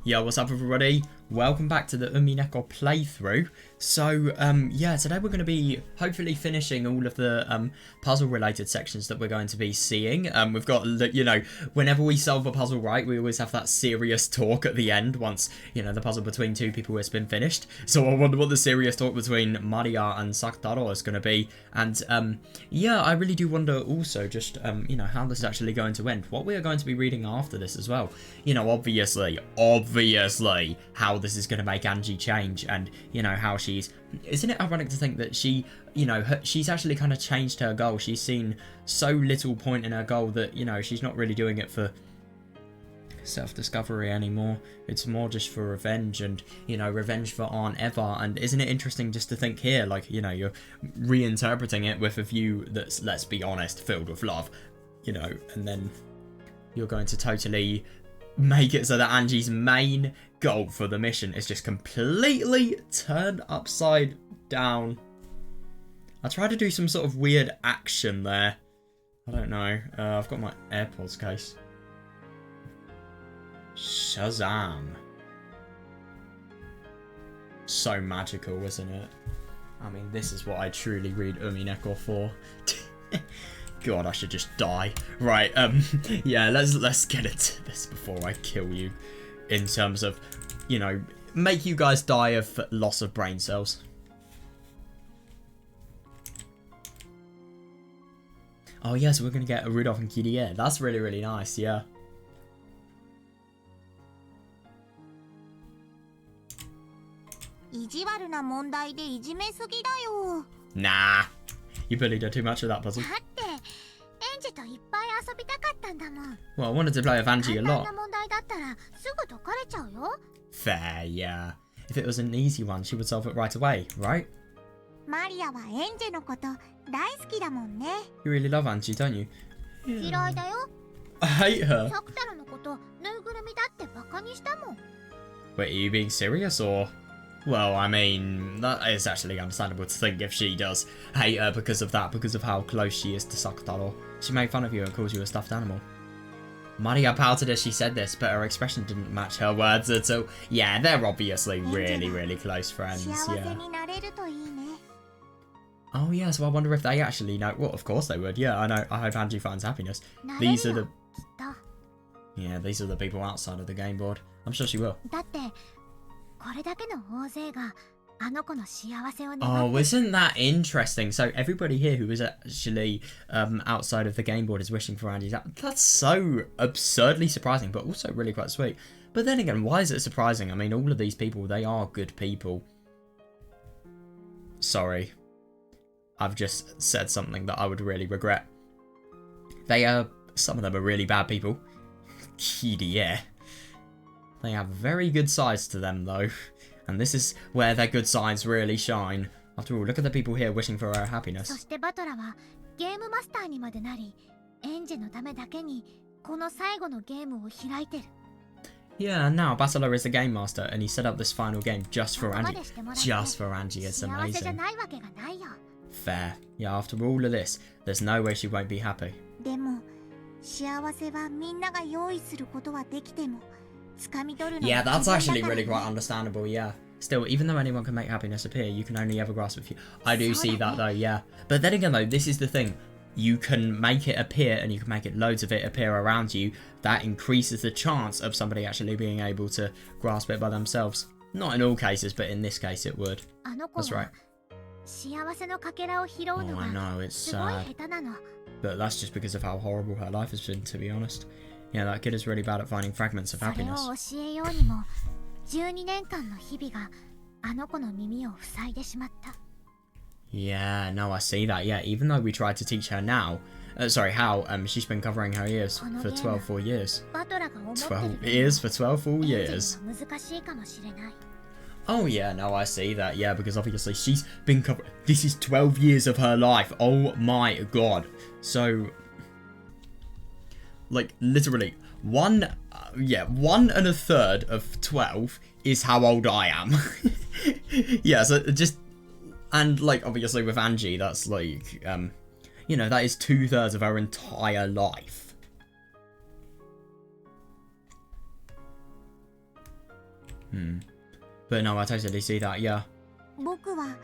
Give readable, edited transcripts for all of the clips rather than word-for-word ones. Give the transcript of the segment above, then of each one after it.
Yo, what's up everybody? Welcome back to the Umineko playthrough. So, yeah, today we're going to be hopefully finishing all of the puzzle-related sections that we're going to be seeing. We've got, you know, whenever we solve a puzzle right, we always have that serious talk at the end once, you know, the puzzle between two people has been finished. So I wonder what the serious talk between Maria and Sakutaro is going to be. And, yeah, I really do wonder also just, you know, how this is actually going to end. What we are going to be reading after this as well. You know, obviously, how this is going to make Ange change, and you know how isn't it ironic to think that she, you know, she's actually kind of changed her goal. She's seen so little point in her goal that, you know, she's not really doing it for self-discovery anymore. It's more just for revenge, and you know, revenge for Aunt Eva. And isn't it interesting just to think here, like, you know, you're reinterpreting it with a view that's, let's be honest, filled with love, you know, and then you're going to totally make it so that Ange's main goal for the mission is just completely turned upside down. I tried to do some sort of weird action there. I don't know. I've got my AirPods case. Shazam. So magical, isn't it? I mean, this is what I truly read Umineko for. God, I should just die. Right, yeah, let's get into this before I kill you. In terms of, you know, make you guys die of loss of brain cells. Oh yeah, so we're gonna get a Rudolph and Kyrie. That's really, really nice, yeah. Nah, you bullied her too much with that puzzle. Well, I wanted to play with Ange a lot. Fair, yeah. If it was an easy one, she would solve it right away, right? You really love Ange, don't you? Yeah. I hate her. Wait, are you being serious, or...? Well, I mean, that is actually understandable to think if she does hate her because of that, because of how close she is to Sakutaro. She made fun of you and calls you a stuffed animal. Maria pouted as she said this, but her expression didn't match her words at all. Yeah, they're obviously really, really close friends, yeah. Oh yeah, so I wonder if they actually know. Well, of course they would, yeah, I know. I hope Ange finds happiness. These are the... Yeah, these are the people outside of the game board. I'm sure she will. Oh, isn't that interesting? So everybody here who is actually outside of the game board is wishing for Ange. That's so absurdly surprising, but also really quite sweet. But then again, why is it surprising? I mean, all of these people, they are good people. Sorry. I've just said something that I would really regret. Some of them are really bad people. Yeah. They have very good sides to them, though. And this is where their good sides really shine. After all, look at the people here wishing for her happiness. Yeah, and now Bachelor is the game master, and he set up this final game just for Ange. Just for Ange, it's amazing. Fair. Yeah, after all of this, there's no way she won't be happy. Yeah, that's actually really quite understandable, yeah. Still, even though anyone can make happiness appear, you can only ever grasp a few. I do see that though, yeah. But then again though, this is the thing. You can make it appear, and you can make it loads of it appear around you. That increases the chance of somebody actually being able to grasp it by themselves. Not in all cases, but in this case it would. That's right. Oh, I know, it's sad. But that's just because of how horrible her life has been, to be honest. Yeah, that kid is really bad at finding fragments of happiness. Yeah, no, I see that. Yeah, even though we tried to teach her now, she's been covering her ears for 12 full years. 12 ears for 12 full years. Oh yeah, no, I see that. Yeah, because obviously she's been covering... This is 12 years of her life. Oh my god. So... Like, literally, 1 1/3 of 12 is how old I am. Yeah, so just... And, like, obviously with Ange, that's like, you know, that is 2/3 of her entire life. But no, I totally see that, yeah. 僕は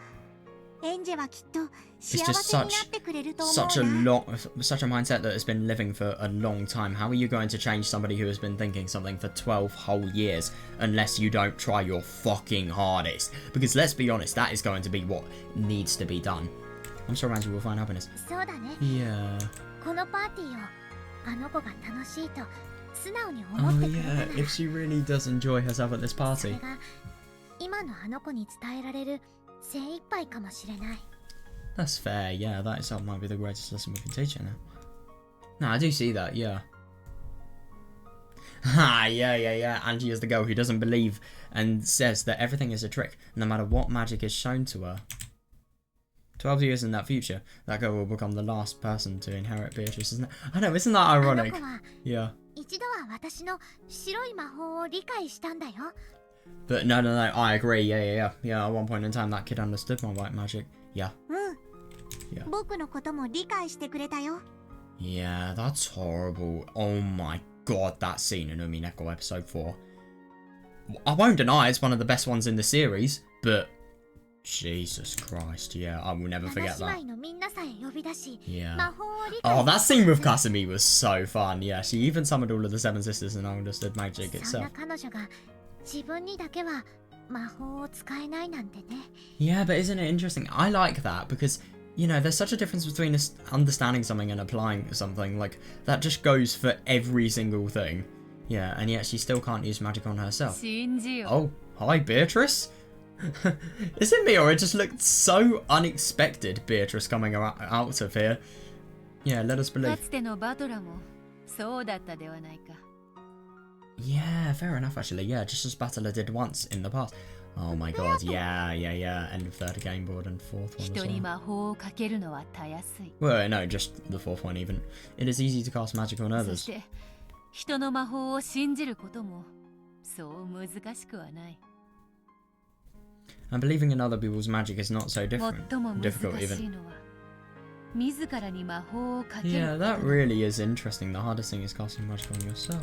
エンジェはきっと It's 幸 just せになってくれると思う such a な。 such a mindset that has been living for a long time. How are you going to change somebody who has been thinking something for 12 whole years unless you don't try your fucking hardest? Because let's be honest, that is going to be what needs to be done. I'm sure Angie will find happiness. そうだね。 Yeah. このパーティーをあの子が楽しいと素直に Oh 思ってくれたな yeah, ら、 if she really does enjoy herself at this そ party. れが今のあの子に伝えられる精一杯かもしれない。 That's fair, yeah, that itself might be the greatest lesson we can teach her now. No, I do see that, yeah. Ha, yeah. Angie is the girl who doesn't believe and says that everything is a trick, no matter what magic is shown to her. 12 years in that future, that girl will become the last person to inherit Beatrice, isn't it? I know, isn't that あの ironic? 子は Yeah. 一度は私の白い魔法を理解したんだよ。 But no, I agree, yeah. At one point in time, that kid understood my white magic. Yeah. うん。 Yeah. 僕のことも理解してくれたよ。 Yeah, that's horrible. Oh my god, that scene in Umineko episode 4. I won't deny it's one of the best ones in the series, but Jesus Christ, yeah, I will never forget 姉 that. 妹のみんなさえ呼び出し、 Yeah. 魔法を理解 Oh, that scene with Kasumi was so fun. Yeah, she even summoned all of the seven sisters and understood magic そん itself. な彼女が自分にだけは魔法を使えないなんてね。 Yeah, but isn't it interesting? I like that because, you know, there's such a difference between us understanding something and applying something. Like, that just goes for every single thing. Yeah, and yet she still can't use magic on herself. Oh, hi, Beatrice. Is it me or it just looked so unexpected, Beatrice coming out of here? Yeah, let us believe. かつてのバトラもそうだったではないか。 Yeah, fair enough actually. Yeah, just as Battler did once in the past. Oh my god, yeah. End of third game board and fourth one as 人に well. 魔法をかけるのはたやすい。 Well, no, just the fourth one even. It is easy to cast magic on そ others. して人の魔法を信じることもそう難しくはない。 And believing in other people's magic is not so 最も難 difficult しい even. のは自らに魔法をかける Yeah, こと that だ。 really is interesting. The hardest thing is casting magic on yourself.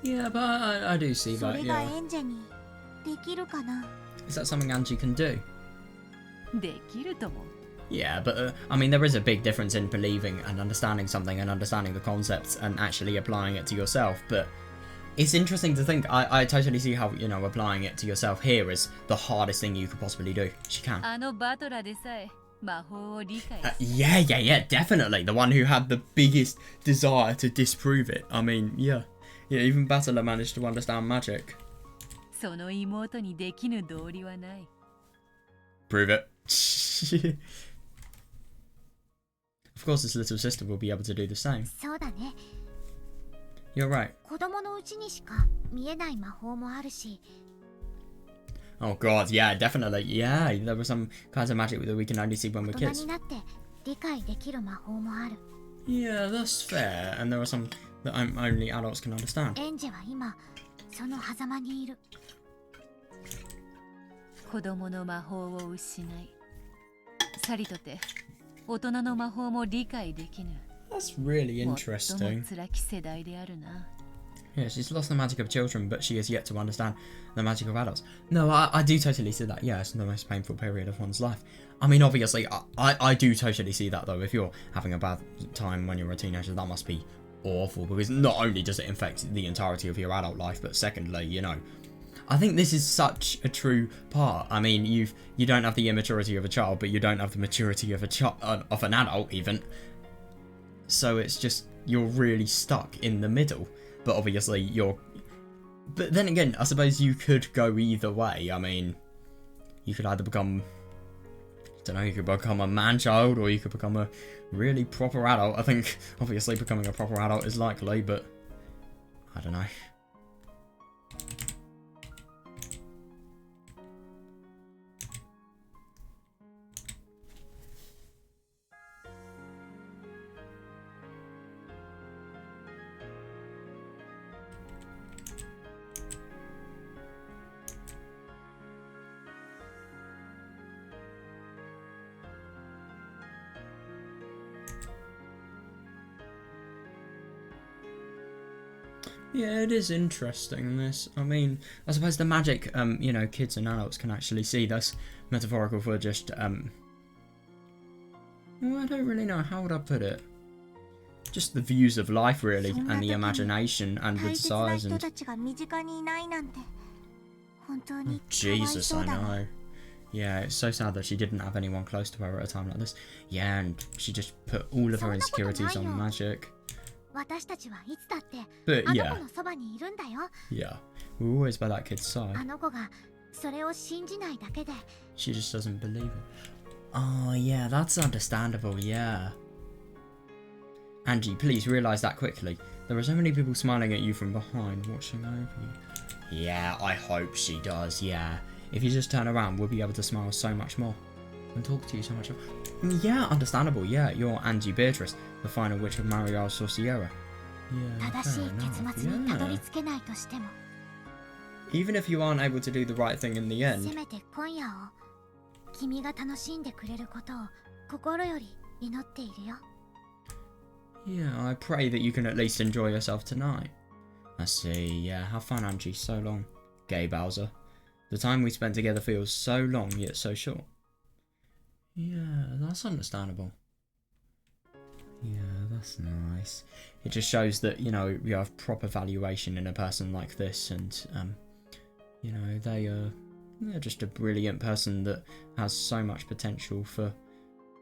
Yeah, but I do see そ that, れが yeah. エンジェにできるかな。 Is that something Angie can do? できるとも。 Yeah, but I mean, there is a big difference in believing and understanding something and understanding the concepts and actually applying it to yourself. But it's interesting to think. I totally see how, you know, applying it to yourself here is the hardest thing you could possibly do. She can. あのバトラでさえ魔法を理解する。 Yeah, definitely. The one who had the biggest desire to disprove it. I mean, yeah. Yeah, even Battler managed to understand magic. その妹にできぬ道理はない。 Prove it. Of course, his little sister will be able to do the same. そうだね。 You're right. 子供のうちにしか見えない魔法もあるし、 Oh god, yeah, definitely. Yeah, there were some kinds of magic that we can only see when we're 大人 kids. になって理解できる魔法もある。 Yeah, that's fair. And there are some that only adults can understand. エンジェは今その狭間にいる。子供の魔法を失い、さりとて大人の魔法も理解できぬ。 That's really 最も interesting. 辛き世代であるな。 Yeah, she's lost the magic of children, but she has yet to understand the magic of adults. No, I do totally see that. Yeah, it's the most painful period of one's life. I mean, obviously, I do totally see that, though. If you're having a bad time when you're a teenager, that must be awful, because not only does it infect the entirety of your adult life, but secondly, you know, I think this is such a true part. I mean, you don't have the immaturity of a child, but you don't have the maturity of of an adult even. So it's just you're really stuck in the middle. But obviously But then again, I suppose you could go either way. I mean, you could either become, I don't know, you could become a man-child or you could become a really proper adult. I think obviously becoming a proper adult is likely, but I don't know. Yeah, it is interesting, this. I mean, I suppose the magic, you know, kids and adults can actually see. That's metaphorical for just, well, I don't really know. How would I put it? Just the views of life, really, and the imagination and the desires and... Oh, Jesus, I know. Yeah, it's so sad that she didn't have anyone close to her at a time like this. Yeah, and she just put all of her insecurities on magic. But yeah, we're always by that kid's side. She just doesn't believe it. Oh yeah, that's understandable, yeah. Angie, please realise that quickly. There are so many people smiling at you from behind, watching over you. Yeah, I hope she does, yeah. If you just turn around, we'll be able to smile so much more. And talk to you so much more. Yeah, understandable, yeah. You're Angie Beatrice, the final witch of Marial Sorciera. Yeah, fair enough, yeah. Even if you aren't able to do the right thing in the end. Yeah, I pray that you can at least enjoy yourself tonight. I see, yeah, have fun, Angie, so long. Gay Bowser. The time we spent together feels so long, yet so short. Yeah, that's understandable. Yeah, that's nice. It just shows that, you know, you have proper valuation in a person like this, and, you know, they're just a brilliant person that has so much potential for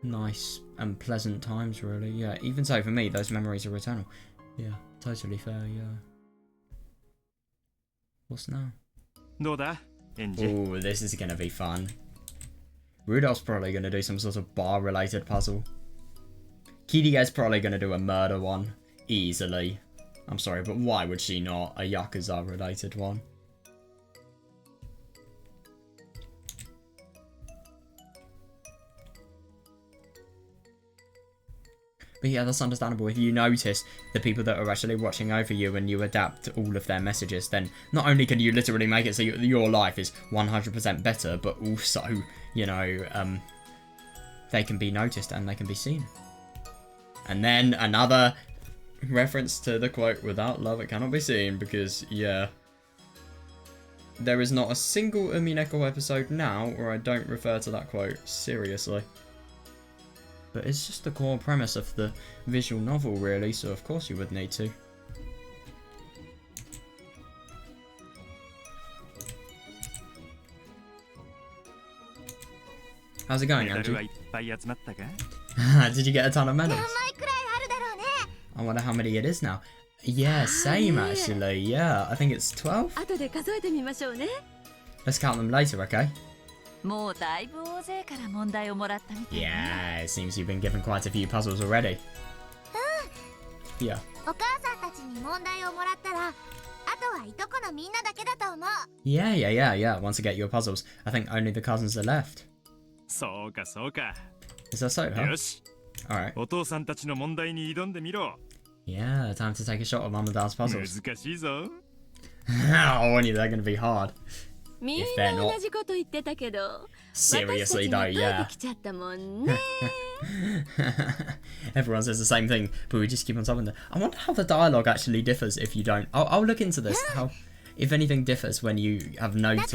nice and pleasant times, really. Yeah, even so, for me, those memories are eternal. Yeah, totally fair, yeah. What's now? Oh, this is gonna be fun. Rudolph's probably gonna do some sort of bar-related puzzle. Kirie's probably gonna do a murder one. Easily. I'm sorry, but why would she not? A Yakuza-related one. But yeah, that's understandable. If you notice the people that are actually watching over you and you adapt all of their messages, then not only can you literally make it so your life is 100% better, but also, you know, they can be noticed and they can be seen. And then another reference to the quote, without love it cannot be seen, because, yeah. There is not a single Umineko episode now where I don't refer to that quote, seriously. But it's just the core premise of the visual novel, really, so of course you would need to. How's it going, Angie? Did you get a ton of medals? I wonder how many it is now. Yeah, same actually, yeah. I think it's 12? Let's count them later, okay? Yeah, it seems you've been given quite a few puzzles already. Yeah. Yeah. Once I get your puzzles, I think only the cousins are left. Is that so, huh? Alright. Yeah, time to take a shot at Mum and Dad's puzzles. Oh, they're gonna be hard. If they're not. Seriously though, yeah. Everyone says the same thing, but we just keep on solving them. I wonder how the dialogue actually differs if you don't. I'll look into this. How, if anything differs when you have no medals.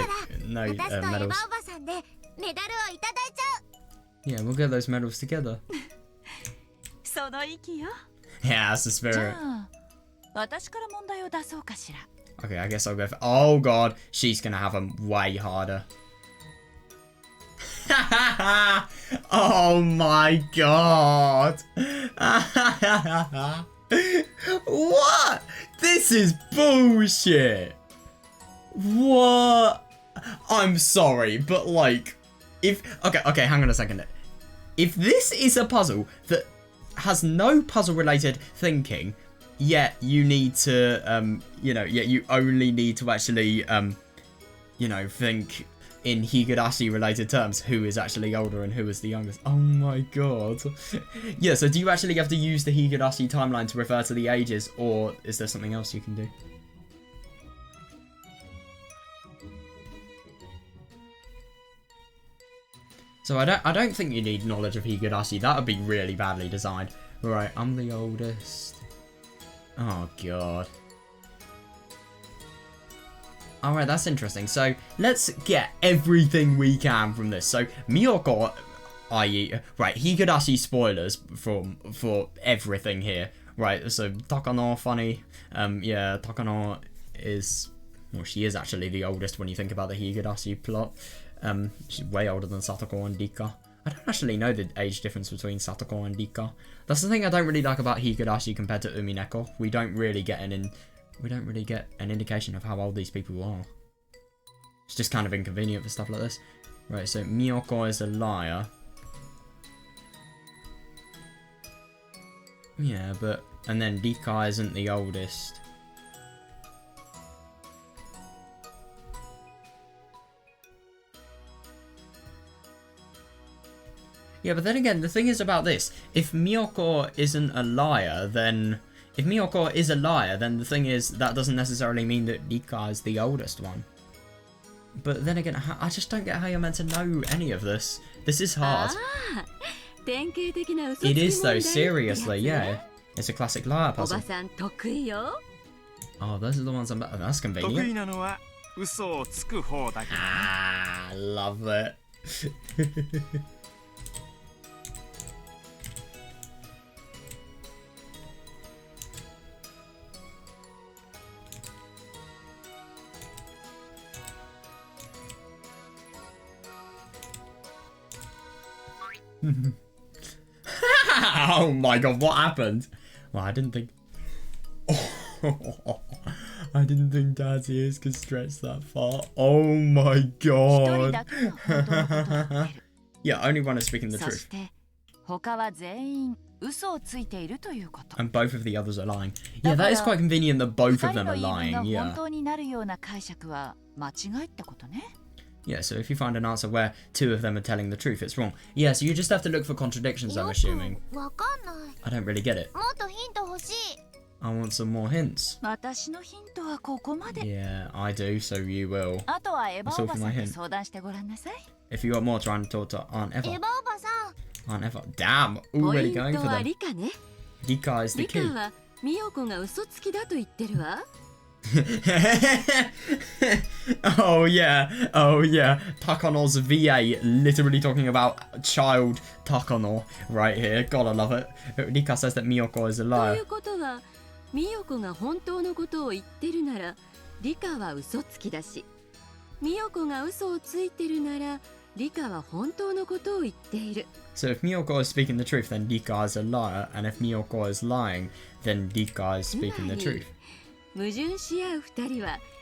Yeah, we'll get those medals together. Yeah, that's the spirit. Okay, I guess I'll go for... Oh, God. She's going to have them way harder. Oh, my God. What? This is bullshit. What? I'm sorry, but, like... Okay, hang on a second. If this is a puzzle that has no puzzle-related thinking... Yet you need to, you only need to actually, think in Higurashi-related terms who is actually older and who is the youngest. Oh my god. Yeah, so do you actually have to use the Higurashi timeline to refer to the ages, or is there something else you can do? So I don't think you need knowledge of Higurashi. That would be really badly designed. Right, I'm the oldest. Oh, God. Alright, that's interesting. So, let's get everything we can from this. So, Miyoko, i.e. Right, Higurashi spoilers for everything here. Right, so Takano, funny. Yeah, Takano is... Well, she is actually the oldest when you think about the Higurashi plot. She's way older than Satoko and Rika. I don't actually know the age difference between Satoko and Rika. That's the thing I don't really like about Higurashi compared to Umineko. We don't really get an indication of how old these people are. It's just kind of inconvenient for stuff like this. Right, so Miyoko is a liar. Yeah, but... And then Rika isn't the oldest. Yeah, but then again, the thing is about this. If Miyoko isn't a liar, then... If Miyoko is a liar, then the thing is, that doesn't necessarily mean that Rika is the oldest one. But then again, I just don't get how you're meant to know any of this. This is hard. It is though, seriously, yeah. It's a classic liar puzzle. Oh, those are the ones that's convenient. Ah, love it. Oh my god, what happened? Well, I didn't think... Oh, I didn't think Dad's ears could stretch that far. Oh my god. Yeah, only one is speaking the truth. And both of the others are lying. Yeah, that is quite convenient that both of them are lying, yeah. Yeah, so if you find an answer where two of them are telling the truth, it's wrong. Yeah, so you just have to look for contradictions, I'm assuming. I don't really get it. I want some more hints. Yeah, I do, so you will. That's all for my hint. If you want more, try and talk to Aunt Eva. Aunt Eva. Damn, already going for them. Rika is the key. Oh yeah, Takano's VA literally talking about child Takano right here. Gotta love it. Rika says that Miyoko is a liar. So if Miyoko is speaking the truth, then Rika is a liar, and if Miyoko is lying, then Rika is speaking the truth.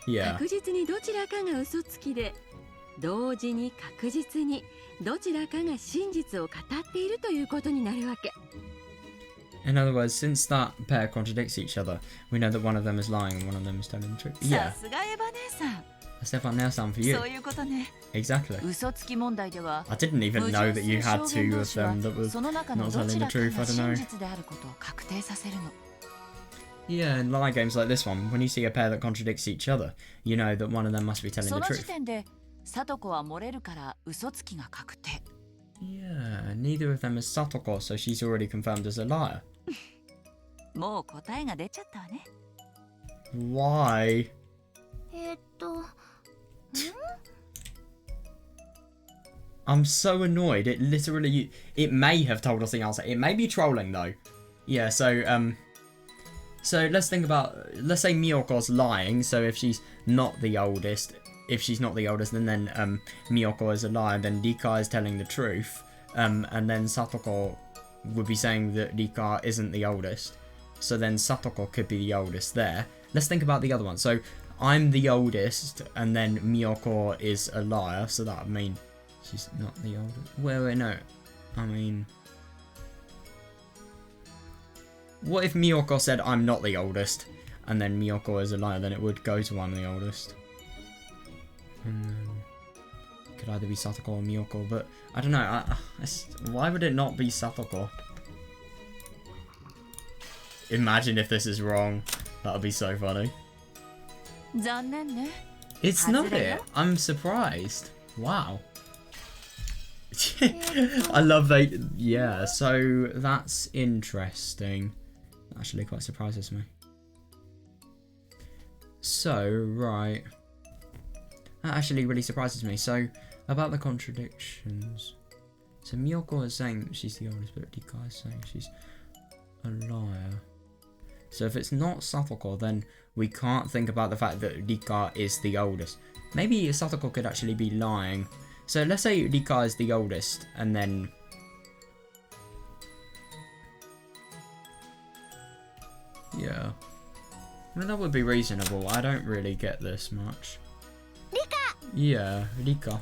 Yeah. In other words, since that pair contradicts each other, we know that one of them is lying and one of them is telling the truth. Yeah. That's Eva Nail-san for you. Exactly. I didn't even know that you had two of them that was not telling the truth, I don't know. Yeah, in lie games like this one, when you see a pair that contradicts each other, you know that one of them must be telling the truth. Yeah, neither of them is Satoko, so she's already confirmed as a liar. Why? I'm so annoyed. It literally... It may have told us the answer. It may be trolling, though. Yeah, so, So let's think about, let's say Miyoko's lying, so if she's not the oldest, then Miyoko is a liar, then Rika is telling the truth, and then Satoko would be saying that Rika isn't the oldest. So then Satoko could be the oldest there. Let's think about the other one. So I'm the oldest, and then Miyoko is a liar, so that would mean she's not the oldest. Wait, no. I mean... What if Miyoko said I'm not the oldest, and then Miyoko is a liar, then it would go to I'm the oldest. And then... Could either be Satoko or Miyoko, but I don't know. Why would it not be Satoko? Imagine if this is wrong. That would be so funny. It's not it. I'm surprised. Wow. I love that. Yeah, so that's interesting. That actually quite surprises me. So, right. That actually really surprises me. So, about the contradictions. So, Miyoko is saying that she's the oldest, but Rika is saying she's a liar. So, if it's not Satoko, then we can't think about the fact that Rika is the oldest. Maybe Satoko could actually be lying. So, let's say Rika is the oldest, and then... Yeah. I mean, that would be reasonable. I don't really get this much. Rika! Yeah, Rika.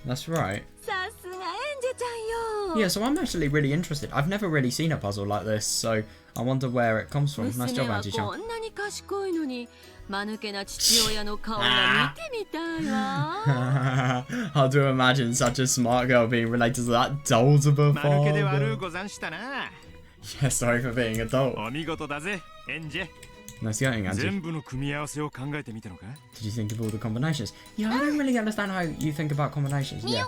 That's right. Yeah, so I'm actually really interested. I've never really seen a puzzle like this, so I wonder where it comes from. Nice job, Angie-chan. How do imagine such a smart girl being related to that doll's-able father? Yeah, sorry for being a doll. Nice going, Angie. Did you think of all the combinations? Yeah, I don't really understand how you think about combinations. Yeah.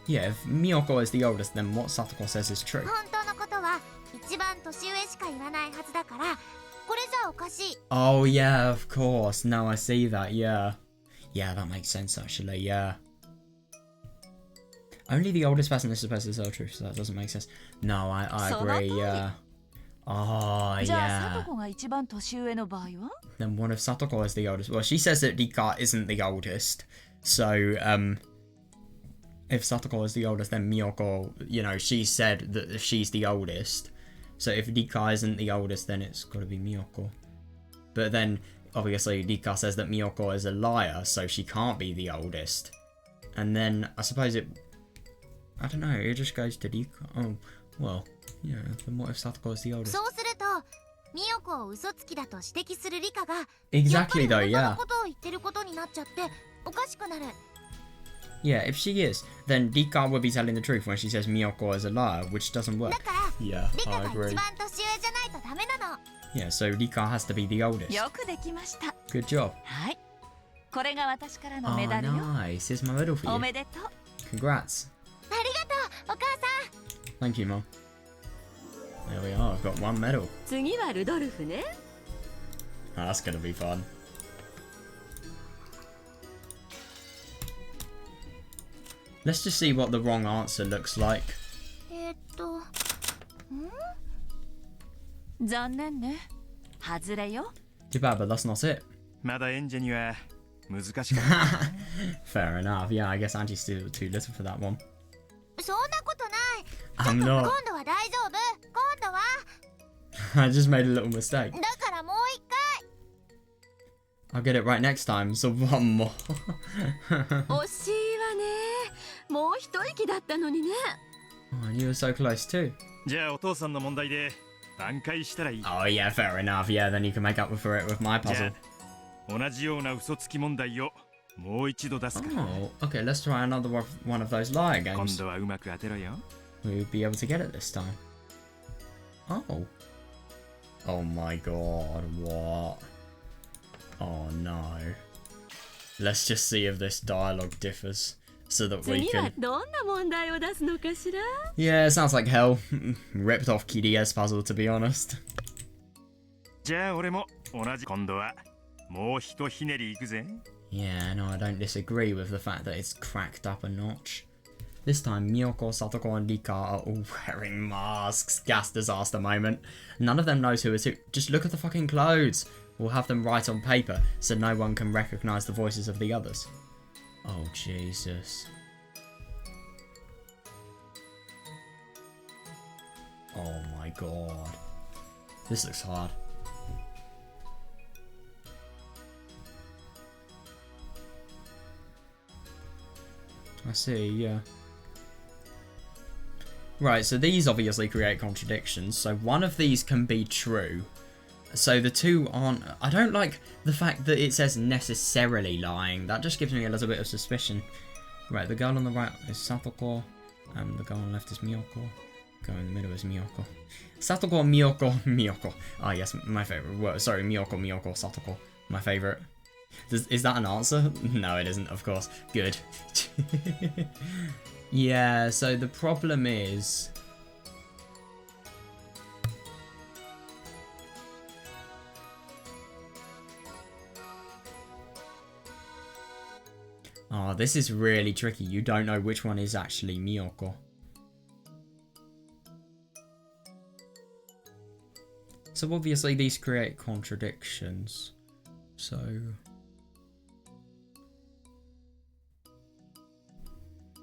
Yeah, if Miyoko is the oldest, then what Satoko says is true. Oh yeah, of course. Now I see that, yeah. Yeah, that makes sense actually, yeah. Only the oldest person is supposed to tell the truth, so that doesn't make sense. No, I agree, yeah. Oh, yeah. Then what if Satoko is the oldest? Well, she says that Rika isn't the oldest. So, if Satoko is the oldest, then Miyoko, you know, she said that she's the oldest. So if Rika isn't the oldest, then it's got to be Miyoko. But then, obviously, Rika says that Miyoko is a liar, so she can't be the oldest. And then, I suppose it... I don't know, it just goes to Rika. Oh, well, yeah, then what if Satoko is the oldest? Exactly though, yeah. Yeah, if she is, then Rika would be telling the truth when she says Miyoko is a liar, which doesn't work. Yeah, I agree. Yeah, so Rika has to be the oldest. Good job. Oh, nice. Here's my medal for you. Congrats. Thank you, Mom. There we are, I've got one medal. Oh, that's gonna be fun. Let's just see what the wrong answer looks like. Too bad, but that's not it. Fair enough. Yeah, I guess Angie's still too little for that one. I'm not. I just made a little mistake. I'll get it right next time, so one more. Oh, and you were so close too. Oh yeah, fair enough. Yeah, then you can make up for it with my puzzle. Oh, okay, let's try another one of those liar games. We'll be able to get it this time. Oh. Oh my god, what? Oh no. Let's just see if this dialogue differs so that we can... Yeah, it sounds like hell. Ripped off Kiria's puzzle, to be honest. Yeah, no, I don't disagree with the fact that it's cracked up a notch. This time, Miyoko, Satoko, and Rika are all wearing masks. Gas disaster moment. None of them knows who is who. Just look at the fucking clothes. We'll have them write on paper so no one can recognise the voices of the others. Oh, Jesus. Oh my god. This looks hard. I see, yeah. Right, so these obviously create contradictions. So one of these can be true. So the two aren't... I don't like the fact that it says necessarily lying. That just gives me a little bit of suspicion. Right, the girl on the right is Satoko. And the girl on the left is Miyoko. The girl in the middle is Miyoko. Satoko, Miyoko, Miyoko. Ah, yes, my favourite word. Sorry, Miyoko, Satoko. My favourite. Is that an answer? No, it isn't, of course. Good. Yeah, so the problem is... Oh, this is really tricky. You don't know which one is actually Miyoko. So obviously these create contradictions. So...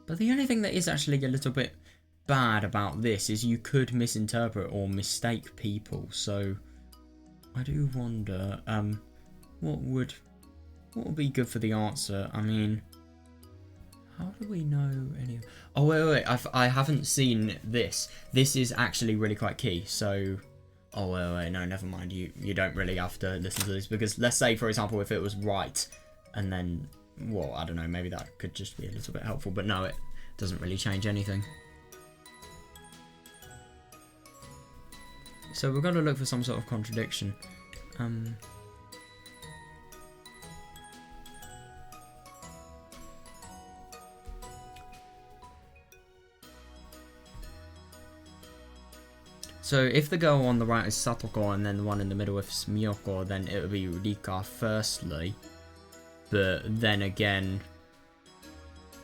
But the only thing that is actually a little bit bad about this is you could misinterpret or mistake people. So I do wonder, what would be good for the answer? I mean, how do we know any of... Oh, wait, I haven't seen this. This is actually really quite key. So, oh, wait, no, never mind. You don't really have to listen to this because let's say, for example, if it was right and then... Well, I don't know, maybe that could just be a little bit helpful, but no, it doesn't really change anything. So we're going to look for some sort of contradiction. So if the girl on the right is Satoko and then the one in the middle is Miyoko, then it would be Rika firstly. But then again...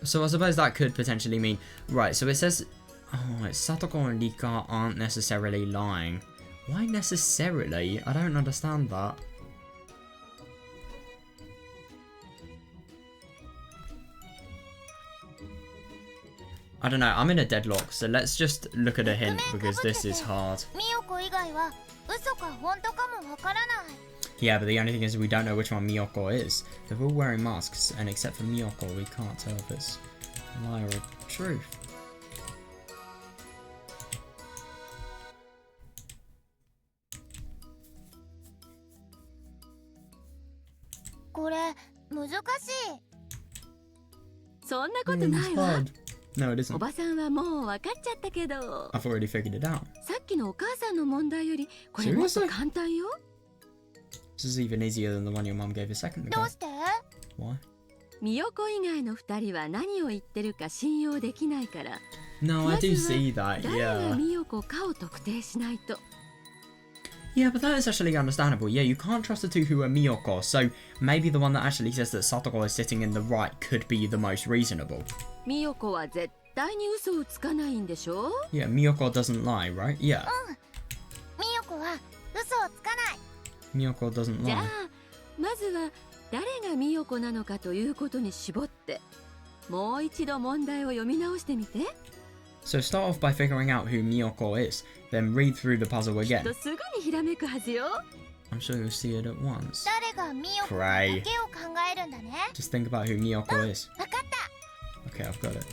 So I suppose that could potentially mean... Right, so it says... Oh, it's Satoko and Rika aren't necessarily lying. Why necessarily? I don't understand that. I don't know, I'm in a deadlock, so let's just look at a hint because this is hard. Yeah, but the only thing is we don't know which one Miyoko is. They're all wearing masks, and except for Miyoko, we can't tell if it's a lie or a truth. Hard. No, it isn't. おばさんはもう分かっちゃったけど。 I've already figured it out. さっきのお母さんの問題よりこれもっと簡単よ。 This is even easier than the one your mum gave a second ago. Why? ミヨコ以外の2人は何を言ってるか信用できないから。 No, I do see that, 誰が yeah. ミヨコかを特定しないと。 Yeah, but that is actually understandable. Yeah, you can't trust the two who are Miyoko, so maybe the one that actually says that Satoko is sitting in the right could be the most reasonable. ミヨコは絶対に嘘をつかないんでしょ? Yeah, Miyoko doesn't lie, right? Yeah. ミヨコは嘘をつかない。 Miyoko doesn't じゃ lie. あまずは誰がミヨコなのかということに絞ってもう一度問題を読み直してみて。 So start off by figuring out who Miyoko is, then read through the puzzle きっ again. とすぐにひらめくはずよ。 I'm sure you'll see it at once. 誰がミヨコかだけを考えるんだね。 Just think about who Miyoko is. わかった。 Okay, I've got it.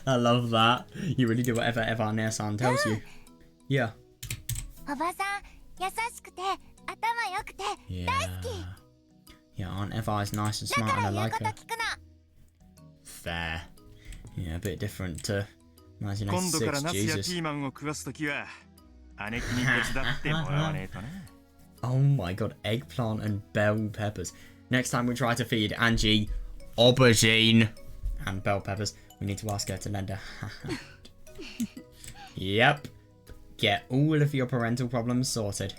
I love that. You really do whatever Eva Near-san tells you. Yeah. おばさん、優しくて頭良くて Yeah. 大好き。 Yeah, Aunt Eva is nice and だ smart か and ら I 言う like こと her. 聞くな。 Fair. Yeah, a bit different to 今度から 1996. ナスやピ Jesus. ーマンを食わすときは姉貴に手伝ってもらわねえとな。Oh my god, eggplant and bell peppers. Next time we try to feed Angie aubergine and bell peppers, we need to ask her to lend a hand. Yep. Get all of your parental problems sorted.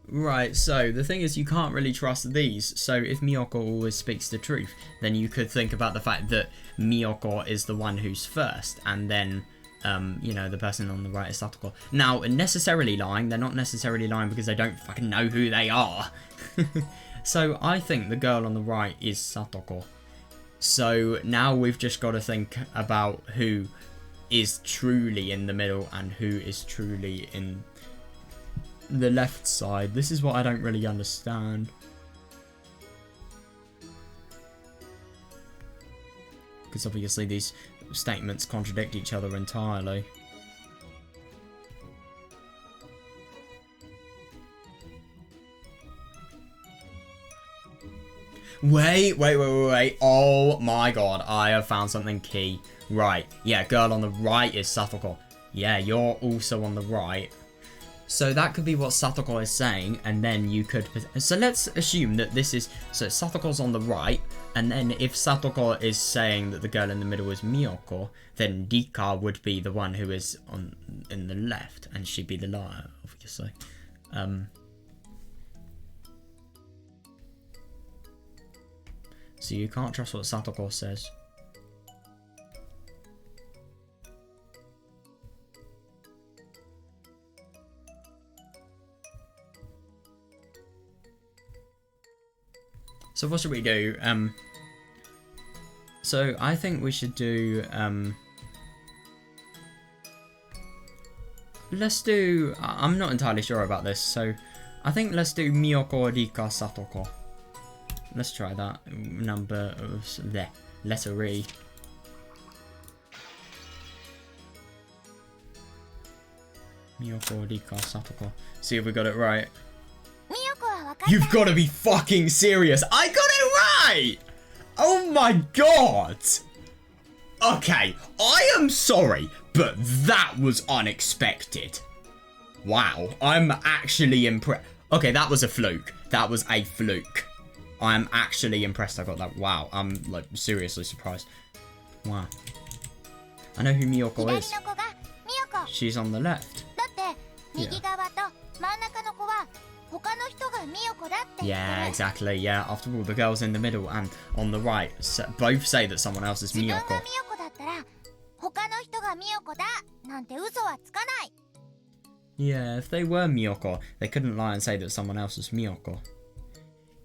Right, so the thing is you can't really trust these, so if Miyoko always speaks the truth, then you could think about the fact that Miyoko is the one who's first, and then, you know, the person on the right is Satoko. Now, necessarily lying, they're not necessarily lying because they don't fucking know who they are. So I think the girl on the right is Satoko. So now we've just got to think about who is truly in the middle and who is truly in the left side. This is what I don't really understand. Because obviously these statements contradict each other entirely. Wait. Oh my god, I have found something key. Right, yeah, girl on the right is Satoko. Yeah, you're also on the right. So that could be what Satoko is saying, and then you could... So let's assume that this is... So Satoko's on the right, and then if Satoko is saying that the girl in the middle is Miyoko, then Rika would be the one who is in the left, and she'd be the liar, obviously. So you can't trust what Satoko says. So what should we do? So I think we should do, let's do, I'm not entirely sure about this, so I think let's do Miyoko, Rika, Satoko. Let's try that. Number of there. Letter E. Miyoko, Rika, Satoko. See if we got it right. You've got to be fucking serious. I got it right! Oh my god! Okay, I am sorry, but that was unexpected. Wow, I'm actually impressed. Okay, that was a fluke. That was a fluke. I'm actually impressed I got that. Wow, I'm like seriously surprised. Wow. I know who Miyoko is. She's on the left. Yeah, exactly. Yeah, after all, the girls in the middle and on the right both say that someone else is Miyoko. Yeah, if they were Miyoko, they couldn't lie and say that someone else was Miyoko.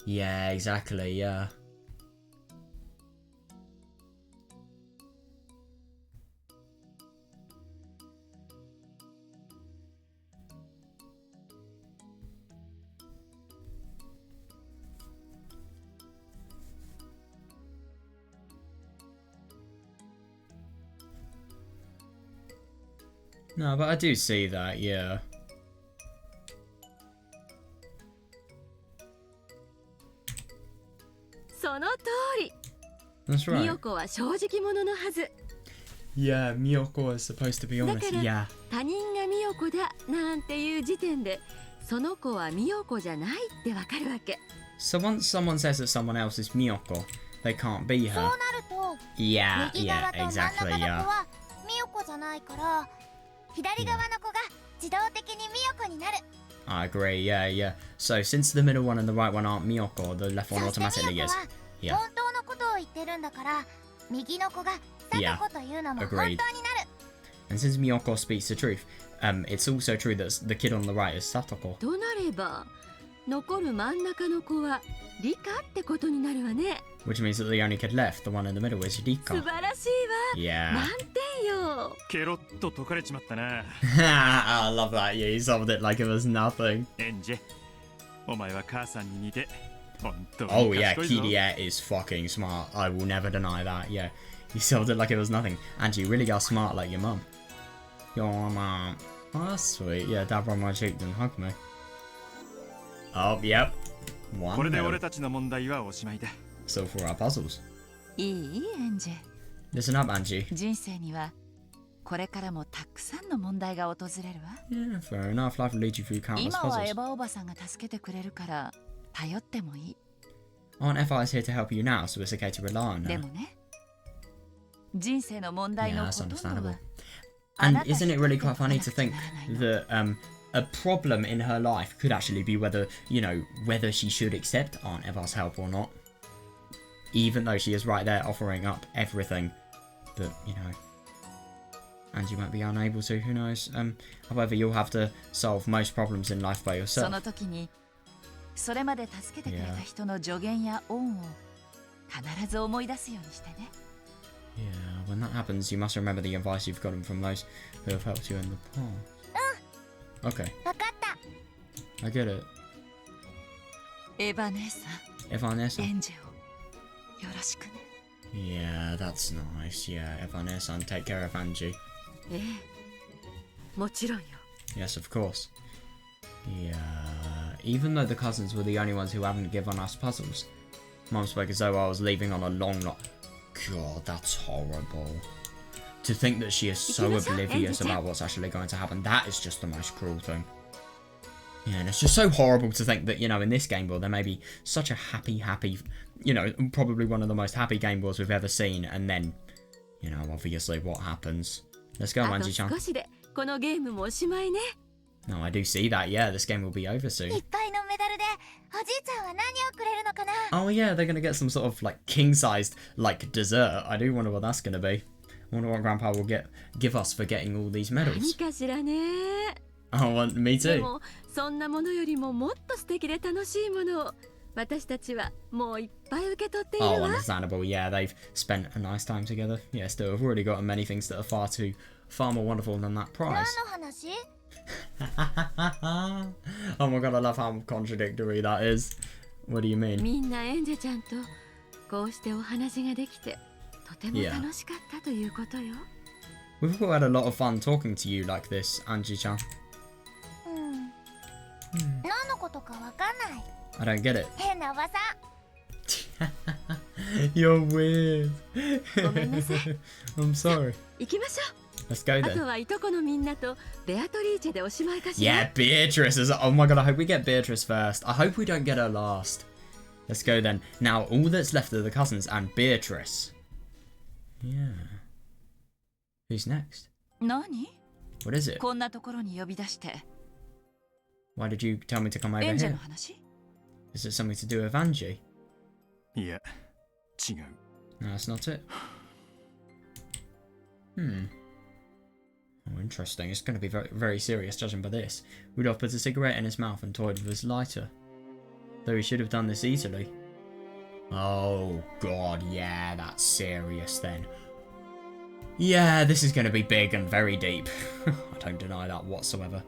Yeah, exactly, yeah. No, but I do see that, yeah. That's right. Yeah, Miyoko is supposed to be honest. Yeah. So once someone says that someone else is Miyoko, they can't be her. Yeah, yeah, exactly, yeah. I agree, yeah, yeah. So since the middle one and the right one aren't Miyoko, the left one automatically is. Yeah. Yeah, agreed. And since Miyoko speaks the truth, it's also true that the kid on the right is Satoko. Which means that the only kid left, the one in the middle, is Rika. Yeah. I love that, yeah, you solved it like it was nothing. Oh yeah, Kiria is fucking smart. I will never deny that, yeah. You solved it like it was nothing. And you really got smart like your mum. Your mum. Oh, that's sweet. Yeah, dab on my cheek and hug me. Oh, yep. 1-0. So for our puzzles. Listen up, Angie. これからもたくさんの問題が訪れるわ。 Yeah, fair enough. Life will lead you through countless 今はエ puzzles. ヴァおばさんが助けてくれるから頼ってもいい。 Aren't FIs here to help you now, so it's okay to rely on で her? もね、人生の問題 Yeah, の that's ほとんど understandable. は And あなた isn't it really quite funny 一 to 人 think でならないの。 that a problem in her life could actually be whether, you know, whether she should accept Aunt Eva's help or not. Even though she is right there offering up everything. But, you know, and you might be unable to, who knows. However, you'll have to solve most problems in life by そ yourself. の時にそれまで助けてくれた人の助言や恩を必ず思い出すようにしてね。 Yeah, when that happens, you must remember the advice you've gotten from those who have helped you in the past. Okay, わかった。 I get it. エヴァ姉さん、 Evanessa. エンジェをよろしくね。 Yeah, that's nice. Yeah, Evanessa, take care of Angie. ええ、もちろんよ。 Yes, of course. Yeah, even though the cousins were the only ones who haven't given us puzzles. Mum spoke as though I was leaving on a long lot. God, that's horrible. To think that she is so oblivious about what's actually going to happen, that is just the most cruel thing. Yeah, and it's just so horrible to think that, you know, in this game world, there may be such a happy, you know, probably one of the most happy game worlds we've ever seen, and then, you know, obviously what happens. Let's go, あと Angie-chan. 少しでこのゲームもおしまいね。 No, I do see that. Yeah, this game will be over い soon. っぱいのメダルでおじいちゃんは何をくれるのかな。 Oh yeah, they're gonna get some sort of like king-sized like dessert. I do wonder what that's gonna be. I wonder what Grandpa will give us for getting all these 何 medals. かしらね。 Oh, well, me で too. もそんなものよりももっと素敵で楽しいものを私たちはもういっぱい受け取っている Oh, わ。 understandable. Yeah, they've spent a nice time together. Yeah, still, I've already gotten many things that are far more wonderful than that 何 prize. の話？ Oh my god, I love how contradictory that is. What do you mean? みんなエンジェちゃんとこうしてお話ができてとても楽しかったということよ。 We've all had a lot of fun talking to you like this, Angie-chan. 何のことかわかんない。 I don't get it. 変なおばさん。 You're weird. ごめんなさい。 I'm sorry. 行きましょ Let's go う。あ then. とはいとこのみんなとベアトリーチェでおしまいかしら。 Yeah, Beatrice is. Oh my god, I hope we get Beatrice first. I hope we don't get her last. Let's go then. Now, all that's left are the cousins and Beatrice. Yeah. Who's next? 何？ What is it? こんなところに呼び出して Why did you tell me to come over エンジェ here? の話？ Is it something to do with Angie? いや、違う。 No, that's not it. Hmm. Oh, interesting. It's going to be very, very serious, judging by this. Rudolph put a cigarette in his mouth and toyed with his lighter. Though he should have done this easily. Oh, God, yeah, that's serious then. Yeah, this is going to be big and very deep. I don't deny that whatsoever.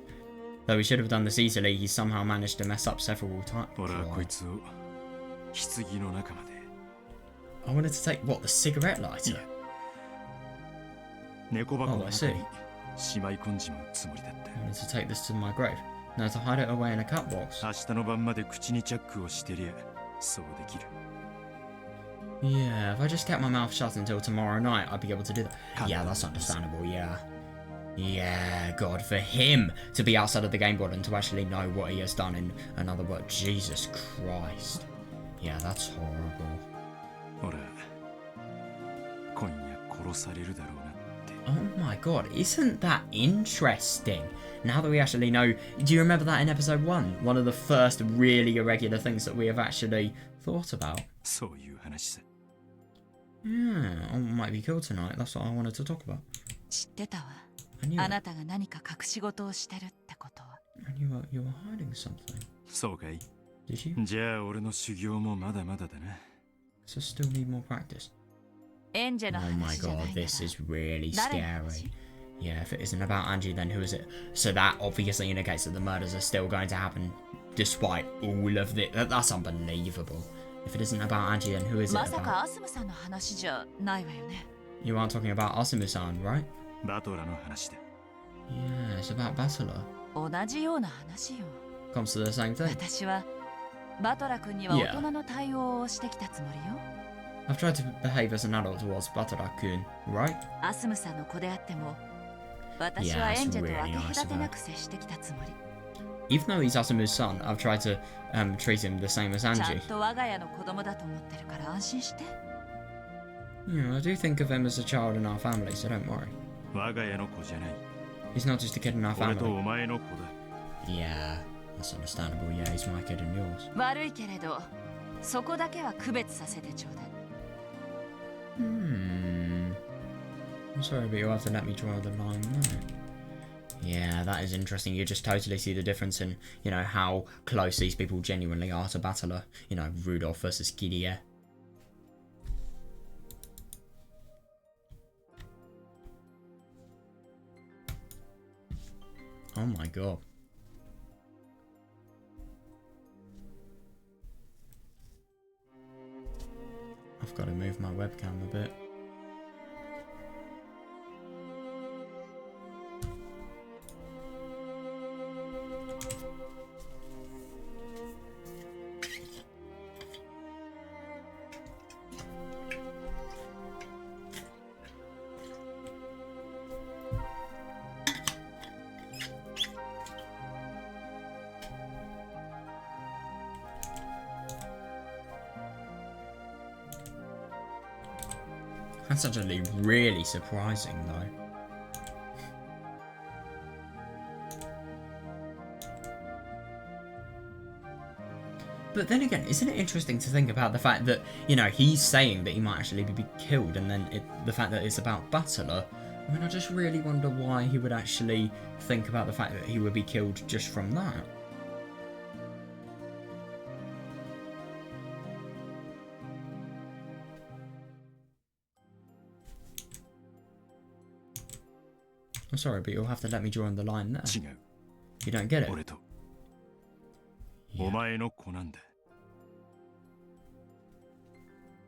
Though he should have done this easily, he somehow managed to mess up several times. 俺はこいつを棺の中まで。 I wanted to take, what, the cigarette lighter? 猫箱の Oh, I 中 see. にしまい込んじまうつもりだった。 I wanted to take this to my grave. No, to hide it away in a cut box. 明日の晩まで口にチャックをしてりゃそうできる。 Yeah, if I just kept my mouth shut until tomorrow night, I'd be able to do that. Yeah, that's understandable, yeah. Yeah, God, for him to be outside of the game board and to actually know what he has done in another word. Jesus Christ. Yeah, that's horrible. ほら、今夜殺されるだろうなって。 Oh my god, isn't that interesting? Now that we actually know, do you remember that in episode 1? One of the first really irregular things that we have actually thought about. そういう話さ。 Yeah, I might be killed tonight. That's what I wanted to talk about. 知ってたわ。 I knew あ it. なたが何か隠し事をしてるってことは。 And you were hiding something. そうかい。 Did you? じゃあ俺の修行もまだまだだな。 Does it still need more practice? エンジェの Oh my 話じゃない god, なら this is really 誰の話？ scary. Yeah, if it isn't about Angie, then who is it? So that obviously indicates that the murders are still going to happen despite all of this. That's unbelievable. If it isn't about Angie, then who is it まさ about? かアスムさんの話じゃないわよね。 You aren't talking about Asumu-san, right? バトラの話だ。 Yeah, it's about Bastila. 同じような話よ。 Comes to the same thing. 私はバトラ君には Yeah. 大人の対応をしてきたつもりよ。 I've tried to behave as an adult towards Batara-kun, right? アスムさんの子であっても私 Yeah, は it's エンジェと really 分け nice 隔 of て her. なく接してきたつもり。 Even though he's Asuma's son, I've tried to treat him the same as ちゃん Ange. と我が家の子供だと思ってるから安心して。 Yeah, I do think of him as a child in our family, so don't worry. 我が家の子じゃない。 He's not just a kid in our 俺と family. お前の子だ。 Yeah, that's understandable. Yeah, he's my kid and yours. 悪いけれど、そこだけは区別させてちょうだい。I'm sorry, but you'll have to let me draw the line there. Yeah, that is interesting. You just totally see the difference in, you know, how close these people genuinely are to Battler. You know, Rudolph versus Kirie. Oh my god. I've got to move my webcam a bit. That's actually really surprising, though. But then again, isn't it interesting to think about the fact that, you know, he's saying that he might actually be killed, and then the fact that it's about Battler? I mean, I just really wonder why he would actually think about the fact that he would be killed just from that. I'm sorry, but you'll have to let me draw on the line there. 違う。 You don't get it? 俺と Yeah. お前の子なんだ。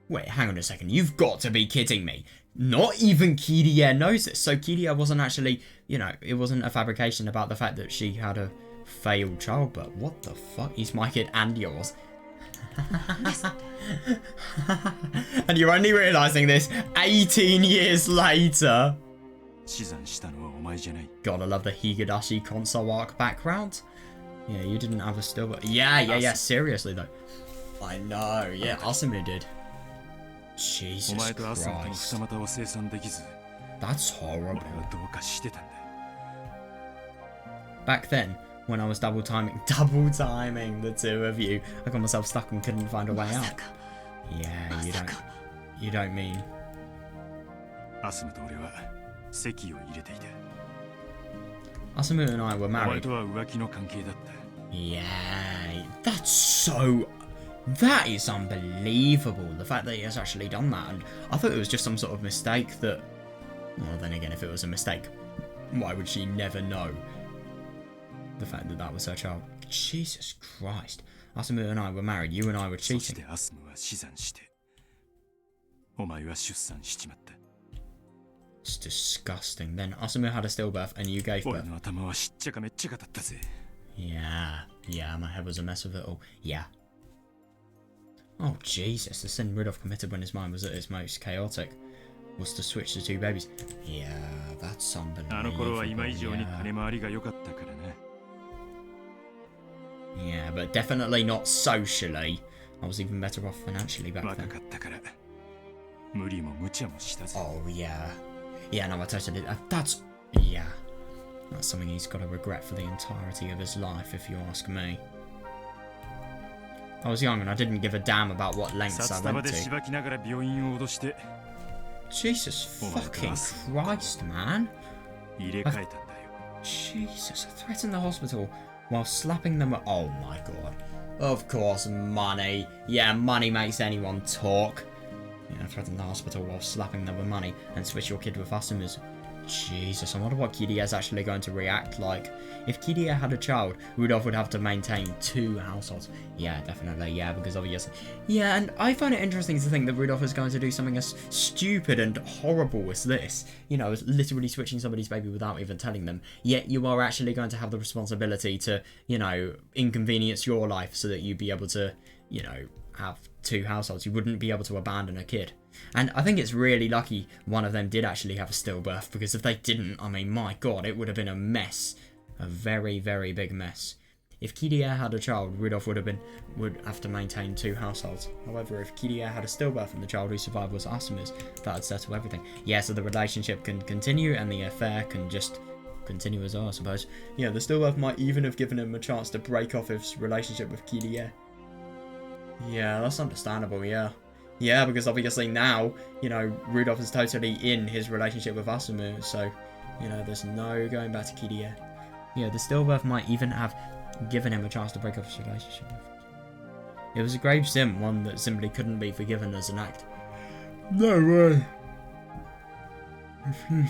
Wait, hang on a second. You've got to be kidding me. Not even Kirie knows this. So Kirie wasn't actually, you know, it wasn't a fabrication about the fact that she had a failed childbirth. What the fuck? He's my kid and yours. And you're only realising this 18 years later. 死産したのはお前じゃない。 Gotta love the Higurashi console arc background. Yeah, you didn't have a stillbirth. Yeah, seriously though. I know, yeah, Asumu did. お Jesus 前とアスムとの Christ. 二股を生産できず、 That's 俺 horrible. はどうかしてたんだ。 Back then, when I was double timing the two of you, I got myself stuck and couldn't find a way まさ out. か Yeah, まさか you don't mean. アスムと俺は籍を入れていた。 Asumu and I were お前 married. とは浮気の関係だった。 Yeah, that's so... That is unbelievable, the fact that he has actually done that. And I thought it was just some sort of mistake that... Well, then again, if it was a mistake, why would she never know the fact that that was her child? Jesus Christ. Asumu and I were married, you and I were そし cheating. てアスムは死産して、お前は出産しちまった。 It's disgusting. Then Asumu had a stillbirth and you gave 俺 birth. の頭はしっちゃかめっちゃかだったぜ。 Yeah, my head was a mess with it all. Yeah. Oh, Jesus, the sin Rudolph committed when his mind was at its most chaotic was to switch the two babies. Yeah, that's あの頃は今以上に unbelievable. 金回りが良かったからな。 Yeah, but definitely not socially. I was even better off financially back 若 then. かったから、無理も無茶もしたぜ。 Oh, yeah. Yeah, no, I totally... That's... Yeah. That's something he's got to regret for the entirety of his life, if you ask me. I was young and I didn't give a damn about what lengths I 札束 went で to. しばきながら病院を脅して Jesus fucking Christ, man. 入れ替えたんだよ。 Jesus, I threatened the hospital while slapping them. Oh my god. Of course, money. Yeah, money makes anyone talk. Yeah, I threatened the hospital while slapping them with money and switch your kid with Asuma's. Jesus, I wonder what Kirie is actually going to react like. If Kirie had a child, Rudolph would have to maintain 2 households. Yeah, definitely, yeah, because obviously... Yeah, and I find it interesting to think that Rudolph is going to do something as stupid and horrible as this. You know, literally switching somebody's baby without even telling them. Yet you are actually going to have the responsibility to, you know, inconvenience your life so that you'd be able to, you know, have 2 households. You wouldn't be able to abandon a kid. And I think it's really lucky one of them did actually have a stillbirth, because if they didn't, I mean, my god, it would have been a mess. A very, very big mess. If Kirie had a child, Rudolph would have to maintain 2 households. However, if Kirie had a stillbirth and the child who survived was Asuma's, that would settle everything. Yeah, so the relationship can continue and the affair can just continue as well, I suppose. Yeah, the stillbirth might even have given him a chance to break off his relationship with Kirie. Yeah, that's understandable, yeah. Yeah, because obviously now, you know, Rudolph is totally in his relationship with Asuma, so, you know, there's no going back to Kirie. Yeah, the stillbirth might even have given him a chance to break off his relationship with him. It was a grave sin, one that simply couldn't be forgiven as an act. No way!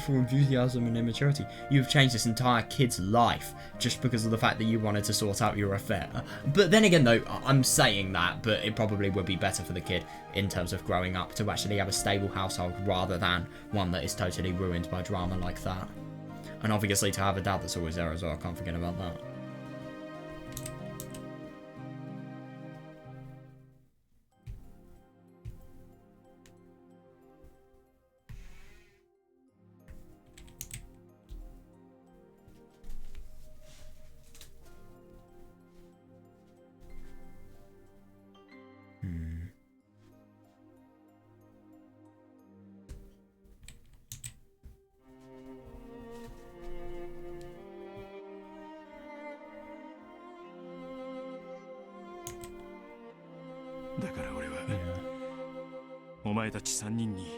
For enthusiasm and immaturity. You've changed this entire kid's life just because of the fact that you wanted to sort out your affair. But then again though, I'm saying that, but it probably would be better for the kid in terms of growing up to actually have a stable household rather than one that is totally ruined by drama like that. And obviously to have a dad that's always there as well, I can't forget about that.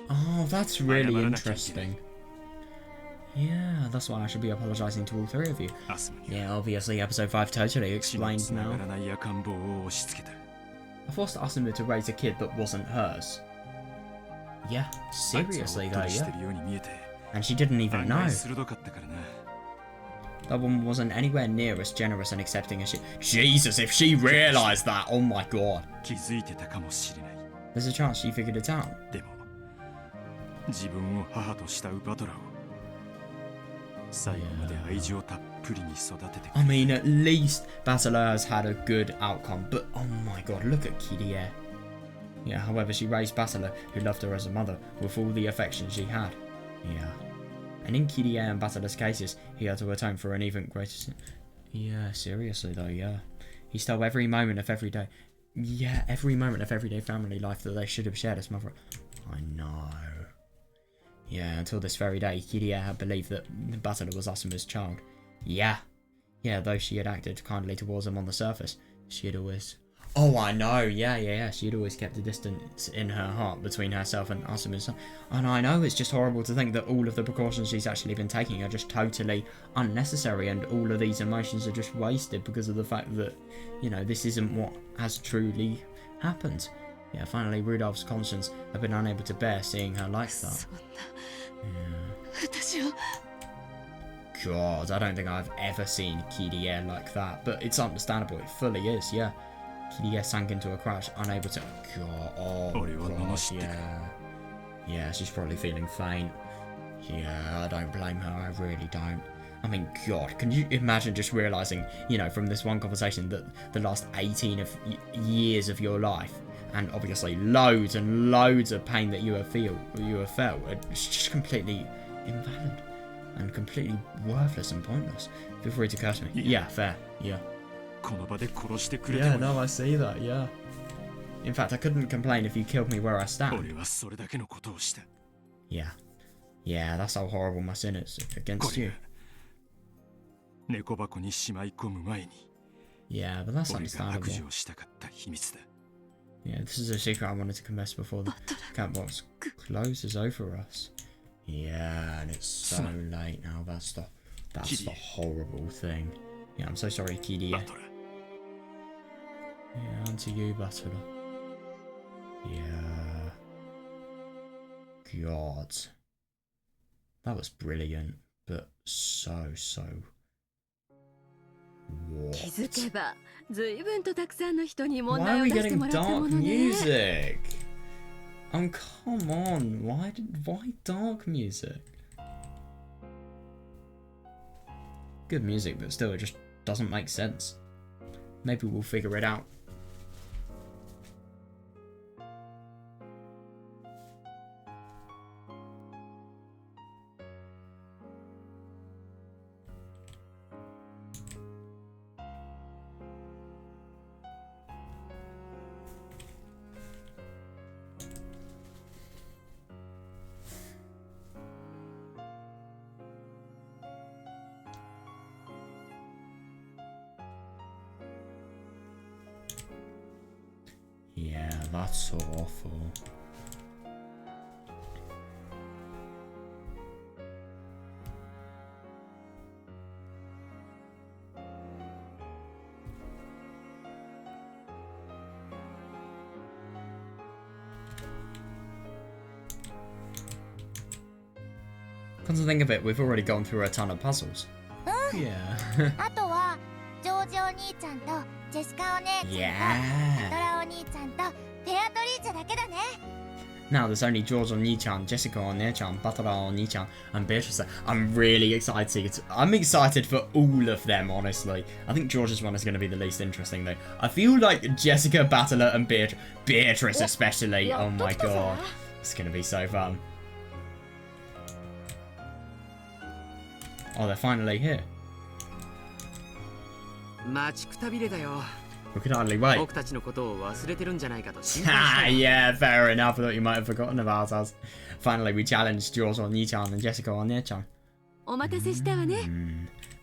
Oh, that's really interesting. Yeah, that's why I should be apologizing to all 3 of you. Yeah, obviously episode 5 totally explained now. I forced Asuma to raise a kid that wasn't hers. Yeah, seriously though, yeah. And she didn't even know. That woman wasn't anywhere near as generous and accepting as she... Jesus, if she realised that, oh my god. There's a chance she figured it out. I mean, at least Basila has had a good outcome, but oh my god, look at Kirie. Yeah, however, she raised Basila, who loved her as a mother, with all the affection she had. Yeah. And in Kirie and Basila's cases, he had to atone for an even greater sin. Yeah, seriously though, yeah. He stole every moment of everyday... Yeah, every moment of everyday family life that they should have shared as mother. I know. Yeah, until this very day, Kirie had believed that Basila was Asuma's child. Yeah. Yeah, though she had acted kindly towards him on the surface, she had always... Oh, I know, yeah. She had always kept a distance in her heart between herself and Asuma's son. And I know it's just horrible to think that all of the precautions she's actually been taking are just totally unnecessary and all of these emotions are just wasted because of the fact that, you know, this isn't what has truly happened. Yeah, finally, Rudolph's conscience had been unable to bear seeing her like that. Yeah. God, I don't think I've ever seen Kirie like that, but it's understandable, it fully is, yeah. Kirie sank into a crash, unable to... God, oh god, yeah. Yeah, she's probably feeling faint. Yeah, I don't blame her, I really don't. I mean, God, can you imagine just realising, you know, from this one conversation that the last 18 years of your life, and obviously loads and loads of pain that you have felt, it's just completely invalid and completely worthless and pointless. Feel free to curse me. Yeah, fair, yeah. Yeah, no, I see that, yeah. In fact, I couldn't complain if you killed me where I stand. Yeah. Yeah, that's how horrible my sin is against you. Yeah, but that's understandable. Yeah, this is a secret I wanted to confess before the cat box closes over us. Yeah, and it's so late now, that's the horrible thing. Yeah, I'm so sorry, Kirie. Yeah, and to you, Butler. Yeah. God. That was brilliant, but so... What? Why are we getting dark music? Come on, why dark music? Good music, but still, it just doesn't make sense. Maybe we'll figure it out. that's so awful. Come to think of it, we've already gone through a ton of puzzles. Yeah. あとはジョージお兄ちゃんとジェシカお姉ちゃんと Yeah. ドラお兄ちゃんとベアトリーチェだけだね。 Now there's only George on Nichan, Jessica on Nichan, Batara on Nichan, and Beatrice. I'm really excited. I'm excited for all of them, honestly. I think George's one is going to be the least interesting, though. I feel like Jessica, Battler, and Beatrice especially. Oh my god. It's going to be so fun. Oh, they're finally here. 待ちくたびれだよ。 We could hardly wait. 僕たちのことを忘れてるんじゃないかと心配し Ah, たよ。 yeah, fair enough. I thought you might have forgotten about us. Finally, we challenged George on Nichan and Jessica on Nichan. お待たせしたわね。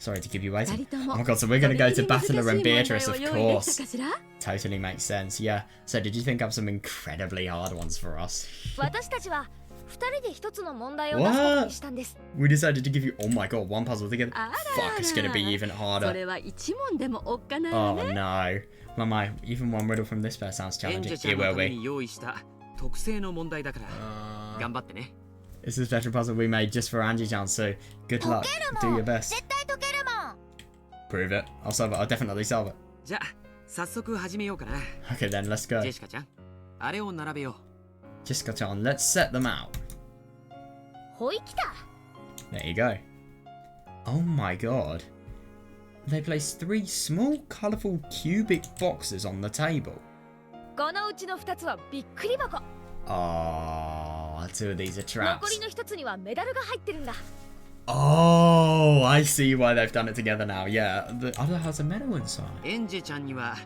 Sorry to keep you waiting. 二人と Oh も my god, so we're going to go to それに Battler 難し and い問題 Beatrice, を of 用意できた course. かしら？ Totally makes sense, yeah. So did you think up some incredibly hard ones for us? 私たちは二人で一つの問題を出すことにしたんです。 We decided to give you, oh my god, one puzzle together. あらら Fuck, it's going to be even そ harder. れは一問でもおっかない Oh わね。 no. Mama, even one riddle from this pair sounds エンジ challenging. ェちゃ It んの will ため be. に用意した特製の問題だから頑張ってね。 It's a special puzzle we made just for Angie-chan, so good luck. Do your best. 絶対解けるもん。 Prove it. I'll solve it. I'll definitely solve it. じゃあ早速始めようかな。 Okay then, let's go. ジェシカちゃん、あれを並べよ Jessica-chan, let's set them out. ほいきた。 There you go. Oh my god. They placed 3 small, colourful cubic boxes on the table. このうちの二つはびっくり箱。 Oh, 2 of these are traps. 残りの一つにはメダルが入ってるんだ。 Oh, I see why they've done it together now. Yeah, the other has a medal inside. う。エンジェちゃんには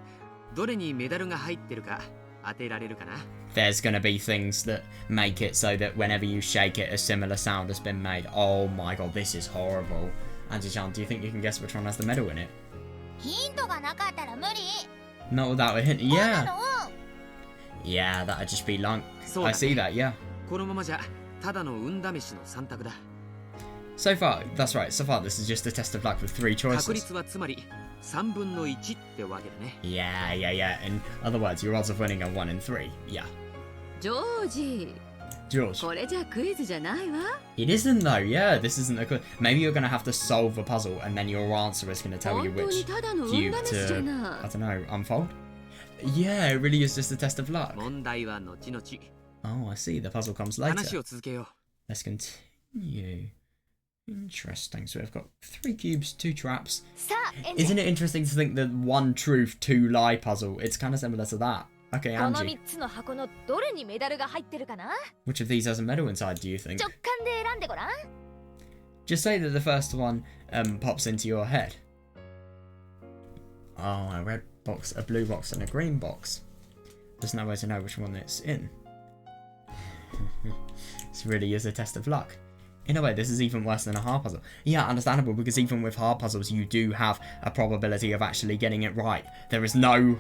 どれにメダルが入ってるか当てられるかな。 There's gonna be things that make it so that whenever you shake it, a similar sound has been made. Oh my god, this is horrible. Angie-chan, do you think you can guess which one has the medal in it? ヒントがなかったら無理。 Not without a hint. こんな Yeah. の Yeah, that'd just be luck. そうだ I ね see that, yeah. このままじゃただの運試しの3択だ。 So far, that's right. So far, this is just a test of luck with 3確 choices. 率はつまり3分の1ってわけだね。 Yeah, yeah, yeah. In other words, your odds of winning are 1 in 3. Yeah. ジョージ、 George. これじゃクイズじゃないわ。 It isn't though, yeah. This isn't a quiz. Maybe you're gonna have to solve a puzzle and then your answer is gonna tell 本 you 当に which ただの運 cube 試しじゃ to, な I い。 don't know, unfold? Yeah, it really is just a test of luck. 問題は後々。 Oh, I see. The puzzle comes 話 later. を続けよ Let's continue. Interesting. So we've got 3 cubes, 2 traps. さあ、エンジェ。 Isn't it interesting to think that 1 truth, 2 lie puzzle? It's kind of similar to that. Okay, この Angie. 三つの箱のどれにメダルが入ってるかな。 Which of these has a medal inside, do you think? 直感で選んでごらん。 Just say that the first one pops into your head. Oh, a red box, a blue box, and a green box. There's no way to know which one it's in. This really is a test of luck. In a way, this is even worse than a hard puzzle. Yeah, understandable, because even with hard puzzles, you do have a probability of actually getting it right. There is no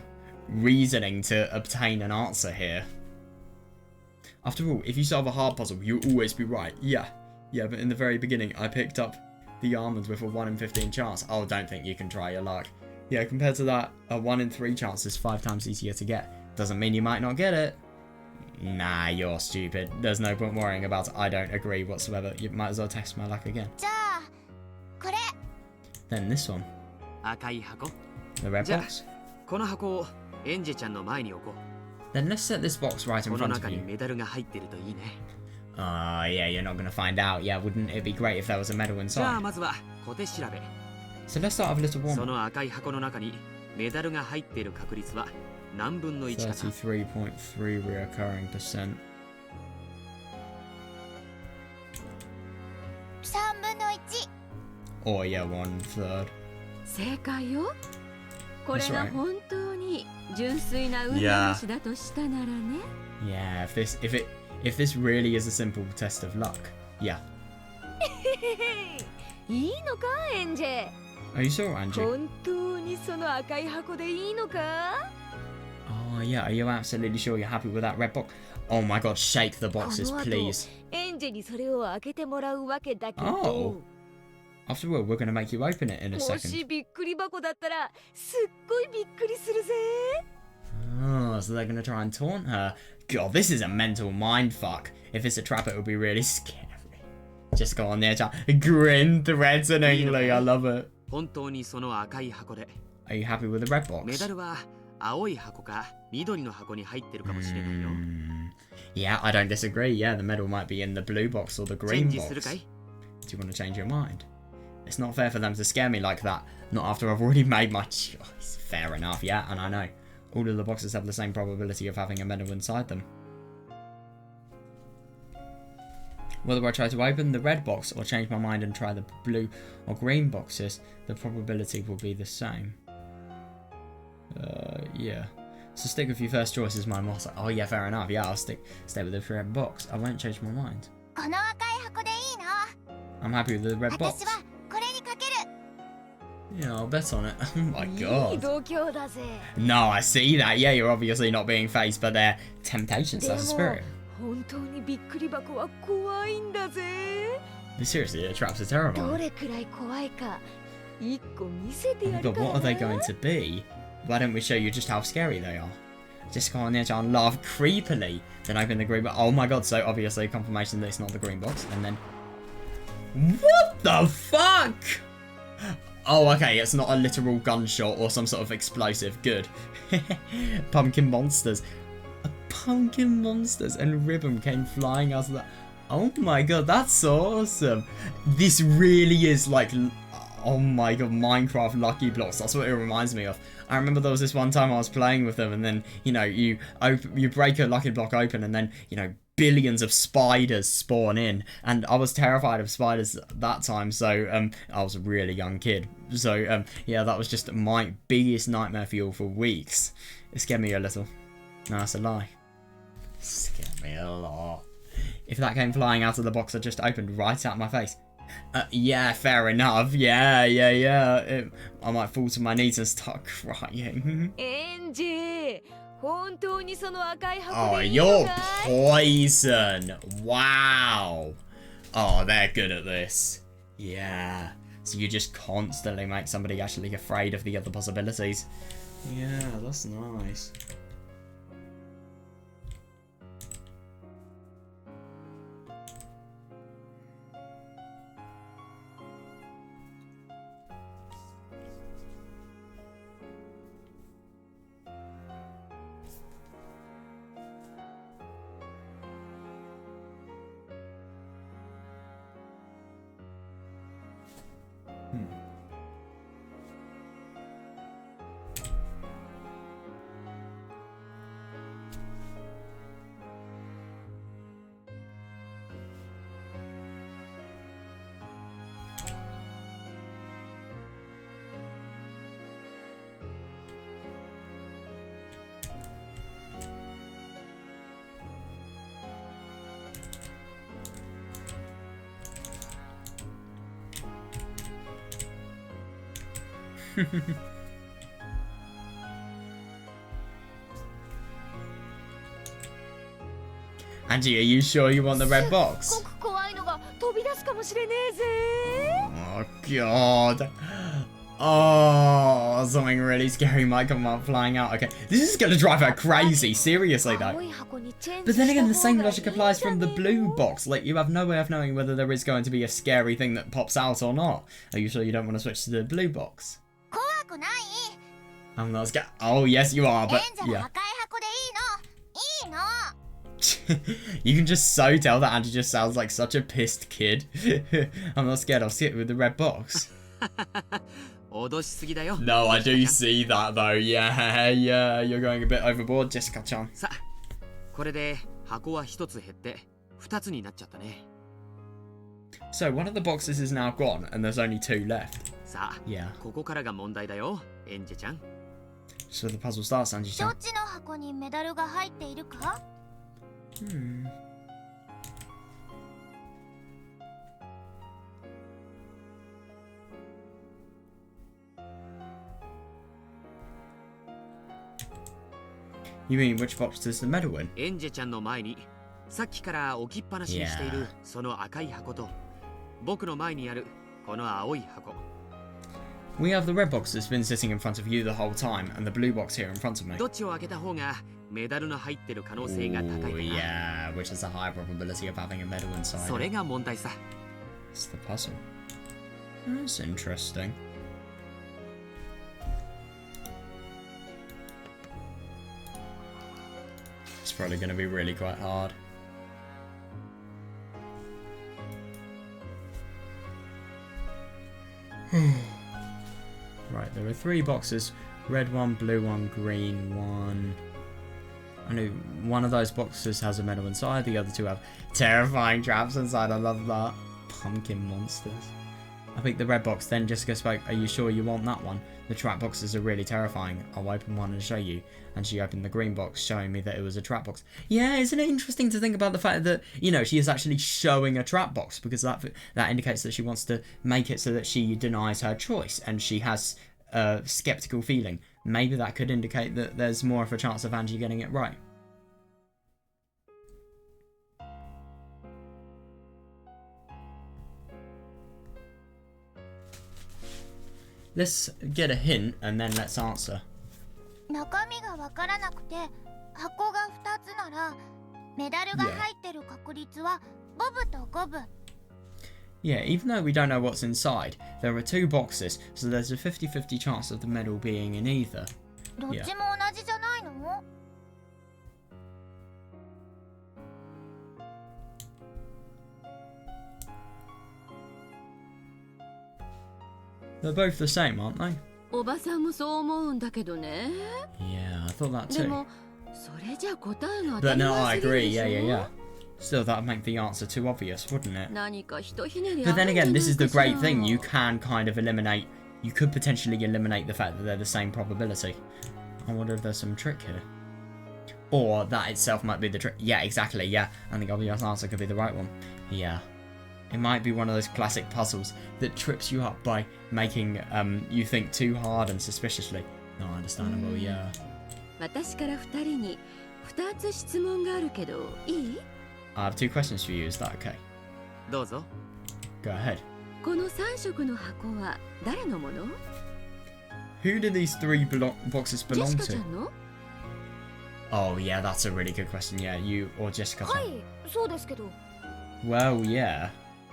reasoning to obtain an answer here. After all, if you solve a hard puzzle, you'll always be right. Yeah, but in the very beginning, I picked up the almond with a 1 in 15 chance. Oh, don't think you can try your luck. Yeah, compared to that, a 1 in 3 chance is 5 times easier to get. Doesn't mean you might not get it. Nah, you're stupid. There's no point worrying about it. I don't agree whatsoever. You might as well test my luck again. じゃあ、これ。 Then this one. う。赤い箱。 The red じゃあ box. この箱をエンジェちゃんの前に置こ Then let's set this box right う。 in この front 中 of に you. メダルが入ってるといいね。 Yeah, you're not gonna find out. Yeah, wouldn't it be great if there was a medal じゃあ inside? まずは小手調べ。 So let's start with a little そ warm. の赤い箱の中にメダルが入っている確率は何分の1かな。 33.3 reoccurring percent. 3分の1。 Or yeah, 1/3. 正解よ。これ That's が right. 本当に純粋な運試しだとしたならね。 Yeah, if this really is a simple test of luck. Yeah. いいのか、エンジェ。 Are you sure, Angie? 本当にその赤い箱でいいのか。 Oh Oh yeah, are you absolutely sure you're happy with that red box? Oh my god, shake the boxes, please. エンジェにそれを開けてもらうわけだけど、 Oh. After all, we're gonna make you open it in a もし second. びっくり箱だったらすっごいびっくりするぜ。 Oh, so they're gonna try and taunt her. God, this is a mental mindfuck. If it's a trap, it would be really scary. Just go on there, child. Grin threateningly. I love it. 本当にその赤い箱で Are you happy with the red メ box? ダルは青い箱か緑の箱に入ってるかもしれないよ。 Yeah, I don't disagree. Yeah, the medal might be in the blue box or the チェ green ンジするか box. い？ Do you want to change your mind? It's not fair for them to scare me like that. Not after I've already made my choice. Fair enough, yeah, and I know. All of the boxes have the same probability of having a medal inside them. Whether I try to open the red box or change my mind and try the blue or green boxes, the probability will be the same. Yeah. So stick with your first choice is my motto. Oh yeah, fair enough. Yeah, I'll stay with the red box. I won't change my mind. この赤い箱でいいの。 I'm happy with the red box. 私はこれにかける。 Yeah, I'll bet on it. Oh my いい god. 度胸だぜ。 No, I see that. Yeah, you're obviously not being faced, but they're temptations. で That's も the spirit. 本当にびっくり箱は怖いんだぜ。 Seriously, the traps are ど terrible. れくらい怖いか一個見せてや Oh る my か god, ら what are they な。 going to be? Why don't we show you just how scary they are? Just go on there and laugh creepily, then open the green box. Oh my god, so obviously confirmation that it's not the green box, and then... What the fuck? Oh, okay, it's not a literal gunshot or some sort of explosive. Good. Pumpkin monsters. Pumpkin monsters and ribbon came flying out of that. Oh my god, that's awesome. This really is like... Oh my god, Minecraft Lucky Blocks. That's what it reminds me of. I remember there was this one time I was playing with them, and then, you know, you break a Lucky Block open, and then, you know, billions of spiders spawn in. And I was terrified of spiders that time, so I was a really young kid. So yeah, that was just my biggest nightmare fuel for weeks. It scared me a little. No, that's a lie. It scared me a lot. If that came flying out of the box I just opened right out of my face. Yeah, fair enough. Yeah. I might fall to my knees and start crying. エンジェ、本当にその赤い Oh, 箱でいいの you're かい？ poison. Wow. Oh, they're good at this. Yeah. So you just constantly make somebody actually afraid of the other possibilities. Yeah, that's nice. Angie, are you sure you want the red すっ box? ごく怖いのが飛び出すかもしれねえぜ。 Oh god. Oh, something really scary might come up flying out. Okay, this is gonna drive her crazy, seriously though. 青い箱にチェン But ジ then した again, the 方 same がいい logic んじゃ applies ね from the え blue の？ box. Like, you have no way of knowing whether there is going to be a scary thing that pops out or not. Are you sure you don't want to switch to the blue box? 怖くない。 I'm not scared. Oh, yes, you are, エン but ジェの yeah. 赤い箱でいいの。いいの。 You can just so tell that Angie just sounds like such a pissed kid. I'm not scared, I'll sit with the red box. 脅しすぎだよ。 No, I do see that though. Yeah, you're going a bit overboard, Jessica-chan. さあ、これで箱は一つ減って二つになっちゃったね。 So, one of the boxes is now gone, and there's only two left. さあ、 Yeah. ここからが問題だよ、エンジェちゃん。 So the puzzle starts, ど Angie-chan. っちの箱にメダルが入っているか？ You mean which box does the medal in? エンジェちゃんの前にさっきから置きっぱなしにしている Yeah. その赤い箱と僕の前にあるこの青い箱 We have the red box that's been sitting in front of you the whole time, and the blue box here in front of me. どっちを開けた方がメダルの入ってる可能性が高いかな Ooh, yeah, which is a high probability of having a medal inside. それが問題さ It's the puzzle. That's interesting. It's probably going to be really quite hard. Right, there are 3 boxes. Red one, blue one, green one. I know one of those boxes has a medal inside, the other 2 have terrifying traps inside. I love that. Pumpkin monsters. I think the red box, then Jessica spoke, are you sure you want that one? The trap boxes are really terrifying. I'll open one and show you. And she opened the green box, showing me that it was a trap box. Yeah, isn't it interesting to think about the fact that, you know, she is actually showing a trap box, because that indicates that she wants to make it so that she denies her choice and she has a skeptical feeling. Maybe that could indicate that there's more of a chance of Angie getting it right. Let's get a hint and then let's answer. 中身がわからなくて箱が2つならメダルが入ってる確率は5分と5分。 Yeah, even though we don't know what's inside, there are 2 boxes, so there's a 50-50 chance of the medal being in either. どっちも同じじゃないの？ They're both the same, aren't they? おばさんもそう思うんだけどね。 Yeah, I thought that で too. もそれじゃ答えが当た But り no, I 前すぎる agree. でしょ Yeah, yeah, yeah. Still, that'd make the answer too obvious, wouldn't it? 何かひとひねり But あ then るんじゃ again, ない this is the かしら great thing. You can kind of eliminate. You could potentially eliminate the fact that they're the same probability. I wonder if there's some trick here. Or that itself might be the trick. Yeah, exactly. Yeah, and the obvious answer could be the right one. Yeah. It might be one of those classic puzzles that trips you up by making you think too hard and suspiciously. No, understandable, yeah. 私から2人に2つ質問があるけどいい？ I have 2 questions for you, is that okay? どうぞ Go ahead. この3色の箱は誰のもの？ Who do these 3 boxes ジェ belong シカち to? ゃんの？ Oh, yeah, that's a really good question. Yeah, you or Jessica. はいそうですけど Well, yeah.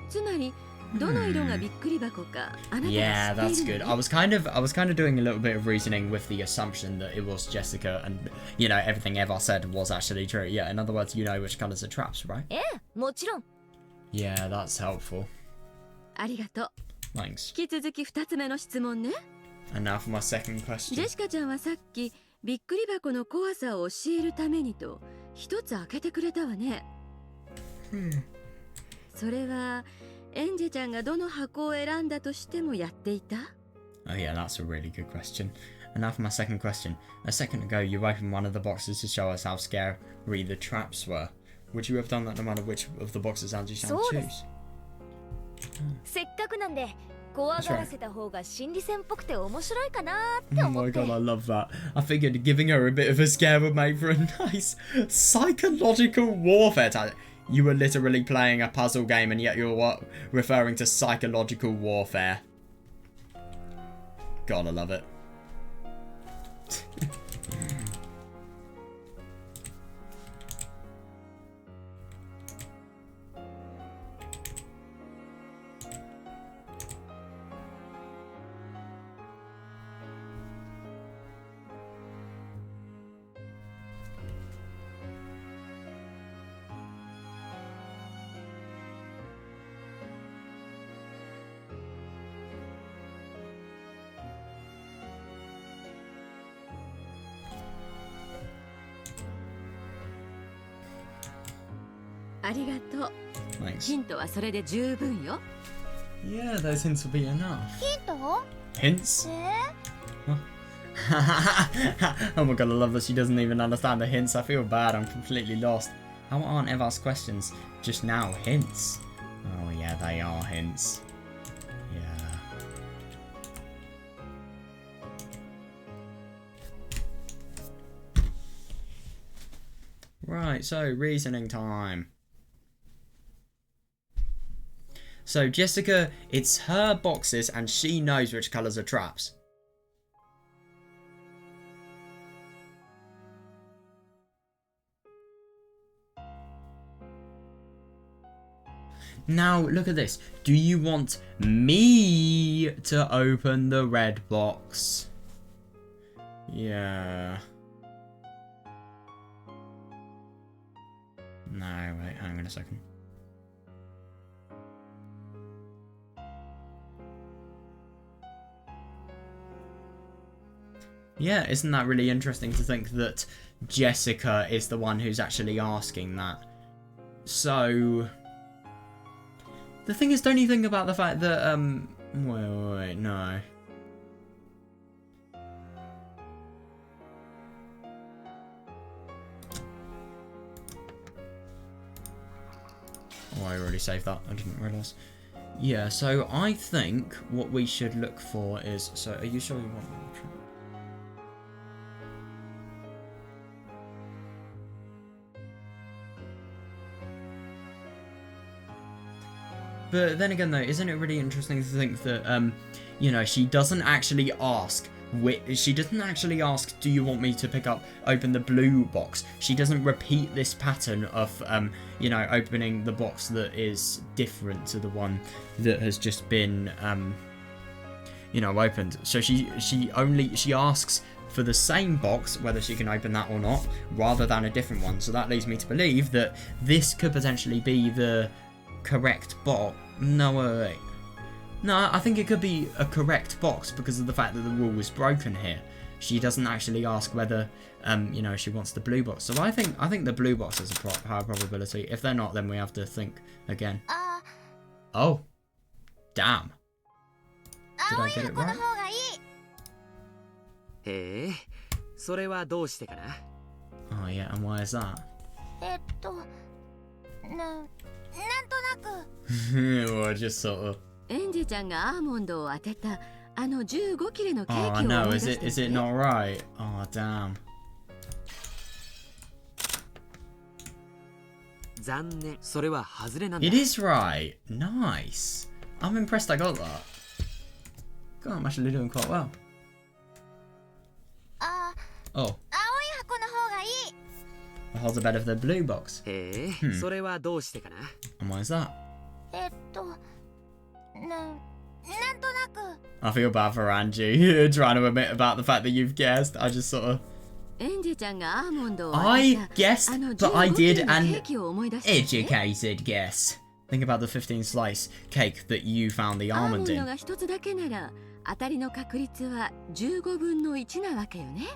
つまりどの色がびっくり箱かあなた Yeah, が知 that's っている good. の I ね？ was kind of doing a little bit of reasoning with the assumption that it was Jessica, and you know everything Eva said was actually true. Yeah, in other words, you know which colours are traps, right? ええもちろん Yeah, that's helpful. ありがとう。 Thanks. 引き続き2つ目の質問ね。 And now for my second ジ question. ェシカちゃんはさっきびっくり箱の怖さを教えるためにと一つ開けてくれたわね。それはエンジェちゃんがどの箱を選んだとしてもやっていた？ Oh yeah, that's a really good question. And now for my second question. A second ago, you opened one of the boxes to show us how scary the traps were. Would you have done that no matter which of the boxes Angie San そうで choose? すせっかくなんで怖がらせた方が心理戦っぽくて面白いかなって Oh 思 my って god, I love that. I figured giving her a bit of a scare would make for a nice psychological warfare tactic. You were literally playing a puzzle game and yet you're referring to psychological warfare. God, I love it.ありがとう。 Thanks. ヒントはそれで十分よ。 Yeah, those hints will be enough. ヒント Hints? え Oh my god, I love that she doesn't even understand the hints. I feel bad, I'm completely lost. How aren't Eva's questions just now hints? Oh yeah, they are hints. Yeah. Right, so reasoning time. So Jessica, it's her boxes and she knows which colours are traps. Now, look at this. Do you want me to open the red box? Yeah. No, wait, hang on a second. Yeah, isn't that really interesting to think that Jessica is the one who's actually asking that? So... The thing is, don't you think about the fact that, wait, no. Oh, I already saved that. I didn't realise. Yeah, so I think what we should look for is... So, are you sure you want... But then again, though, isn't it really interesting to think that, you know, she doesn't actually ask, do you want me to open the blue box? She doesn't repeat this pattern of, you know, opening the box that is different to the one that has just been, you know, opened. So she asks for the same box, whether she can open that or not, rather than a different one. So that leads me to believe that this could potentially be the correct box. No, wait. No, I think it could be a correct box because of the fact that the rule was broken here. She doesn't actually ask whether, you know, she wants the blue box. So I think the blue box has a higher probability. If they're not, then we have to think again. Oh, damn. Did I get it right? へえ、それはどうしてかな? Oh yeah, and why is that? なんとなく Or just sort of. エンジェちゃんがアーモンドを当てたあの15切れのケーキを Oh 思 no, い出 is して it not right? Oh damn. 残念、それは外れなんだ。 It is right. Nice. I'm impressed I got that. God, I'm actually doing quite well. Oh. 青い箱の方がいい It holds a better of the blue box. へえ、それはどうしてかな? And why is that? なんとなく I feel bad for Angie trying to admit about the fact that you've guessed. I just sort of... エンジェちゃんがアーモンドを当てた I guessed, あの but I 15切 did れの an ケーキを思い出してね educated guess. Think about the 15 slice cake that you found the アーモ almond ンド in. が一つだけなら当たりの確率は15分の1なわけよね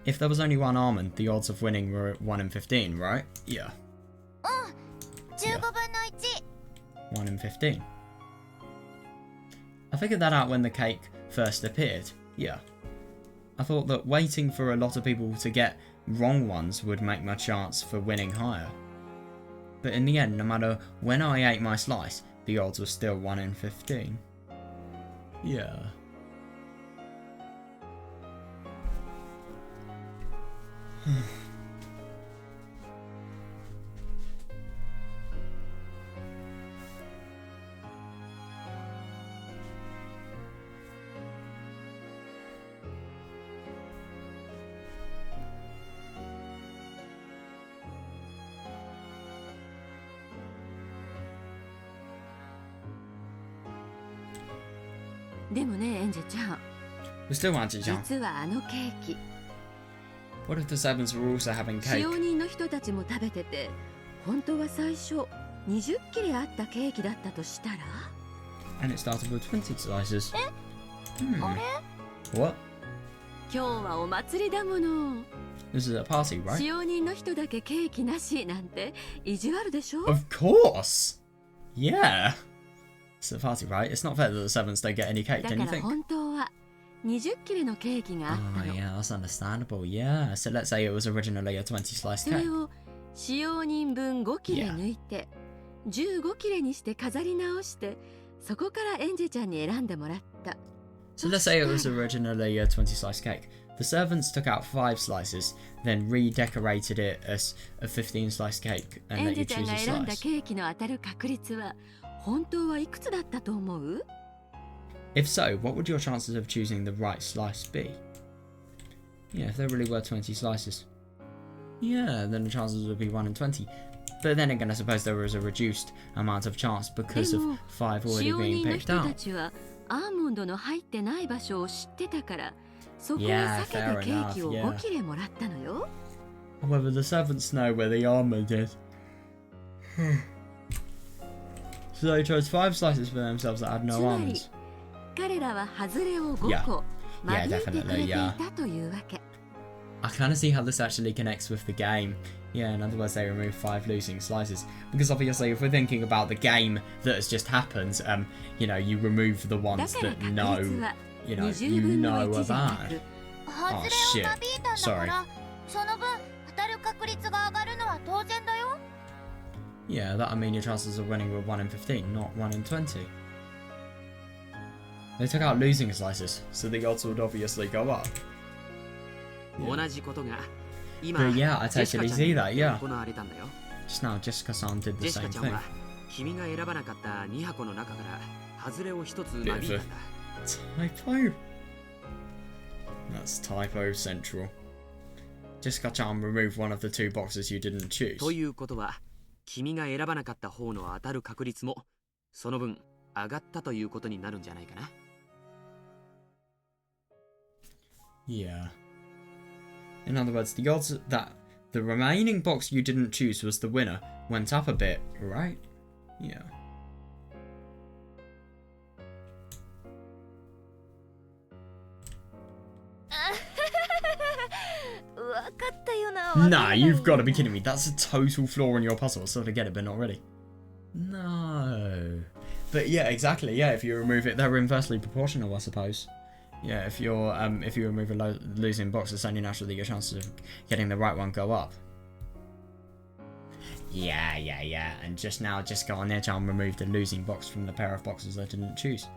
If there was only one almond, the odds of winning were 1 in 15, right? Yeah. 15分の1 1 in 15. I figured that out when the cake first appeared. Yeah. I thought that waiting for a lot of people to get wrong ones would make my chance for winning higher. But in the end, no matter when I ate my slice, the odds were still 1 in 15. Yeah. We're でもねエンジェちゃん still Angie Chan. 実はあのケーキ What if the Sevens were also having 使 cake? 用人の人たちも食べてて本当は最初20切れあったケーキだったとしたら And it started with 20 slices. あれ What? 今日はお祭りだもの This is a party, 使 right? 用人の人だけケーキなしなんて意地悪でしょ Of course! Yeah! It's a party, right? It's not fair that the Sevens don't get any cake, だ don't か you ら think? 本当は20切れのケーキがあった Oh, の yeah, that's understandable. Yeah. So let's say it was originally a 20 slice そ cake. れを使用人分5切れ抜いて15切れにして飾り直してそこからエンジェちゃんに選んでもらった So let's say it was originally a 20 slice cake. The servants took out 5 slices, then redecorated it as a 15 slice cake エ and ン let ジ you ちゃん choose が a 選んだ slice. ケーキの当たる確率は本当はいくつだったと思う？ If so, what would your chances of choosing the right slice be? Yeah, if there really were 20 slices. Yeah, then the chances would be 1 in 20. But then again, I suppose there was a reduced amount of chance because of 5使 already 用 being 人の picked 人た out. ちはアーモンドの入ってない場所を知ってたからそこを Yeah, 避けて fair ケーキを enough, 5切れもらったのよ。 However, the servants know where the almond is. So they chose 5 slices for themselves that had つ no まり almonds. 彼らは外れを5 Yeah. 個 Yeah, 招いてくれて definitely, い yeah. たというわけ。 I kind of see how this actually connects with the game. Yeah, in other words, they remove 5 losing slices. Because obviously, if we're thinking about the game that has just happened, you know, you remove the だ ones から that 確 know, 率は you know, 20 you 分の know 1 are じゃな bad. く外れを間引いたんだからその分当たる確率が上がるのは当然だよ。 Yeah, that'll mean your chances of winning were 1 in 15, not 1 in 20. They took out losing slices, so the odds would obviously go up. 同じことが今 But yeah, I ジェシカ totally ちゃん see に that, yeah. 行われたんだよ。 Just now, Jessica-san did ジ the ェシカ same ちゃん thing. は君が選ばなかった2箱の中から外れを1つ間引いたんだ。 Typo. That's typo central. Jessica-chan removed one of the 2 boxes you didn't choose. ということは君が選ばなかった方の当たる確率もその分上がったということになるんじゃないかな。 Yeah. In other words, the odds that the remaining box you didn't choose was the winner went up a bit, right? Yeah. わかったよな。 Nah, you've got to be kidding me. That's a total flaw in your puzzle. I sort of get it, but not really. No. But yeah, exactly. Yeah, if you remove it, they're inversely proportional, I suppose. Yeah, if you remove a losing box, it's only natural that your chances of getting the right one go up. Yeah. And just now, just go on there, and remove the losing box from the pair of boxes I didn't choose.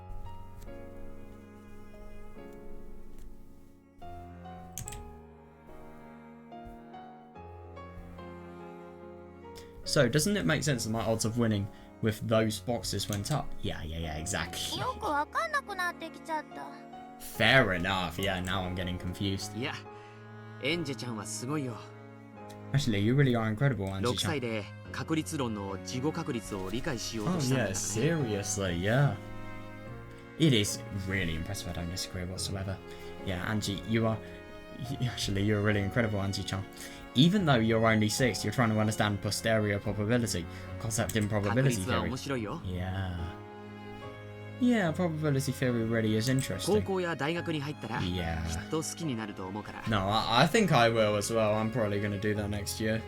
So, doesn't it make sense that my odds of winning with those boxes went up? Yeah, exactly. よくわかんなくなってきちゃった。 Fair enough. Yeah, now I'm getting confused. いや、エンジェちゃんはすごいよ。 Actually, you really are incredible, 6 Angie-chan. 歳で確率論の事後確率を理解しよう Oh としたんだ yeah, からね。 seriously, yeah. It is really impressive. I don't disagree whatsoever. Yeah, Angie, you're really incredible, Angie-chan. Even though you're only 6, you're trying to understand posterior probability, concept in 確 probability 率は theory. 面白いよ。 Yeah, probability theory really is 高 interesting. 校や大学に入ったらき Yeah. っと好きになると思うから。 No, I think I will as well. I'm probably going to do that next year.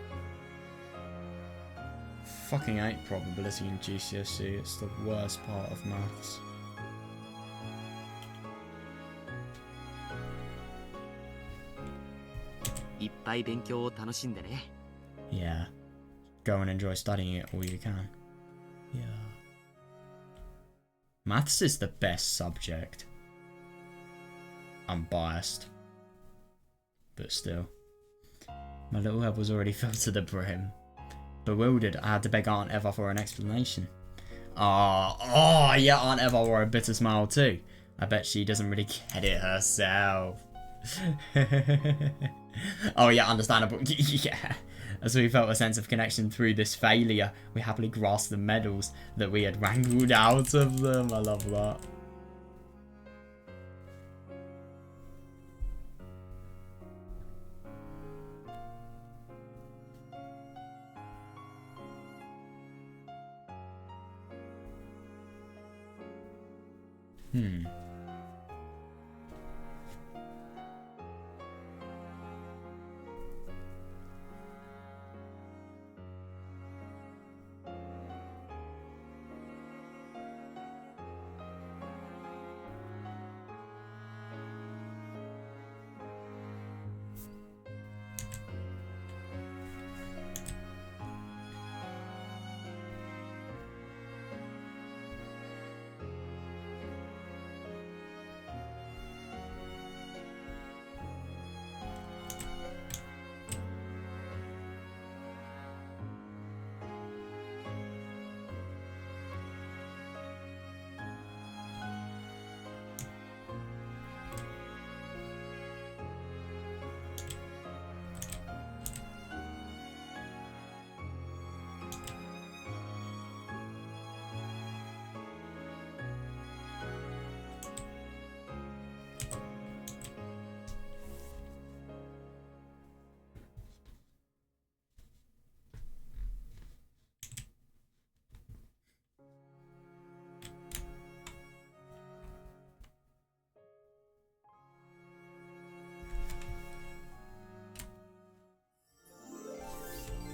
Fucking hate probability in GCSE. It's the worst part of maths. いっぱい勉強を楽しんでね。 Yeah. Go and enjoy studying it all you can. Yeah. Maths is the best subject. I'm biased. But still. My little head was already filled to the brim. Bewildered, I had to beg Aunt Eva for an explanation. Yeah, Aunt Eva wore a bitter smile too. I bet she doesn't really get it herself. Oh yeah, understandable. Yeah. As we felt a sense of connection through this failure, we happily grasped the medals that we had wrangled out of them. I love that.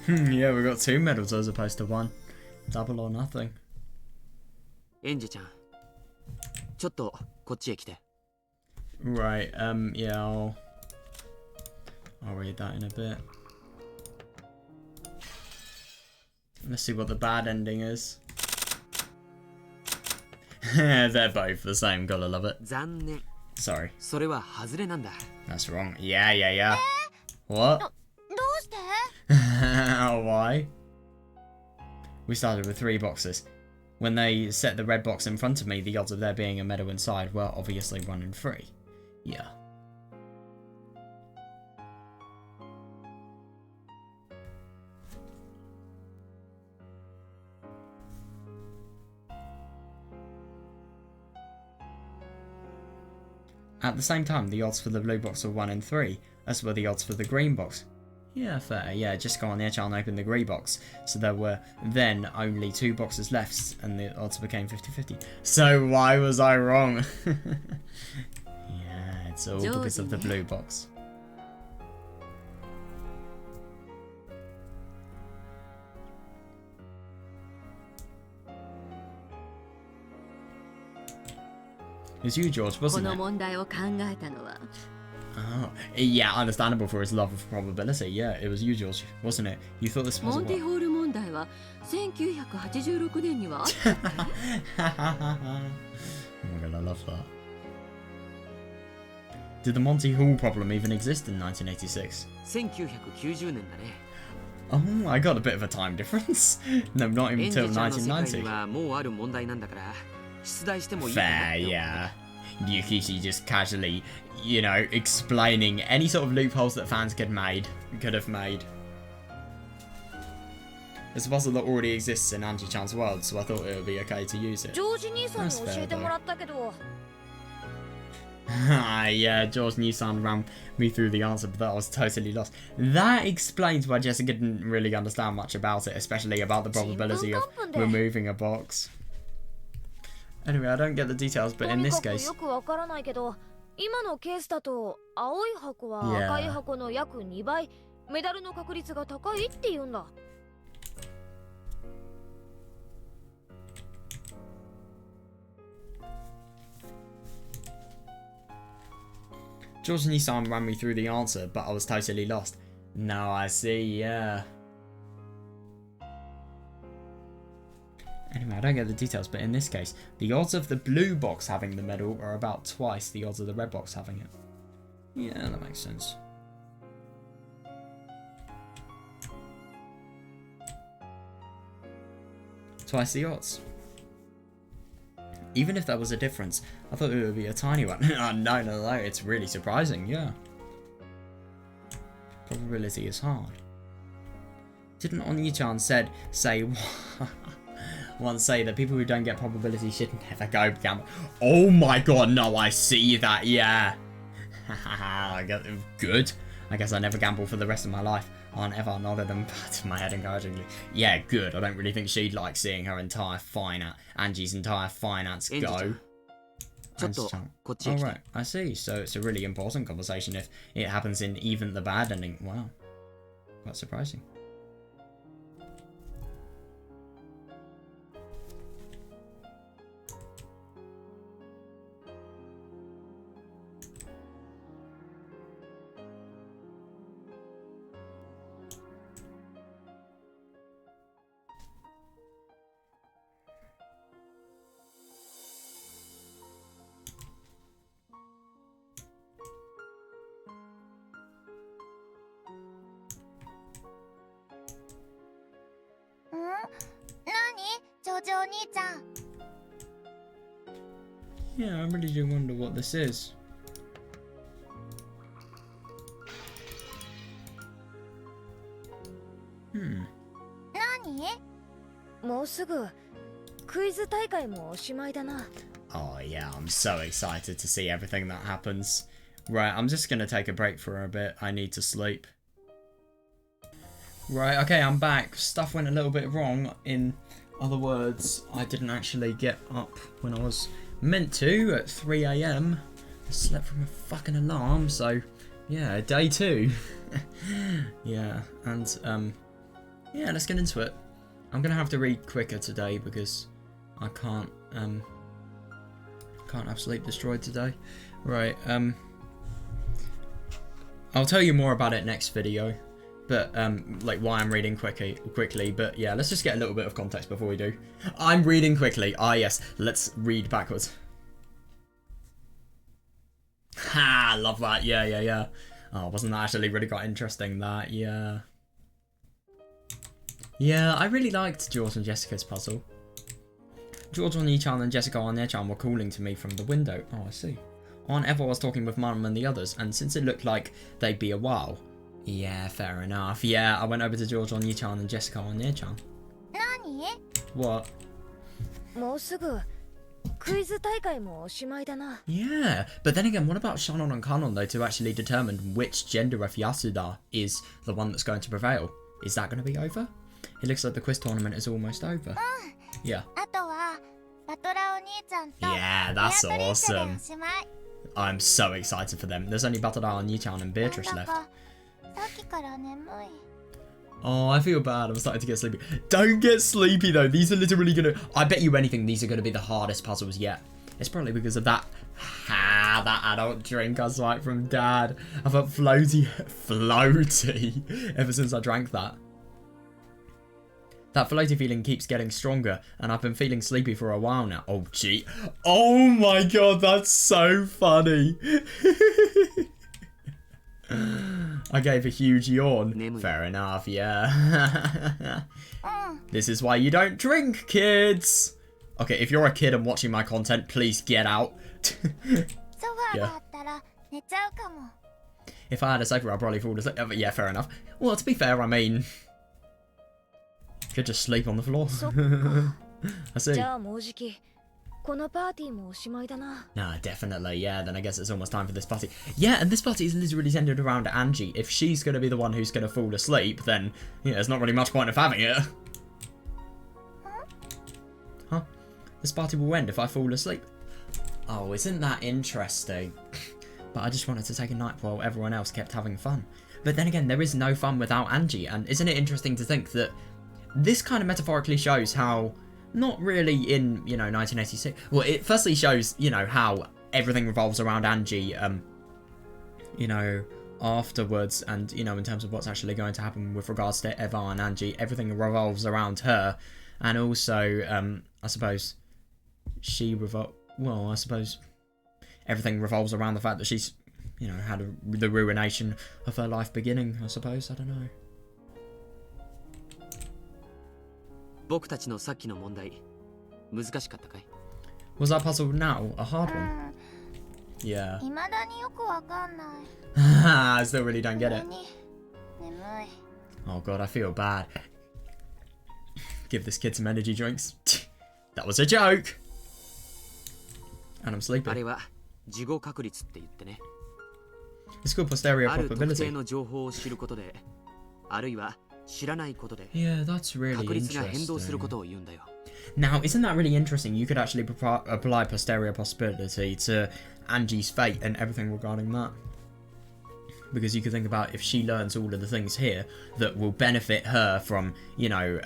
Yeah, we got 2 medals as opposed to 1. Double or nothing. エンジェちゃん、ちょっとこっちへ来て。 Right, yeah, I'll read that in a bit. Let's see what the bad ending is. They're both the same, gotta love it. 残念。 Sorry. それは外れなんだ。 That's wrong. Yeah, yeah, yeah. What? どうして？ Why? We started with 3 boxes. When they set the red box in front of me, the odds of there being a medal inside were obviously 1 in 3. Yeah. At the same time, the odds for the blue box were 1 in 3, as were the odds for the green box. Yeah, fair. Yeah, just go on the edge and open the green box. So there were then only 2 boxes left, and the odds became 50-50. So why was I wrong? Yeah, it's all because of the blue box. It was you, George, こ wasn't の it? 問題を考えたのは Oh, yeah, understandable for his love of probability. Yeah, it was you, George, wasn't it? You thought this モ puzzle ンティ worked. ホール問題は1986年にはあった Oh my god, I love that. Did the Monty Hall problem even exist in 1986? 1990年だね。 Oh, I got a bit of a time difference. No, not エ even ンジ till ェちゃんの世界に 1990. はもうある問題なんだから、出題してもいいかなっ Fair, て思う。 yeah. Yukichi just casually, you know, explaining any sort of loopholes that fans could have made. It's a puzzle that already exists in Anji-chan's world, so I thought it would be okay to use it. ジョージ兄さんに That's 教 fair, えてもらったけど、 Yeah, George Nissan ran me through the answer, but I was totally lost. That explains why Jessica didn't really understand much about it, especially about the probability of removing a box. Anyway, I don't get the details, but と in に this かく case... よくわからないけど、今のケースだと青い箱は Yeah. 赤い箱の約2倍、メダルの確率が高いって言うんだ。 George Nissan ran me through the answer, but I was totally lost. Now I see, yeah. Anyway, I don't get the details, but in this case, the odds of the blue box having the medal are about twice the odds of the red box having it. Yeah, that makes sense. Twice the odds. Even if there was a difference, I thought it would be a tiny one. Oh, no, it's really surprising, yeah. Probability is hard. Didn't Onyi-chan once say that people who don't get probability should never go gamble? Oh my god, no, I see that, yeah. Good. I guess I never gamble for the rest of my life. Aunt Eva nodded and patted my head encouragingly. Yeah, good. I don't really think she'd like seeing her entire Angie's entire finance go. ちょっとこっちへ来て。 Alright, I see. So it's a really important conversation if it happens in even the bad ending. Wow. Quite surprising. Yeah, I really do wonder what this is. Hmm. もうすぐクイズ大会もおしまいだな。 Oh yeah, I'm so excited to see everything that happens. Right, I'm just gonna take a break for a bit. I need to sleep. Right, okay, I'm back. Stuff went a little bit wrong. In other words, I didn't actually get up when I was meant to at 3 AM. I slept from a fucking alarm, so yeah, day 2. Yeah, and Yeah, let's get into it. I'm gonna have to read quicker today because I can't have sleep destroyed today. Right, I'll tell you more about it next video, but like why I'm reading quickly. But yeah, let's just get a little bit of context before we do. I'm reading quickly. Ah yes, let's read backwards. Ha, love that. Yeah. Oh, wasn't that actually really quite interesting? That, yeah. Yeah, I really liked George and Jessica's puzzle. George on Echan and Jessica on Echan were calling to me from the window. Oh, I see. Aunt Eva was talking with Mum and the others, and since it looked like they'd be a while. Yeah, fair enough. Yeah, I went over to George on Echan and Jessica on Echan. Nani? What? もうすぐクイズ大会もおしまいだな。 Yeah, but then again, what about Shannon and Kanon though to actually determine which gender of Yasuda is the one that's going to prevail? Is that going to be over? It looks like the quiz tournament is almost over. Yeah. あとはバトラお兄ちゃんと Yeah, that's ベアトリーチェで awesome. おしまい。 I'm so excited for them. There's only Batara, Nichan and なん Beatrice だ left. かさっきから眠い。 Oh, I feel bad. I'm starting to get sleepy. Don't get sleepy though. These are literally gonna... I bet you anything these are gonna be the hardest puzzles yet. It's probably because of that... that adult drink I swiped from Dad. I felt floaty ever since I drank that. That floaty feeling keeps getting stronger, and I've been feeling sleepy for a while now. Oh, gee. Oh my god, that's so funny. I gave a huge yawn. Fair enough, yeah. This is why you don't drink, kids. Okay, if you're a kid and watching my content, please get out. ソファーがあったら寝ちゃうかも。 If I had a sofa, I'd probably fall asleep. But yeah, fair enough. Well, to be fair, I mean... Could just sleep on the floor. I see. じゃあもうじきこのパーティーもおしまいだな。 Nah, definitely, yeah. Then I guess it's almost time for this party. Yeah, and this party is literally centered around Ange. If she's going to be the one who's going to fall asleep, then, yeah, there's not really much point of having it. Huh? This party will end if I fall asleep. Oh, isn't that interesting? But I just wanted to take a nap while everyone else kept having fun. But then again, there is no fun without Ange, and isn't it interesting to think that this kind of metaphorically shows how... Not really in, you know, 1986. Well, it firstly shows, you know, how everything revolves around Ange, you know, afterwards. And, you know, in terms of what's actually going to happen with regards to Eva and Ange, everything revolves around her. And also, I suppose, well, I suppose everything revolves around the fact that she's, you know, had the ruination of her life beginning, I suppose. I don't know. 僕たちのさっきの問題難しかったかい？ Was that puzzle now a hard う one? ん。 Yeah. 未だによくわかんない。 I still really don't get それ it. に眠い。 Oh god, I feel bad. Give this kid some energy drinks. That was a joke. And I'm あ sleeping. れは事後確率って言ってね。 It's called posterior ある特定 probability. の情報を知ることで、あるいは知らないことで Yeah, that's really 確率が変動するこ interesting. とを言うんだよ。 Now, isn't that really interesting? You could actually apply posterior possibility to Angie's fate and everything regarding that. Because you could think about if she learns all of the things here that will benefit her from, you know,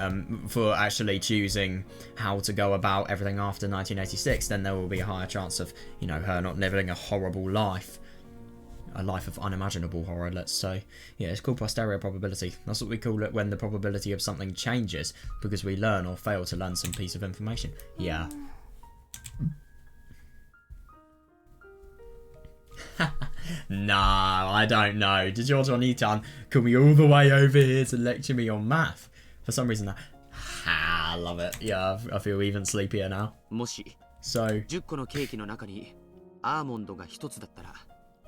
for actually choosing how to go about everything after 1986, then there will be a higher chance of, you know, her not living a horrible life. A life of unimaginable horror, let's say. Yeah, it's called posterior probability. That's what we call it when the probability of something changes because we learn or fail to learn some piece of information. Yeah. Nah, I don't know. Did Giorgio Nitan call me all the way over here to lecture me on math? For some reason, I love it. Yeah, I feel even sleepier now. もし So, 10個のケーキの中にアーモンドが1つだったら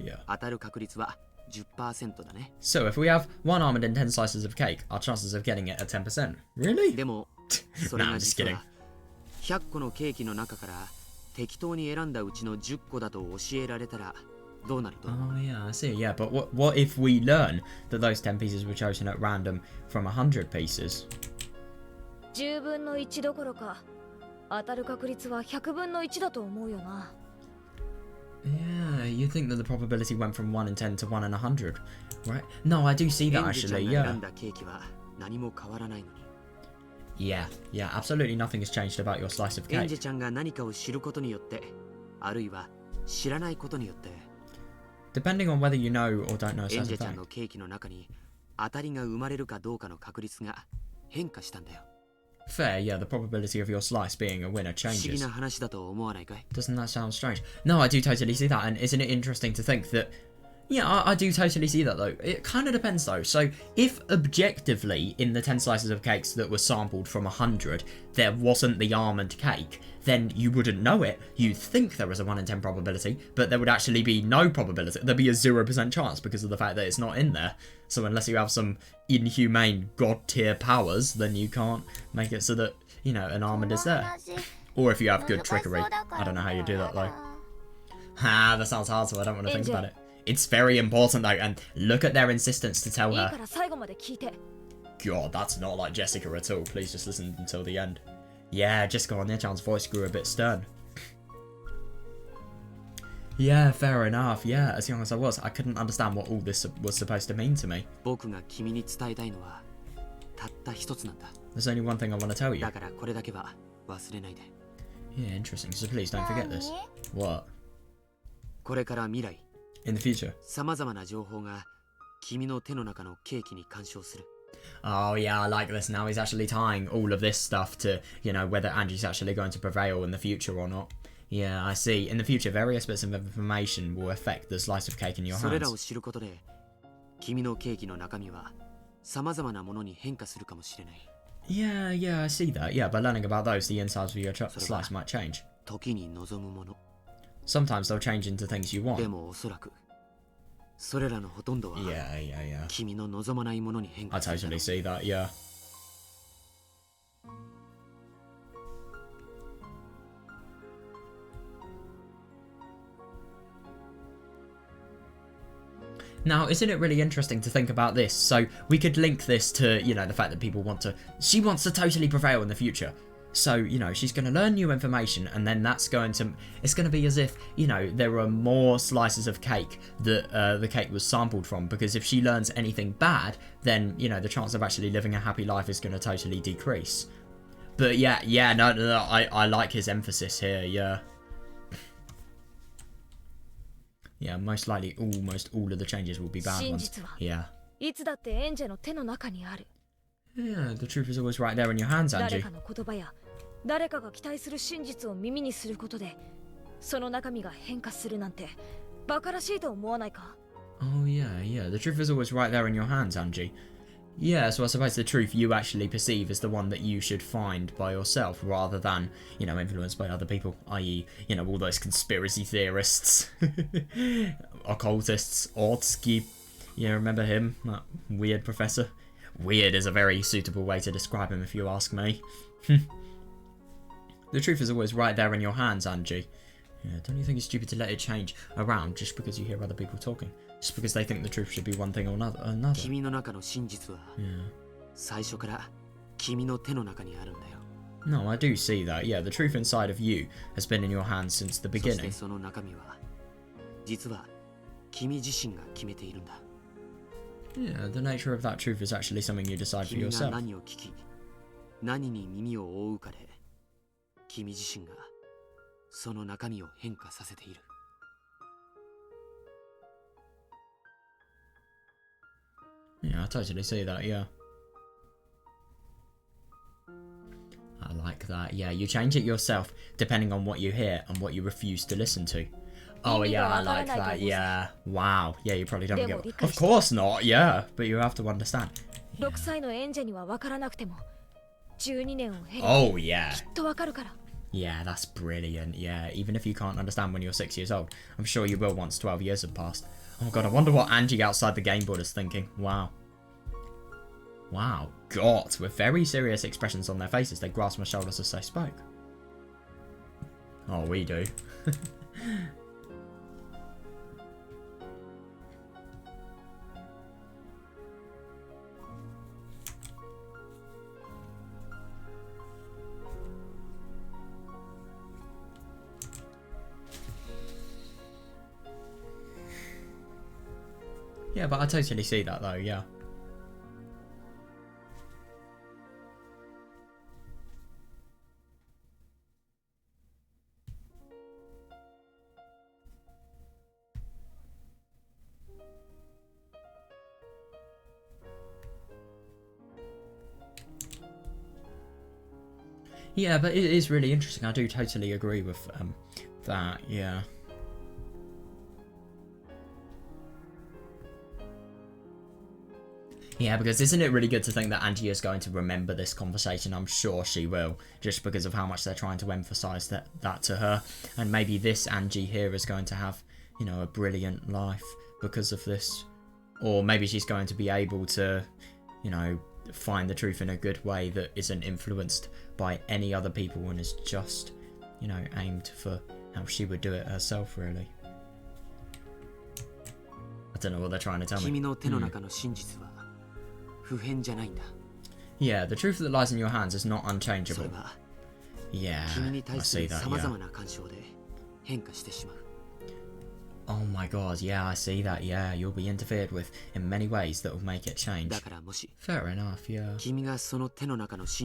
yeah. 当たる確率は 10% だね。 So, if we have one almond and 10 slices of cake, our chances of getting it are 10%. Really? でもそれ Nah, が I'm just 実 kidding. は100個のケーキの中から適当に選んだうちの10個だと教えられたらどうなると？ Oh yeah, I see. Yeah, but what if we learn that those 10 pieces were chosen at random from 100 pieces? 10分の1どころか当たる確率は100分の1だと思うよな。 Yeah, you think that the probability went from 1 in 10 to 1 in 100, right? No, I do see that エンジェちゃ actually. んが選 Yeah. んだケーキは何も変わらないのに。 Yeah, yeah, absolutely nothing has changed about your slice of エンジ cake. ェちゃんが何かを知ることによって、あるいは知らないことによって、 Depending on whether you know or don't know a エン slice ジェ of ちゃんの cake. ケーキの中に当たりが生まれるかどうかの確率が変化したんだよ。 Fair, yeah, the probability of your slice being a winner 不思議 changes. な話だと思わないかい？ Doesn't that sound strange? No, I do totally see that, and isn't it interesting to think that... Yeah, I do totally see that, though. It kind of depends, though. So, if objectively, in the 10 slices of cakes that were sampled from 100, there wasn't the almond cake, then you wouldn't know it. You'd think there was a 1 in 10 probability, but there would actually be no probability. There'd be a 0% chance because of the fact that it's not in there. So unless you have some inhumane god-tier powers, then you can't make it so that, you know, an almond is there. Or if you have good trickery. I don't know how you do that, though. Ha, that sounds hard, so I don't want to think about it. It's very important, though, and look at their insistence to tell いい her. から最後まで聞いて。 God, that's not like Jessica at all. Please just listen until the end. Yeah, Jessica on Nichan's voice grew a bit stern. Yeah, fair enough. Yeah, as young as I was, I couldn't understand what all this was supposed to mean to me. 僕が君に伝えたいのはたった一つなんだ。 There's only one thing I want to tell you. だからこれだけは忘れないで。 Yeah, interesting. So please don't forget this. What? これから未来、 In the future? さまざまな情報が君の手の中のケーキに干渉する。 Oh yeah, I like this. Now he's actually tying all of this stuff to, you know, whether Angie's actually going to prevail in the future or not. Yeah, I see. In the future, various bits of information will affect the slice of cake in your それらを hands. 知ることで、君のケーキの中身はさまざまなものに変化するかもしれない。 Yeah, yeah, I see that. Yeah, by learning about those, the insides of your slice might change. 時に望むもの。 Sometimes they'll change into things you で want. もおそらく、それらのほとんどは Yeah, yeah, yeah. 君の望まないものに変 I 化するだろ totally う。 see that, yeah. Now, isn't it really interesting to think about this? So, we could link this to, you know, the fact that people want to... She wants to totally prevail in the future. So, you know, she's going to learn new information, and then that's going to... It's going to be as if, you know, there are more slices of cake that the cake was sampled from, because if she learns anything bad, then, you know, the chance of actually living a happy life is going to totally decrease. But yeah, no, I like his emphasis here, yeah. Yeah, most likely almost all of the changes will be bad 真 ones. 実は Yeah. いつだってエンジェの手の中にある。 Yeah, the truth is always right there in your hands, 誰 Angie. かの言葉や誰かが期待する真実を耳にすることで、その中身が変化するなんてバカらしいと思わないか？ Oh yeah, yeah, the truth is always right there in your hands, Angie. Yeah, so I suppose the truth you actually perceive is the one that you should find by yourself, rather than, you know, influenced by other people, i.e., you know, all those conspiracy theorists, occultists, Ortsky. Yeah, remember him? That weird professor? Weird is a very suitable way to describe him, if you ask me. The truth is always right there in your hands, Angie. Yeah, don't you think it's stupid to let it change around just because you hear other people talking? Just because they think the truth should be one thing or another? 君の中の真実は Yeah. 最初から君の手の中にあるんだよ。 No, I do see that. Yeah, the truth inside of you has been in your hands since the そして beginning. その中身は実は君自身が決めているんだ。 Yeah, the nature of that truth is actually something you decide for 君が yourself. 何を聞き、何に耳を覆うかで、君自身がその中身を変化させている。 Yeah, I totally see that, yeah. I like that. Yeah, you change it yourself depending on what you hear and what you refuse to listen to. Oh yeah, I like that. Yeah. Wow. Yeah, you probably don't get. Of course not. Yeah, but you have to understand. 6歳のエンジェには分からなくても、12年を経れば Oh yeah. きっと分かるから。 Yeah, that's brilliant. Yeah, even if you can't understand when you're 6 years old, I'm sure you will once 12 years have passed. Oh god, I wonder what Angie outside the game board is thinking. Wow. Wow. God, with very serious expressions on their faces, they grasped my shoulders as they spoke. Oh, we do. Yeah, but I totally see that though, yeah. Yeah, but it is really interesting. I do totally agree with that, yeah. Yeah, because isn't it really good to think that Angie is going to remember this conversation? I'm sure she will, just because of how much they're trying to emphasise that to her. And maybe this Angie here is going to have, you know, a brilliant life because of this. Or maybe she's going to be able to, you know, find the truth in a good way that isn't influenced by any other people and is just, you know, aimed for how she would do it herself, really. I don't know what they're trying to tell me. Yeah, the truth that lies in your hands is not unchangeable. Yeah, I see that, yeah. Oh my god, yeah, I see that, yeah. You'll be interfered with in many ways that will make it change. Fair enough, yeah.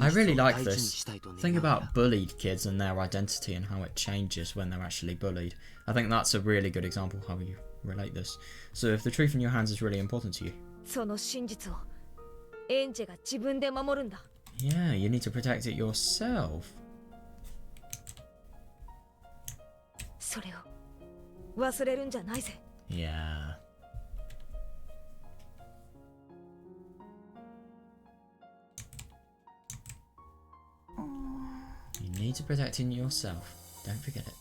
I really like this. Think about bullied kids and their identity and how it changes when they're actually bullied. I think that's a really good example how you relate this. So if the truth in your hands is really important to you. Yeah, you need to protect it yourself. Yeah. You need to protect it yourself. Don't forget it.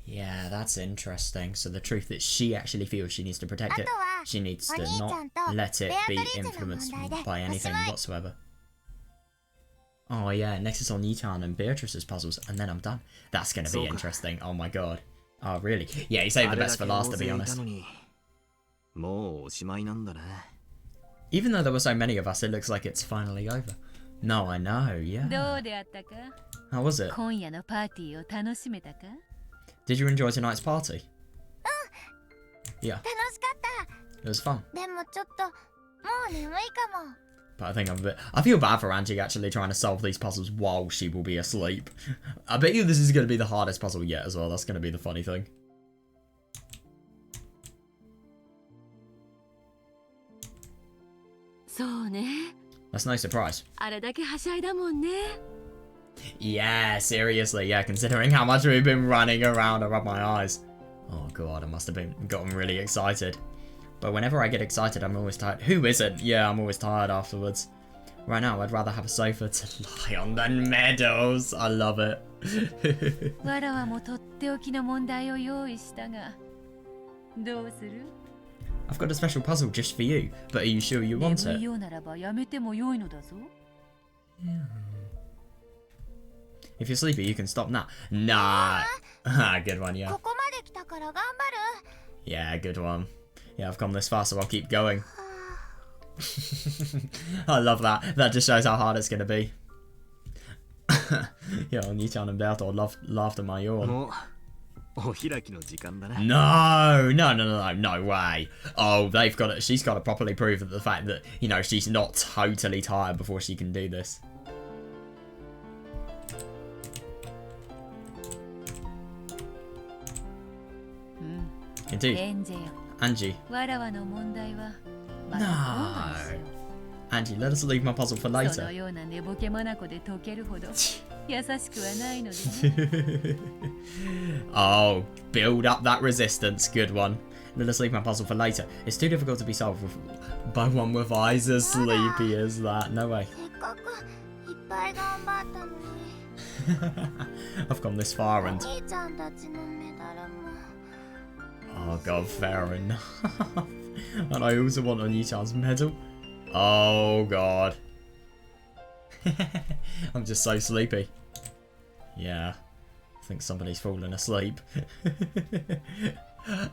Yeah, that's interesting. So the truth that she actually feels she needs to protect it, she needs to not let it be influenced by anything whatsoever. Oh yeah, next is on Yi-chan and Beatrice's puzzles, and then I'm done. That's going to be interesting. Oh my god. Oh really? Yeah, you saved the best for last, to be honest. Even though there were so many of us, it looks like it's finally over. No, I know, yeah. How was it? Did you enjoy tonight's party? Yeah. It was fun. But I think I feel bad for Angie actually trying to solve these puzzles while she will be asleep. I bet you this is going to be the hardest puzzle yet as well. That's going to be the funny thing. That's no surprise. Yeah, seriously, yeah, considering how much we've been running around, I rub my eyes. Oh god, I must have gotten really excited. But whenever I get excited, I'm always tired. Who isn't? Yeah, I'm always tired afterwards. Right now, I'd rather have a sofa to lie on than medals. I love it. I've got a special puzzle just for you, but are you sure you want it? Yeah. If you're sleepy, you can stop now. Nah. Good one, yeah. Yeah, good one. Yeah, I've come this far, so I'll keep going. I love that. That just shows how hard it's going to be. Yeah, Yi-chan and Berto laughed at my yawn. No way. Oh, they've got it. She's got to properly prove that the fact that, you know, she's not totally tired before she can do this. Indeed. Angie. No. Angie, let us leave my puzzle for later. Oh, build up that resistance. Good one. Let us leave my puzzle for later. It's too difficult to be solved by one with eyes as sleepy as that. No way. I've gone this far and... Oh god, fair enough. And I also want on Yi-chan's medal. Oh god. I'm just so sleepy. Yeah. I think somebody's fallen asleep.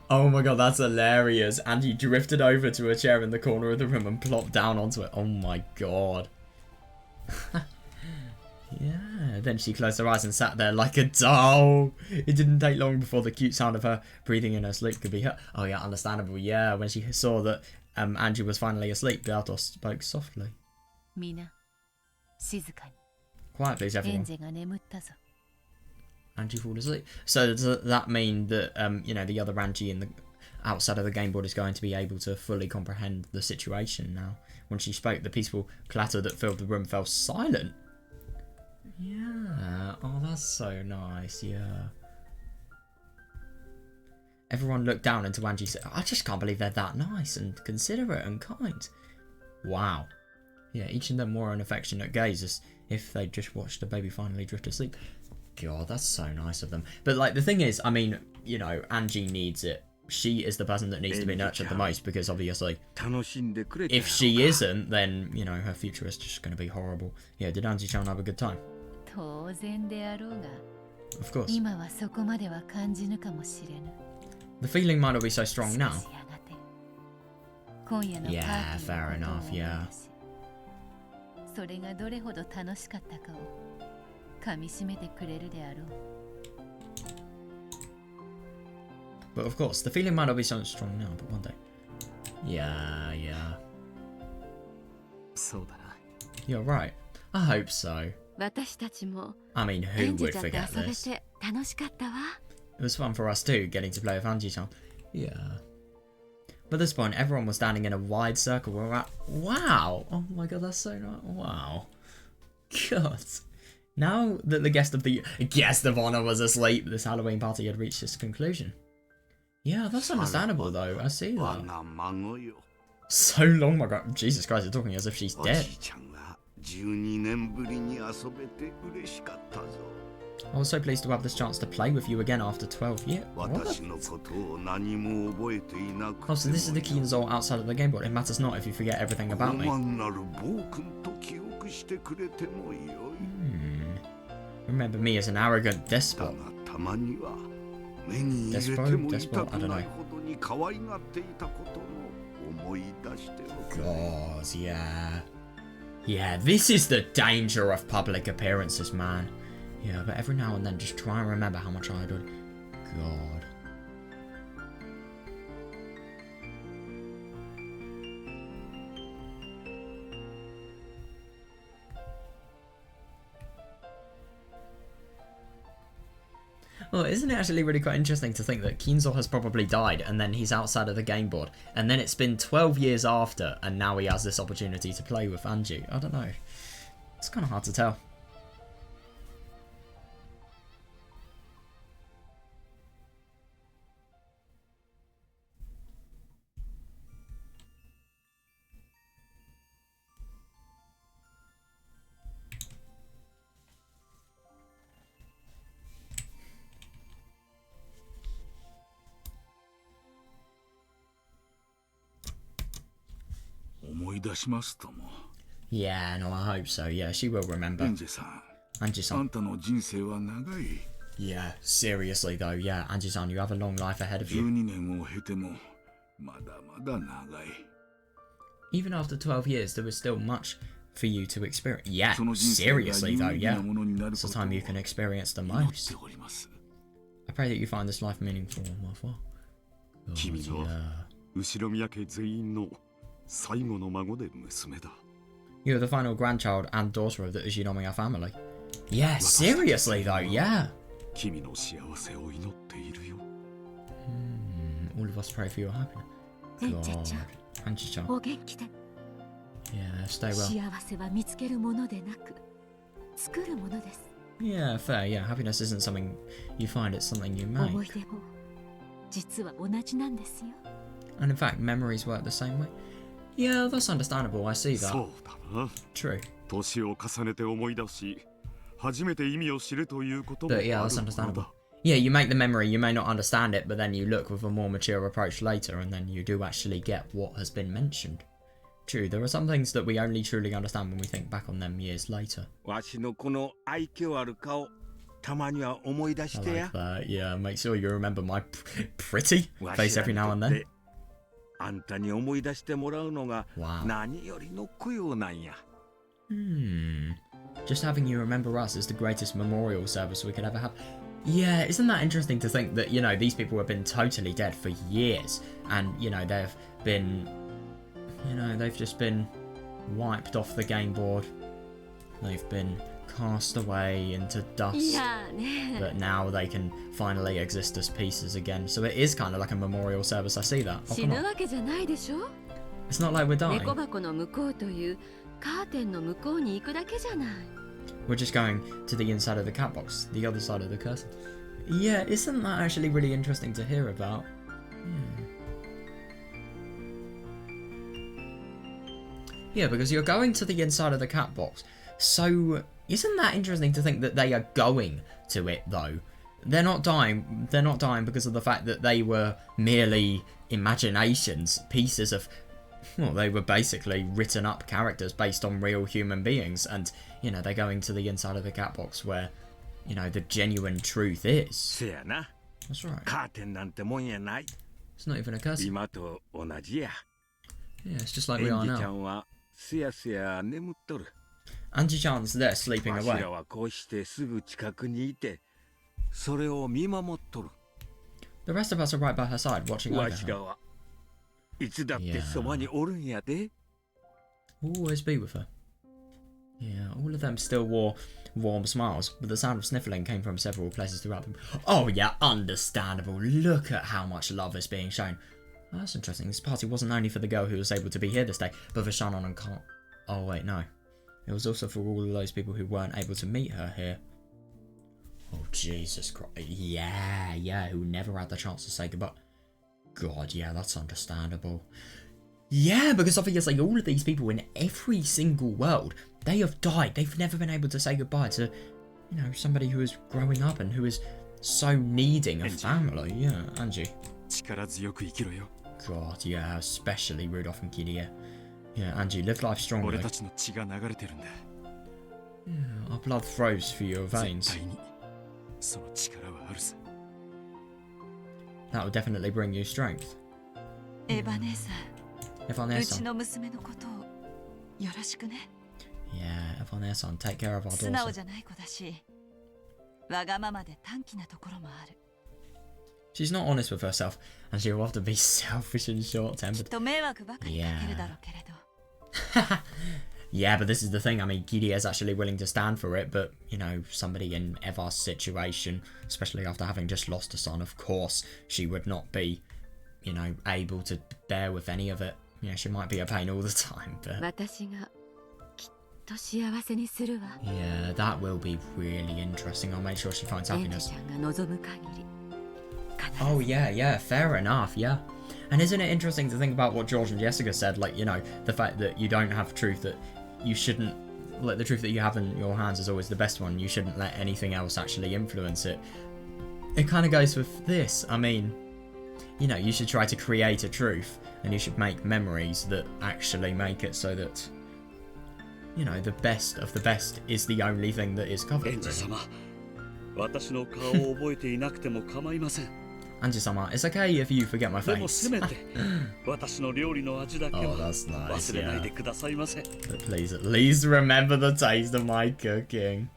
Oh my god, that's hilarious. And he drifted over to a chair in the corner of the room and plopped down onto it. Oh my god. Yeah, then she closed her eyes and sat there like a doll. It didn't take long before the cute sound of her breathing in her sleep could be heard. Oh yeah, understandable. Yeah, when she saw that Angie was finally asleep, Beato spoke softly. Quiet please, everyone. Angie fall asleep. So does that mean that you know, the other Angie in the outside of the game board is going to be able to fully comprehend the situation now? When she spoke, the peaceful clatter that filled the room fell silent. Yeah. Oh, that's so nice. Yeah. Everyone looked down into Angie and said, I just can't believe they're that nice and considerate and kind. Wow. Yeah, each of them wore an affectionate gaze as if they'd just watched a baby finally drift asleep. God, that's so nice of them. But, like, the thing is, I mean, you know, Angie needs it. She is the person that needs to be nurtured the most because, obviously, if she isn't, then, you know, her future is just going to be horrible. Yeah, did Angie-chan have a good time? Of course. The feeling might not be so strong now. Yeah, fair enough, yeah. But of course, the feeling might not be so strong now, but one day. Yeah. You're right. I hope so. I mean, who would forget this? It was fun for us too, getting to play with Angie-chan. Yeah. But at this point, everyone was standing in a wide circle. We're at... Wow! Oh my god, that's so nice. Wow. God. Now that the guest of honor was asleep, this Halloween party had reached its conclusion. Yeah, that's understandable though. I see that. So long, my god. Jesus Christ, you're talking as if she's dead. I was so pleased to have this chance to play with you again after 12 years. What? Oh, so this is the Kinzo outside of the game board. It matters not if you forget everything about me. Remember me as an arrogant despot. Despot? I don't know. God, yeah. Yeah, this is the danger of public appearances, man. Yeah, but every now and then just try and remember how much I adored. God. Well, isn't it actually really quite interesting to think that Kinzo has probably died and then he's outside of the game board and then it's been 12 years after and now he has this opportunity to play with Angie? I don't know. It's kind of hard to tell. Yeah, no, I hope so. Yeah, she will remember. Angie-san. Yeah, seriously though, yeah, Angie-san, you have a long life ahead of you. Even after 12 years, there was still much for you to experience. Yeah, seriously though, yeah. It's the time you can experience the most. I pray that you find this life meaningful, my father. You're the final grandchild and daughter of the Ushinomiya family. Yeah, seriously though, yeah. All of us pray for your happiness. God. Angie-chan. Yeah, stay well. Yeah, fair, yeah. Happiness isn't something you find, it's something you make. And in fact, memories work the same way. Yeah, that's understandable, I see that. True. But yeah, that's understandable. Yeah, you make the memory, you may not understand it, but then you look with a more mature approach later, and then you do actually get what has been mentioned. True, there are some things that we only truly understand when we think back on them years later. I like that, yeah, make sure you remember my pretty face every now and then. Wow. Just having you remember us is the greatest memorial service we could ever have. Yeah, isn't that interesting to think that, you know, these people have been totally dead for years and, you know, they've been, you know, they've just been wiped off the game board. They've been cast away into dust. But now they can finally exist as pieces again. So it is kind of like a memorial service. I see that. Oh, come on. It's not like we're dying. We're just going to the inside of the cat box, the other side of the curtain. Yeah, isn't that actually really interesting to hear about? Yeah, because you're going to the inside of the cat box. So, isn't that interesting to think that they are going to it, though? They're not dying. They're not dying because of the fact that they were merely imaginations, pieces of... Well, they were basically written up characters based on real human beings. And, you know, they're going to the inside of the cat box where, you know, the genuine truth is. That's right. It's not even a curtain. Yeah, it's just like we are now. Ange-chan's there sleeping away. The rest of us are right by her side, watching over her. Yeah. Always be with her. Yeah, all of them still wore warm smiles, but the sound of sniffling came from several places throughout them. Oh yeah, understandable. Look at how much love is being shown. Oh, that's interesting. This party wasn't only for the girl who was able to be here this day, but for Shannon and Carl. Oh wait, no. It was also for all of those people who weren't able to meet her here. Oh, Jesus Christ. Yeah, who never had the chance to say goodbye. God, yeah, that's understandable. Yeah, because obviously all of these people in every single world, they have died. They've never been able to say goodbye to, you know, somebody who is growing up and who is so needing of family. Yeah, Angie. God, yeah, especially Rudolph and Kiria. Yeah, Angie, live life strongly. Yeah, our blood flows through your veins. That will definitely bring you strength. Evanessa. Yeah, Evanessa, take care of our daughter. She's not honest with herself, and she will often be selfish and short-tempered. Yeah. Yeah, but this is the thing. I mean, Kiria is actually willing to stand for it, but, you know, somebody in Eva's situation, especially after having just lost a son, of course, she would not be, you know, able to bear with any of it. Yeah, she might be a pain all the time, but... Yeah, that will be really interesting. I'll make sure she finds happiness. Oh, yeah, fair enough, yeah. And isn't it interesting to think about what George and Jessica said, like, you know, the fact that you don't have truth, that you shouldn't, like, the truth that you have in your hands is always the best one, you shouldn't let anything else actually influence it. It kind of goes with this. I mean, you know, you should try to create a truth, and you should make memories that actually make it so that, you know, the best of the best is the only thing that is covered. Ange-sama, it's okay if you forget my face. Oh, that's nice, yeah. But please, at least remember the taste of my cooking.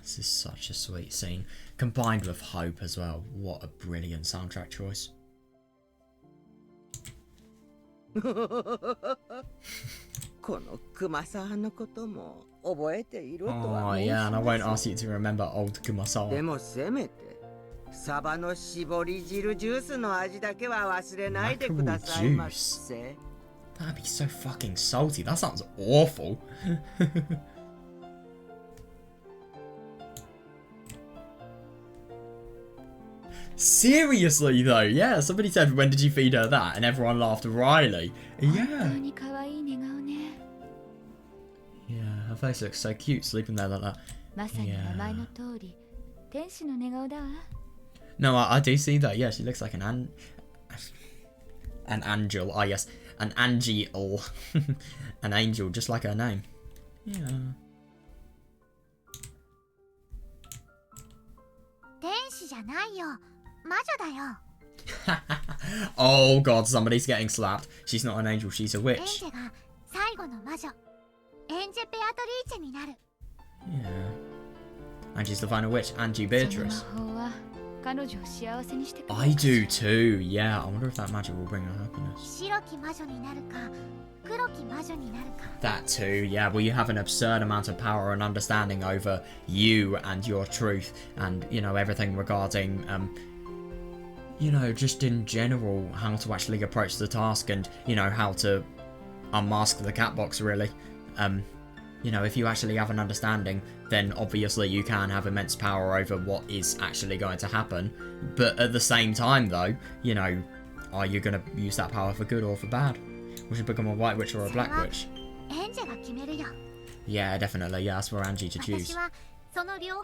This is such a sweet scene, combined with hope as well. What a brilliant soundtrack choice. Oh yeah, and I won't ask you to remember old Kumasawa. Mackerel juice? That'd be so fucking salty. That sounds awful. Seriously though, yeah, somebody said, when did you feed her that? And everyone laughed. Riley. Yeah. Yeah, her face looks so cute sleeping there like that. まさに名前の通り、天使の寝顔だわ。 No, I do see that. Yeah, she looks like an angel. Ah, yes, an angel, an angel, just like her name. Yeah. 天使じゃないよ、魔女だよ。 Oh god, somebody's getting slapped. She's not an angel, she's a エン witch. ジェが最後の魔女、エンジェ・ベアトリーチェになる。 Yeah. And she's the final witch, Angie その Beatrice. 魔法は彼女を幸せにしてくれる。 I do too. Yeah, I wonder if that magic will bring her happiness. 白き魔女になるか、黒き魔女になるか。 That too, yeah. Well, you have an absurd amount of power and understanding over you and your truth, and you know everything regarding, you know, just in general how to actually approach the task, and you know how to unmask the cat box. Really, you know, if you actually have an understanding, then obviously you can have immense power over what is actually going to happen. But at the same time, though, you know, are you going to use that power for good or for bad? We should become a white witch or a black witch. エンジェが決めるよ。 Yeah, definitely. Yeah, that's for Angie to 私 choose. はその両方を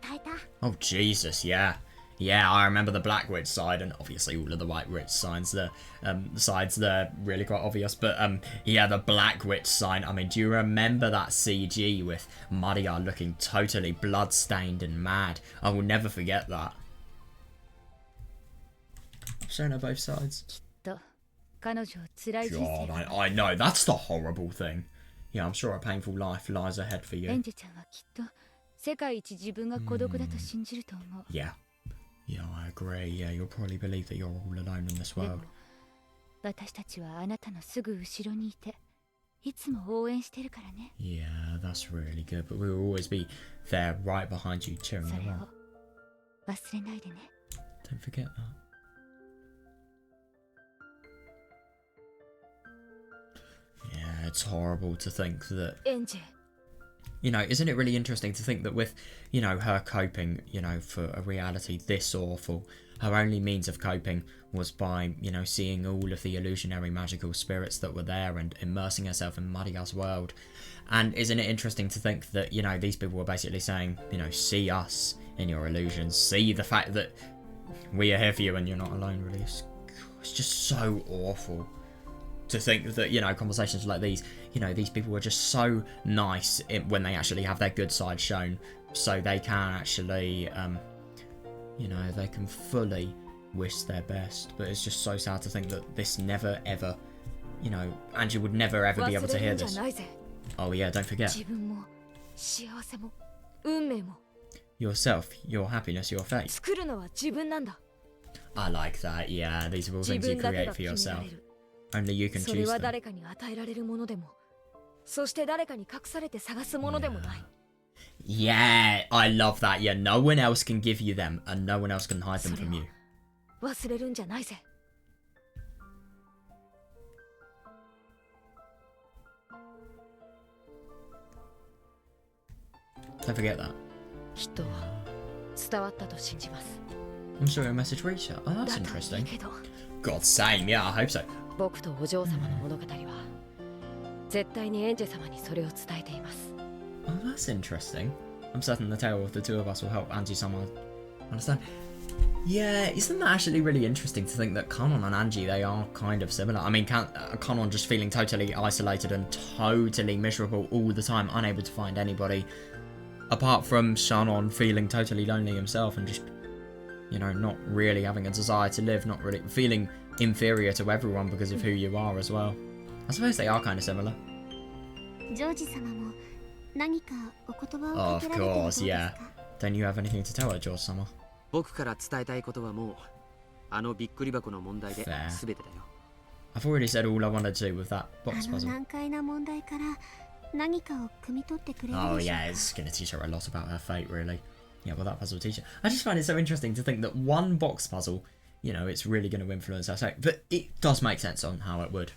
伝えた。 Oh, Jesus, yeah. Yeah, I remember the black witch side, and obviously all of the white witch sides, sides they're really quite obvious. But, yeah, the black witch side, I mean, do you remember that CG with Maria looking totally blood-stained and mad? I will never forget that. I've shown her both sides. きっと彼女を辛い人生 God, が I know, that's the horrible thing. Yeah, I'm sure a painful life lies ahead for エ you. ンジェちゃんはきっと世界一自分が孤独だと信じると思う。 Yeah. Yeah, I agree. Yeah, you'll probably believe that you're all alone in this でも world. 私たちはあなたのすぐ後ろにいていつも応援してるからね。 Yeah, that's really good. But we will always be there right behind you, cheering そ you れ on. を忘れないでね。 Don't forget that. Yeah, it's horrible to think that, エンジェ、 you know, isn't it really interesting to think that with, you know, her coping, you know, for a reality this awful, her only means of coping was by, you know, seeing all of the illusionary magical spirits that were there and immersing herself in Maria's world. And isn't it interesting to think that, you know, these people were basically saying, you know, see us in your illusions, see the fact that we are here for you and you're not alone, really. It's just so awful to think that, you know, conversations like these, you know, these people were just so nice when they actually have their good side shown, so they can actually, you know, they can fully wish their best. But it's just so sad to think that this never ever, you know, Angie would never ever be able 忘 to れ hear るんじゃ this. ないぜ。 Oh yeah, don't forget 自分も幸せも運命も yourself, your happiness, your fate. 作るのは自分なんだ。 I like that. Yeah, these are all 自 things you 分だけ create が for 決めら yourself. れる。 Only you can それ choose は them. 誰かに与えられるものでも、そして誰かに隠されて探すものでもない。 Yeah, I love that. Yeah, no one else can give you them, and no one else can hide them それ from を you. 忘れるんじゃないぜ。 Don't forget that. きっと伝わったと信じます。 I'm sure your message reached her. Oh, だ that's といい interesting. けど、 God, same. Yeah, I hope so. 僕とお嬢様の物語は絶対にエンジェ様にそれを伝えています。 Oh, that's interesting. I'm certain the tale of the two of us will help Angie somehow understand. Yeah, isn't that actually really interesting to think that Kanon and Angie, they are kind of similar? I mean, Kanon just feeling totally isolated and totally miserable all the time, unable to find anybody, apart from Shannon feeling totally lonely himself and just, you know, not really having a desire to live, not really feeling inferior to everyone because of who you are as well. I suppose they are kind of similar. ジョージ様も何かお言葉 Oh, を of かけられてはどう course, ですか yeah. Don't you have anything to tell her, George Summer? 僕から伝えたいことはもうあのびっくり箱の問題で Fair. 全てだよ。 I've already said all I wanted to with that あ box の puzzle. 難解な問題から何かを汲み取ってくれる Oh でしょう yeah, か it's going to teach her a lot about her fate, really. Yeah, well, that puzzle will teach her. I just find it so interesting to think that one box puzzle, you know, it's really going to influence her fate. But it does make sense on how it would.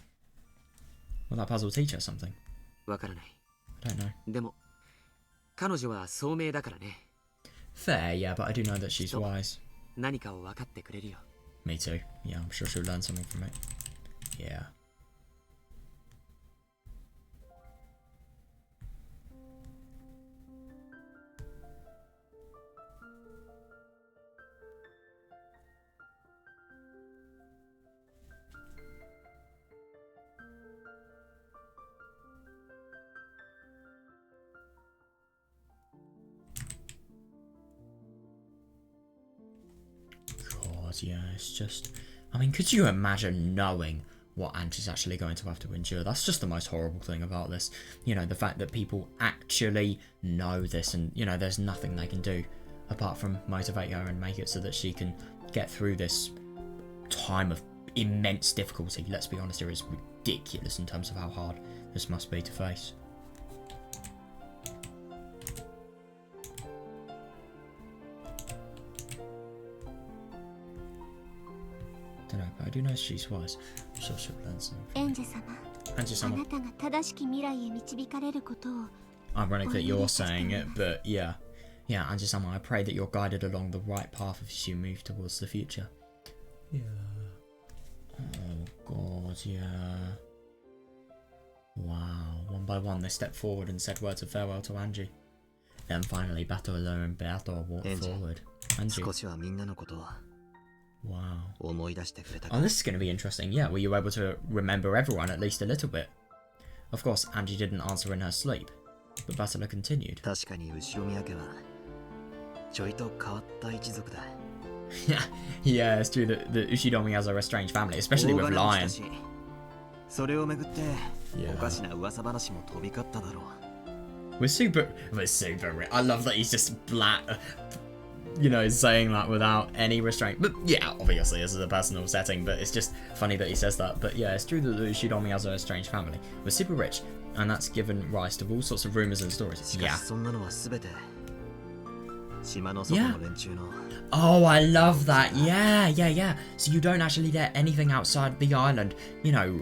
Will that puzzle teach her something? わからない。 I don't know. でも彼女は聡明だからね。 Fair, yeah, but I do know that she's So- wise. 何かを分かってくれるよ。 Me too. Yeah, I'm sure she'll learn something from it. Yeah. yeah, it's just... I mean, could you imagine knowing what Ange is actually going to have to endure? That's just the most horrible thing about this. You know, the fact that people actually know this and, you know, there's nothing they can do apart from motivate her and make it so that she can get through this time of immense difficulty. Let's be honest, it is ridiculous in terms of how hard this must be to face. Don't know, but I do know she's wise. So she'll learn something. エンジ様、 Ange あ 様. なたが正しき未来へ導かれることを Ironic that you're saying it, but yeah. Yeah, Ange-sama, I pray that you're guided along the right path as you move towards the future. Yeah. Oh god, yeah. Wow. One by one they stepped forward and said words of farewell to Angie. Then finally, Batola and Beato walked forward. Angie. 少しはみんなのことを Wow. 思い出してくれた Oh, this is going to be interesting. Yeah, were you able to remember everyone at least a little bit? Of course, Angie didn't answer in her sleep, but Batola continued. 確かに後宮家はちょいと変わった一族だ Yeah, it's true that the Ushidomiyas are a strange family, especially with 大金持ち Lion. だしそれをめぐって Yeah. おかしな噂話も飛び交っただろう We're super rich. I love that he's just you know, saying that without any restraint. But yeah, obviously this is a personal setting, but it's just funny that he says that. But yeah, it's true that the Ushidomiyas are a strange family. We're super rich, and that's given rise to all sorts of rumors and stories. しか Yeah. しそんなのは全て島の外の連中の Oh, I love that. Yeah. So you don't actually let anything outside the island, you know,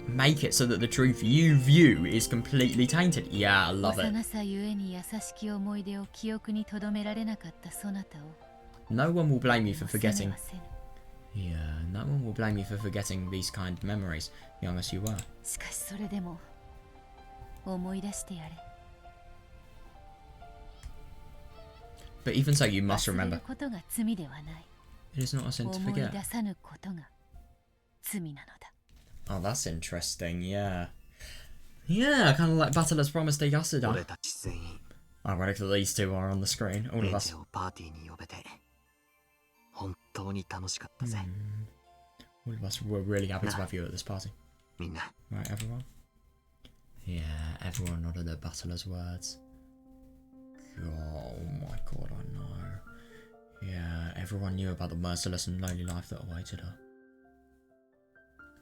make it so that the truth you view is completely tainted. Yeah, I love it. 幼さゆえに優しき思い出を記憶に留められなかったそなたを No one will blame you for 責め forgetting. はせぬ Yeah, no one will blame you for forgetting these kind memories, young as you were. しかしそれでも思い出してやれ But even so, you must 忘れ remember. ることが罪ではない It is not a sin to 思い forget. 出さぬことが罪なのだ Oh, that's interesting, yeah. Yeah, kind of like Batola's promise to 俺 Yasuda. たち全員 Ironic that these two are on the screen, all エ of ン us. ジェをパーティーに呼べて本当に楽しかったぜ、 All of us were really happy to have you at this party. みんな Right, everyone? Yeah, everyone nodded at Batola's words. Oh my god, I know. Yeah, everyone knew about the merciless and lonely life that awaited her.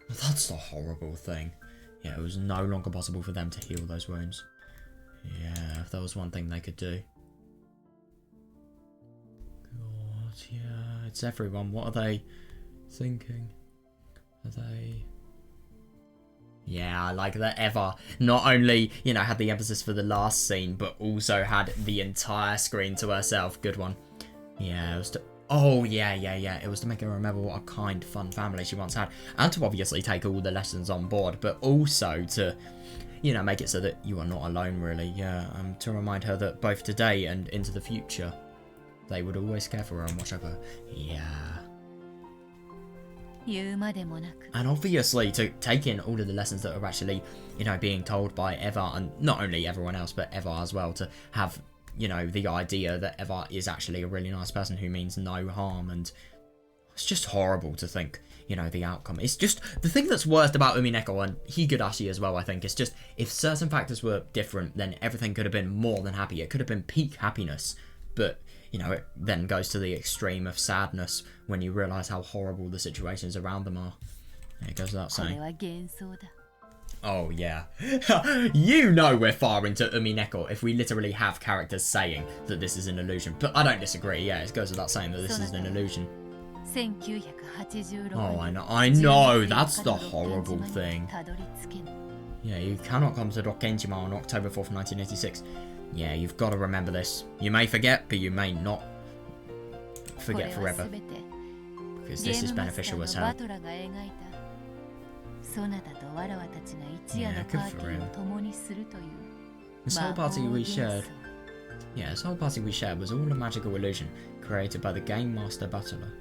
That's the horrible thing. Yeah, it was no longer possible for them to heal those wounds. Yeah, if there was one thing they could do. God, yeah, it's everyone. What are they thinking? Are they... Yeah, I like that Eva not only, you know, had the emphasis for the last scene, but also had the entire screen to herself. Good one. Yeah, it was to... Oh, yeah. It was to make her remember what a kind, fun family she once had. And to obviously take all the lessons on board, but also to, you know, make it so that you are not alone, really. Yeah, to remind her that both today and into the future, they would always care for her and watch over her. Yeah. 言うまでもなく And obviously to take in all of the lessons that are actually, you know, being told by Eva, and not only everyone else, but Eva as well, to have, you know, the idea that Eva is actually a really nice person who means no harm, and it's just horrible to think, you know, the outcome. It's just, the thing that's worst about Umineko and Higurashi as well, I think, is just, if certain factors were different, then everything could have been more than happy. It could have been peak happiness, but... You know, it then goes to the extreme of sadness when you realise how horrible the situations around them are. It goes without これ saying. は幻想だ Oh, yeah. You know we're far into Umineko if we literally have characters saying that this is an illusion. But I don't disagree, yeah, it goes without saying that this is an illusion. 1986 Oh, I know, that's the horrible thing. たどり着けぬ Yeah, you cannot come to Rokkenjima on October 4th, 1986. Yeah, you've got to remember this. You may forget, but you may not こ forget れは forever. 全て Because ゲ this ー is ムマスタ beneficial ー as の hell. バトラが描いたそなたとわらわたちが一夜 Yeah, の good パー for ティー him. を共にするという This whole party we shared, yeah, this whole party we shared was all a magical illusion created by the game master Butler.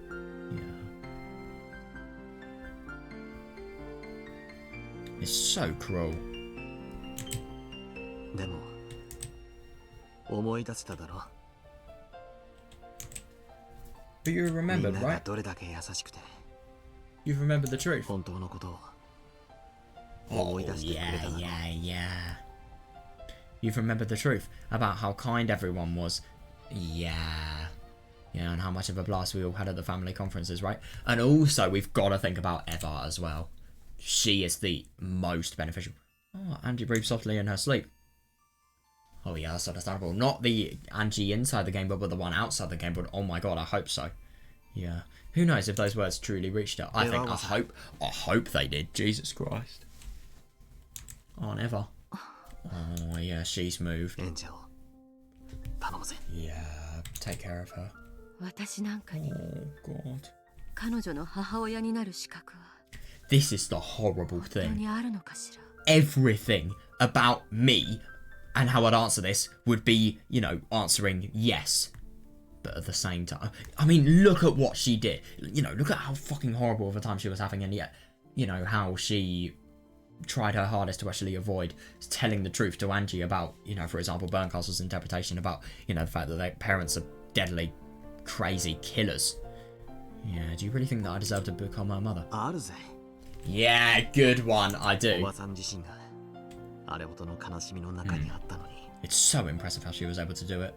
Yeah. It's so cruel. でも思い出せただろ But you み remembered, んなが right? どれだけ優しくて You've remembered the truth. 本当のことを Oh, 思い出してくれ yeah, ただろう。 yeah. You've remembered the truth about how kind everyone was. Yeah. Yeah, and how much of a blast we all had at the family conferences, right? And also, we've got to think about Eva as well. She is the most beneficial. Oh, Angie breathed softly in her sleep. Oh yeah, that's understandable. Not the Angie inside the game, but the one outside the game. But oh my god, I hope so. Yeah. Who knows if those words truly reached her? I hope they did. Jesus Christ. Oh, never. Oh yeah, she's moved. エンジェを頼むぜ。 Yeah, take care of her. 私なんかに Oh god. 彼女の母親になる資格は This is the horrible 本当 thing. にあるのかしら。 Everything about me and how I'd answer this would be, you know, answering yes. But at the same time, I mean, look at what she did. You know, look at how fucking horrible of a time she was having, and yet, you know, how she tried her hardest to actually avoid telling the truth to Angie about, you know, for example, Berncastle's interpretation about, you know, the fact that their parents are deadly, crazy killers. Yeah, do you really think that I deserve to become her mother? あるぜ。 Yeah, good one, I お do. ばさん自身があれほどの悲しみの中にあったのに。 It's so impressive how she was able to do it.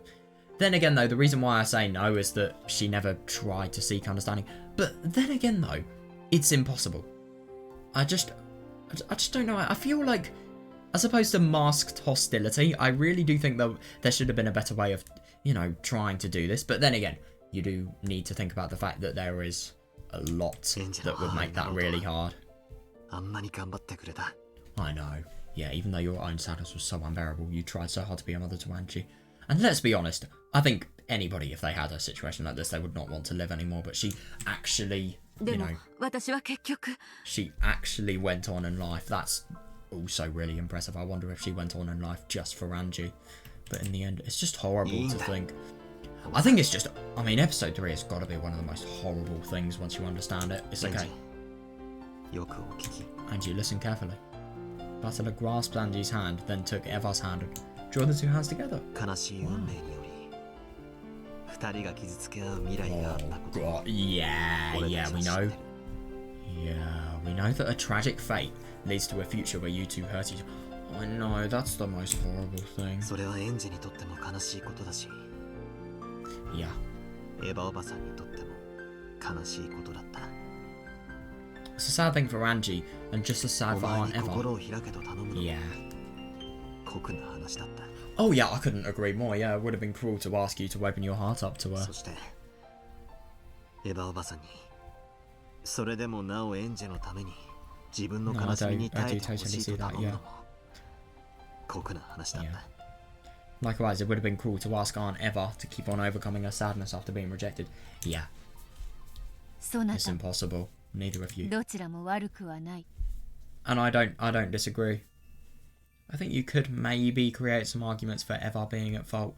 Then again, though, the reason why I say no is that she never tried to seek understanding. But then again, though, it's impossible. I just don't know. I feel like, as opposed to masked hostility, I really do think that there should have been a better way of, you know, trying to do this. But then again, you do need to think about the fact that there is a lot that would make that really hard. あんなに頑張ってくれた。 I know. Yeah, even though your own sadness was so unbearable, you tried so hard to be a mother to Angie. And let's be honest, I think anybody, if they had a situation like this, they would not want to live anymore. But she actually, で you も know, 私は結局 she actually went on in life. That's also really impressive. I wonder if she went on in life just for Angie. But in the end, it's just horrible to think. I think it's just, I mean, episode 3 has got to be one of the most horrible things once you understand it. It's エンジ okay. よくお聞き。 Angie, listen carefully. Butler grasped Angie's hand, then took Eva's hand and drew the two hands together. 悲しい運命により二人が傷つけ合う未来があった Oh こと god, yeah, 俺 yeah, たち we は知って know. る。 Yeah, we know that a tragic fate leads to a future where you two hurt each other. I know, that's the most horrible thing. それはエンジにとっても悲しいことだし、 Yeah. エヴァおばさんにとっても悲しいことだった。 It's a sad thing for Angie, and just as お sad for 前 Aunt に Eva. 心を開けと頼むのも Yeah. 酷な話だった。 Oh yeah, I couldn't agree more. Yeah, it would have been cruel to ask you to open your heart up to her. そしてエヴァおばさんにそれでもなおエンジェのために自分の悲しみに耐えてほしいと頼むのも酷な話だった。 Likewise, it would have been cruel to ask Aunt Eva to keep on overcoming her sadness after being rejected. Yeah, そな it's た impossible. Neither of you. どちらも悪くはない。 And I don't disagree. I think you could maybe create some arguments for Eva being at fault,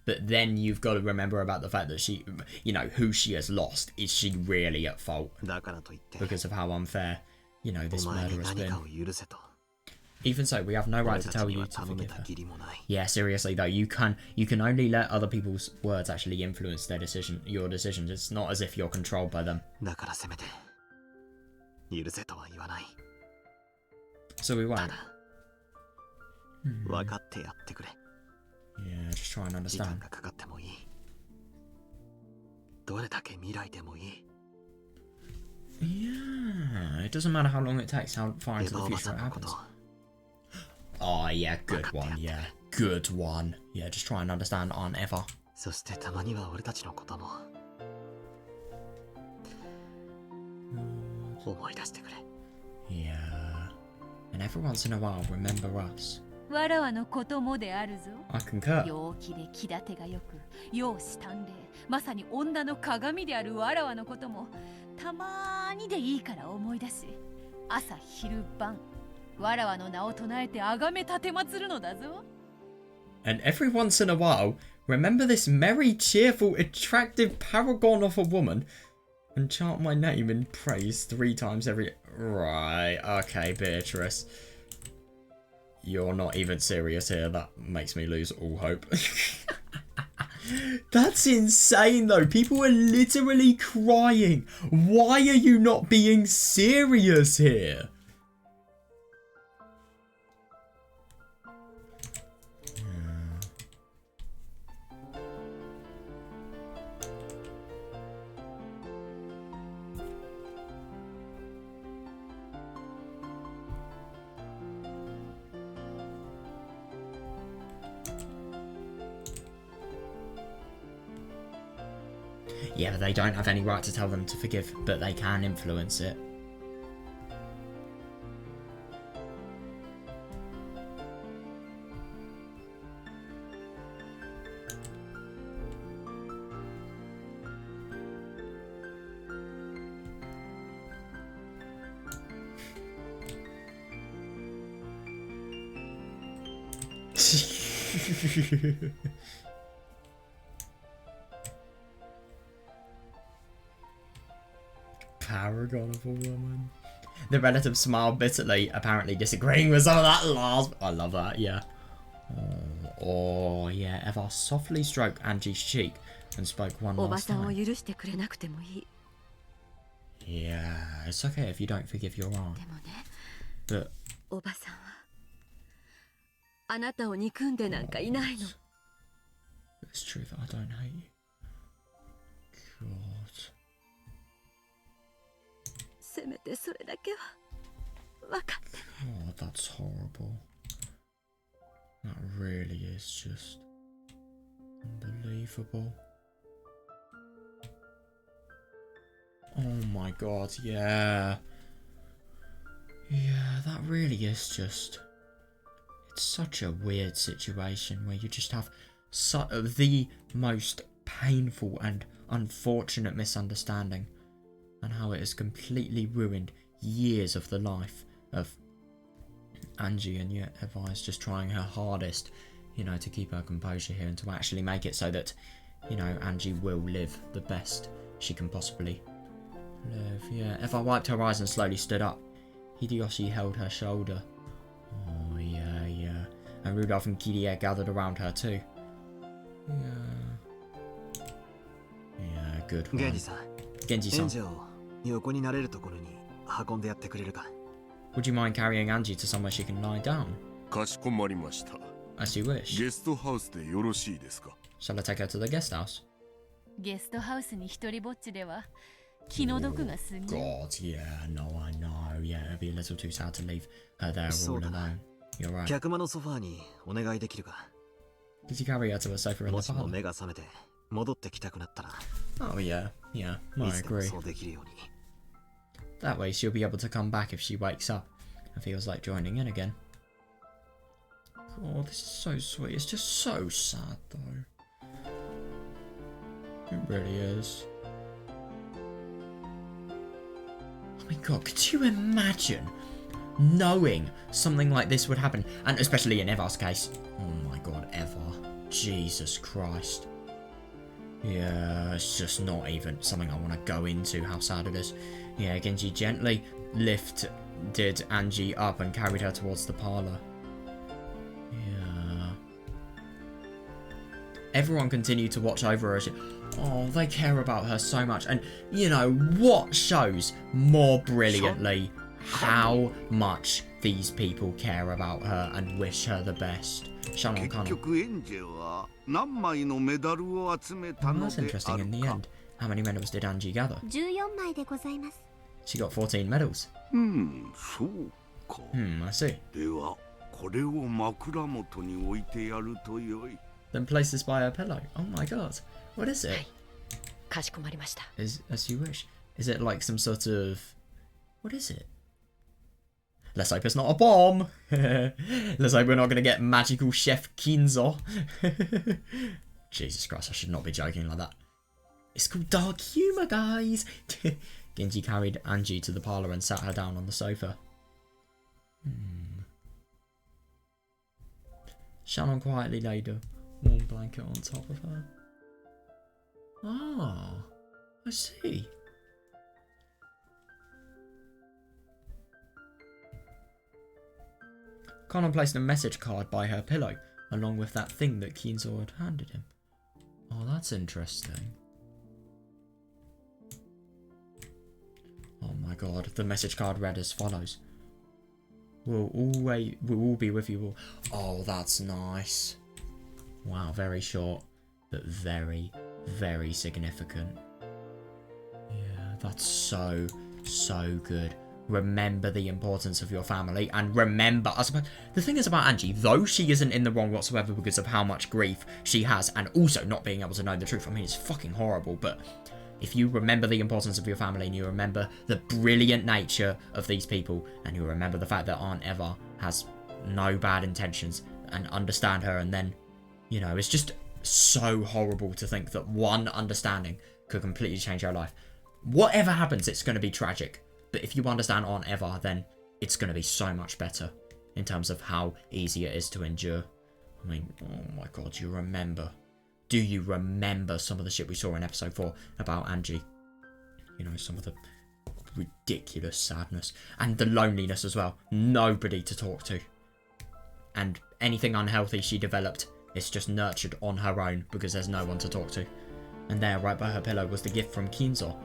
but then you've got to remember about the fact that she, you know, who she has lost. Is she really at fault だからといって because of how unfair, you know, お this 前 murder に has 何 been? かを許せと Even so, we have no 俺 right to たち tell に you は to 頼め forgive た her. 義理もない。 Yeah, seriously though, you can only let other people's words actually influence your decisions. It's not as if you're controlled by them. だからせめて許せとは言わない。 So we た won't. だ分かってやってくれ。 Yeah, just try and 時間 understand. がかかってもいい。どれだけ未来でもいい。 Yeah, it doesn't matter how long it takes, how far エ into ヴァ the おば future さ it んのこと happens. Oh yeah, good one. Yeah, good one. Yeah, just try and understand Aunt Eva. そしてたまには俺たちのことも思い出してくれ。 Yeah, and every once in a while, remember us. わらわのこともであるぞ。 I concur. 陽気で気立てがよく、容姿端麗、まさに女の鏡であるわらわのこともたまーにでいいから思い出し、朝昼晩わらわの名を唱えて崇め立てまつるのだぞ。 And every once in a while, remember this merry, cheerful, attractive paragon of a woman, and chant my name in praise 3 times every. Right, okay, Beatrice. You're not even serious here. That makes me lose all hope. That's insane though. People are literally crying. Why are you not being serious here? Yeah, but they don't have any right to tell them to forgive, but they can influence it. Paragon of a woman. The relative smiled bitterly, apparently disagreeing with some of that last. I love that, yeah. Oh yeah. Eva softly stroked Angie's cheek and spoke one last time. Yeah, it's okay if you don't forgive your aunt. But it's true that I don't hate you. God. God, that's horrible. That really is just unbelievable. Oh my god, yeah. Yeah, that really is just... It's such a weird situation where you just have the most painful and unfortunate misunderstanding, and how it has completely ruined years of the life of Angie, and yet Eva is just trying her hardest, you know, to keep her composure here and to actually make it so that, you know, Angie will live the best she can possibly live. Yeah, Eva wiped her eyes and slowly stood up. Hideyoshi held her shoulder. Oh, yeah, yeah. And Rudolph and Kirie gathered around her too. Yeah. Yeah, good one. Genji-san. Would you mind carrying Angie to somewhere she can lie down? As you wish. Shall I take her to the guest house? God, yeah, no, I know. Yeah, it'd be a little too sad to leave her there all alone. You're right. Did you carry her to a sofa in the parlour? Oh yeah, yeah, I agree. That way she'll be able to come back if she wakes up and feels like joining in again. Oh, this is so sweet. It's just so sad though. It really is. Oh my god, could you imagine knowing something like this would happen? And especially in Eva's case. Oh my god, Eva. Jesus Christ. Yeah, it's just not even something I want to go into, how sad it is. Yeah, Genji gently lifted Angie up and carried her towards the parlour. Yeah. Everyone continued to watch over her as oh, they care about her so much. And, you know, what shows more brilliantly how much these people care about her and wish her the best. Shannon Connor. That's interesting in the end. How many medals did Angie gather? She got 14 medals. I see. Then place this by her pillow. Oh my god. What is it? As you wish. Is it like some sort of... What is it? Let's hope it's not a bomb. Let's hope we're not going to get magical Chef Kinzo. Jesus Christ, I should not be joking like that. It's called dark humour, guys. Genji carried Angie to the parlour and sat her down on the sofa. Shannon quietly laid a warm blanket on top of her. Ah, I see. Conan placed a message card by her pillow, along with that thing that Kinzo had handed him. Oh that's interesting. Oh my god, the message card read as follows. We'll all be with you all. Oh, that's nice. Wow, very short, but very, very significant. Yeah, that's so good. Remember the importance of your family, and remember, I suppose, the thing is about Angie, though she isn't in the wrong whatsoever because of how much grief she has, and also not being able to know the truth. I mean, it's fucking horrible, but if you remember the importance of your family, and you remember the brilliant nature of these people, and you remember the fact that Aunt Eva has no bad intentions, and understand her, and then, you know, it's just so horrible to think that one understanding could completely change her life. Whatever happens, it's going to be tragic. But if you understand Aunt Eva, then it's going to be so much better in terms of how easy it is to endure. I mean, oh my god, you remember. Do you remember some of the shit we saw in episode 4 about Angie? You know, some of the ridiculous sadness. And the loneliness as well. Nobody to talk to. And anything unhealthy she developed is just nurtured on her own because there's no one to talk to. And there, right by her pillow, was the gift from Kinzo.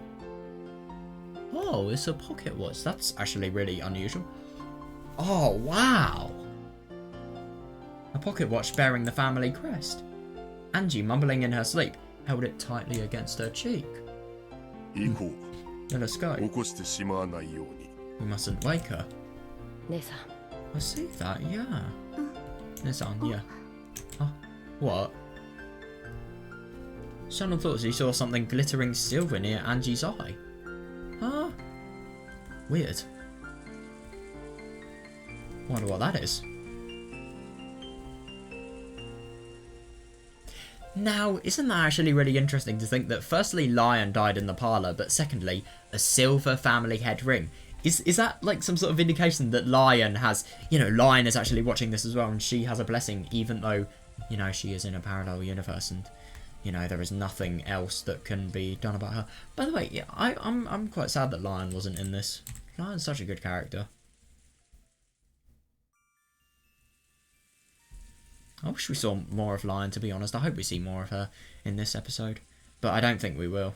Oh, it's a pocket watch. That's actually really unusual. Oh, wow. A pocket watch bearing the family crest. Angie, mumbling in her sleep, held it tightly against her cheek. Let us go. We mustn't wake her. I see that, yeah. Nesan, yeah. Huh? What? Shannon thought she saw something glittering silver near Angie's eye. Huh? Weird. Wonder what that is. Now, isn't that actually really interesting to think that firstly Lion died in the parlour, but secondly, a silver family head ring? Is that like some sort of indication that Lion has, you know, Lion is actually watching this as well and she has a blessing even though, you know, she is in a parallel universe and, you know, there is nothing else that can be done about her. By the way, yeah, I'm quite sad that Lion wasn't in this. Lion's such a good character. I wish we saw more of Lion, to be honest. I hope we see more of her in this episode. But I don't think we will.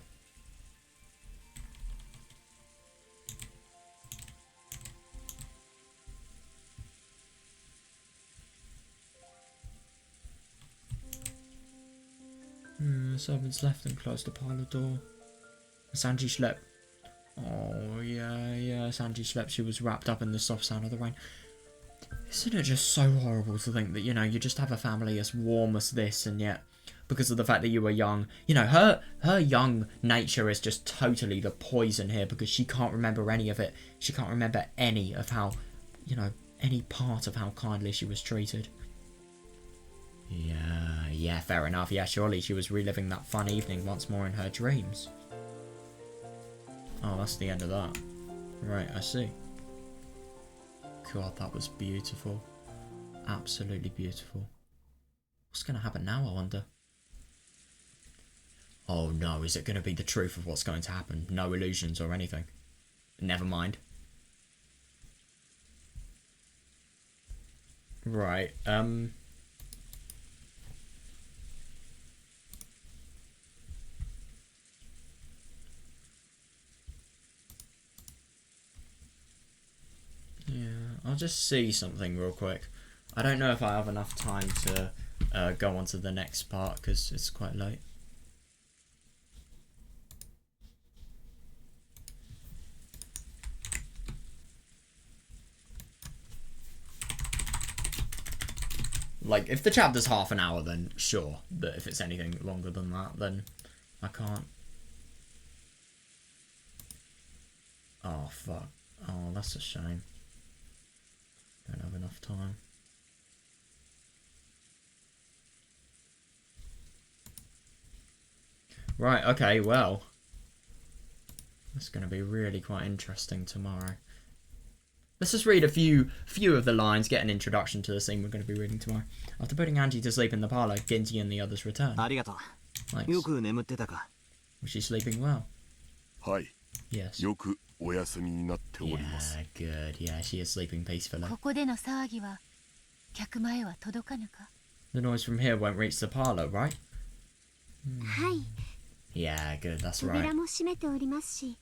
The servants left and closed the parlour door. Sanji slept. Oh, yeah, Sanji slept. She was wrapped up in the soft sound of the rain. Isn't it just so horrible to think that, you know, you just have a family as warm as this, and yet, because of the fact that you were young, you know, her young nature is just totally the poison here, because she can't remember any of it. She can't remember any of how, you know, any part of how kindly she was treated. Yeah, fair enough. Yeah, surely she was reliving that fun evening once more in her dreams. Oh, that's the end of that. Right, I see. God, that was beautiful. Absolutely beautiful. What's going to happen now, I wonder? Oh no, is it going to be the truth of what's going to happen? No illusions or anything? Never mind. Right, yeah, I'll just see something real quick. I don't know if I have enough time to go on to the next part because it's quite late. Like, if the chapter's half an hour, then sure. But if it's anything longer than that, then I can't. Oh, fuck. Oh, that's a shame. Don't have enough time. Right, okay, well. That's going to be really quite interesting tomorrow. Let's just read a few of the lines, get an introduction to the scene we're going to be reading tomorrow. After putting Angie to sleep in the parlour, Ginty and the others return. Thanks. Was she sleeping well? Yes. Yeah, good. Yeah, she is sleeping peacefully. The noise from here won't reach the parlour, right? はい。 Yeah, good, that's 扉 right. も閉めておりますし、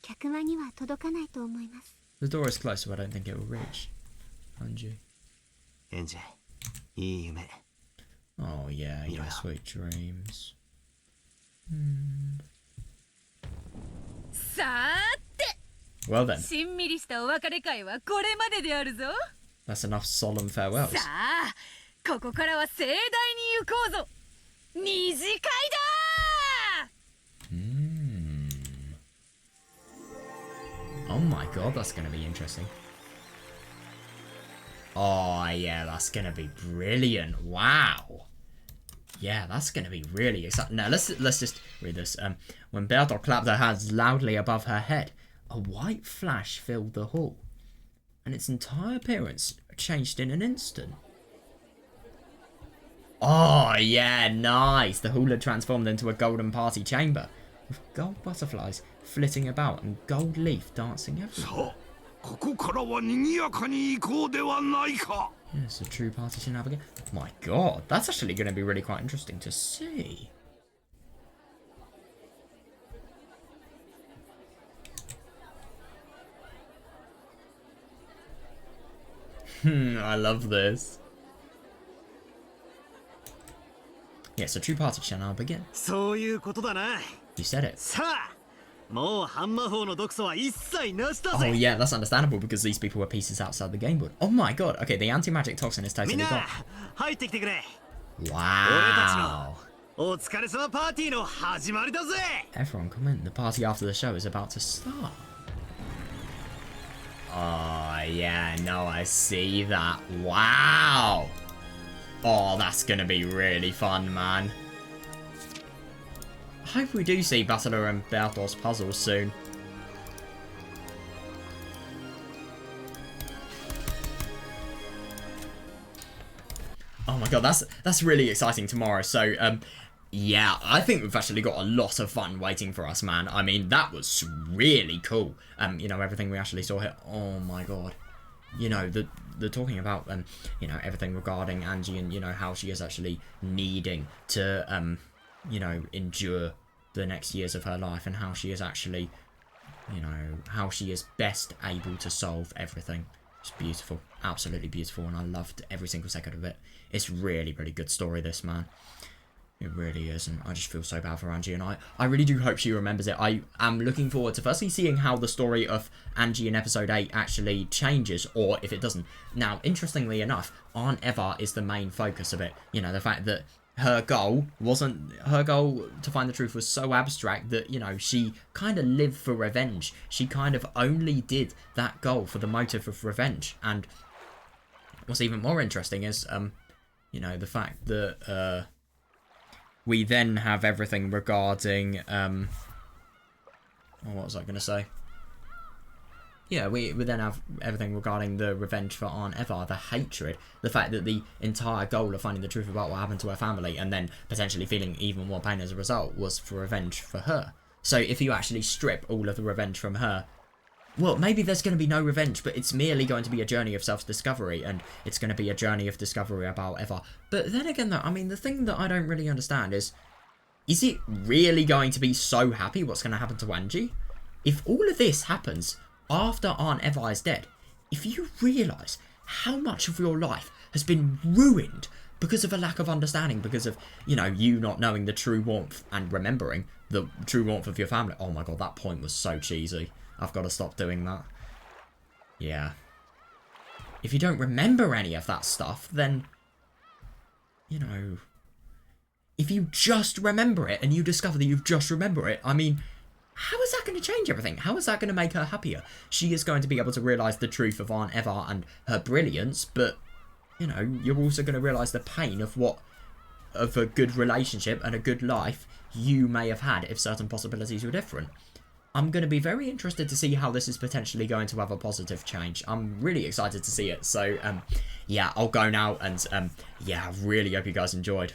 客間には届かないと思います。 The door is closed, so I don't think it will reach. Ange. エンジェ、いい夢。 Oh yeah, Yeah. yeah, sweet dreams. さーて Well then, しんみりしたお別れ会はこれまでであるぞ。 that's enough solemn farewells. さあここからは盛大に行こうぞ。二次会だ。 Oh my god, that's gonna be interesting. Oh yeah, that's gonna be brilliant. Wow. Yeah, that's gonna be really exciting. Now let's just read this. When Bertha clapped her hands loudly above her head, a white flash filled the hall, and its entire appearance changed in an instant. Oh yeah, nice. The hall had transformed into a golden party chamber, with gold butterflies flitting about and gold leaf dancing everywhere. ここからは賑やかに行こうではないか。 Yes, a true party shenanigan. My god, that's actually going to be really quite interesting to see. I love this. Yes, a true party shall now begin. そういうことだな。 You said it. さあ、もう半魔法の毒素は一切なしだ Oh ぜ。 yeah, that's understandable because these people were pieces outside the game board. Oh my god, okay, the anti-magic toxin is みん totally な gone. 入ってきてくれ。 Wow. お疲れ様パーティーの始まりだぜ。 Everyone come in, the party after the show is about to start. Oh yeah, no, I see that. Wow. Oh, that's gonna be really fun, man. I hope we do see Battler and Bertos puzzles soon. Oh my god, that's really exciting tomorrow. So, yeah, I think we've actually got a lot of fun waiting for us, man. I mean, that was really cool. You know, everything we actually saw here. Oh my god. You know, the talking about, you know, everything regarding Ange and, you know, how she is actually needing to, you know, endure the next years of her life and how she is actually, you know, how she is best able to solve everything. It's beautiful. Absolutely beautiful, and I loved every single second of it. It's really, really good story, this, man. It really is, and I just feel so bad for Ange, and I really do hope she remembers it. I am looking forward to firstly seeing how the story of Ange in episode 8 actually changes, or if it doesn't. Now, interestingly enough, Aunt Eva is the main focus of it. You know, the fact that her goal to find the truth was so abstract that, you know, she kind of lived for revenge. She kind of only did that goal for the motive of revenge. And what's even more interesting is, you know, the fact that, we then have everything regarding, oh, what was I going to say? Yeah, we then have everything regarding the revenge for Aunt Eva, the hatred, the fact that the entire goal of finding the truth about what happened to her family and then potentially feeling even more pain as a result was for revenge for her. So if you actually strip all of the revenge from her, well, maybe there's going to be no revenge, but it's merely going to be a journey of self-discovery, and it's going to be a journey of discovery about Eva. But then again, though, I mean, the thing that I don't really understand is it really going to be so happy what's going to happen to Ange? If all of this happens after Aunt Eva is dead, if you realise how much of your life has been ruined because of a lack of understanding, because of, you know, you not knowing the true warmth and remembering the true warmth of your family. Oh my god, that point was so cheesy. I've got to stop doing that. Yeah. If you don't remember any of that stuff, then, you know, if you just remember it and you discover that you've just remembered it, I mean, how is that going to change everything? How is that going to make her happier? She is going to be able to realise the truth of Aunt Eva and her brilliance, but, you know, you're also going to realise the pain of a good relationship and a good life you may have had if certain possibilities were different. I'm going to be very interested to see how this is potentially going to have a positive change. I'm really excited to see it. So, yeah, I'll go now, and, yeah, I really hope you guys enjoyed.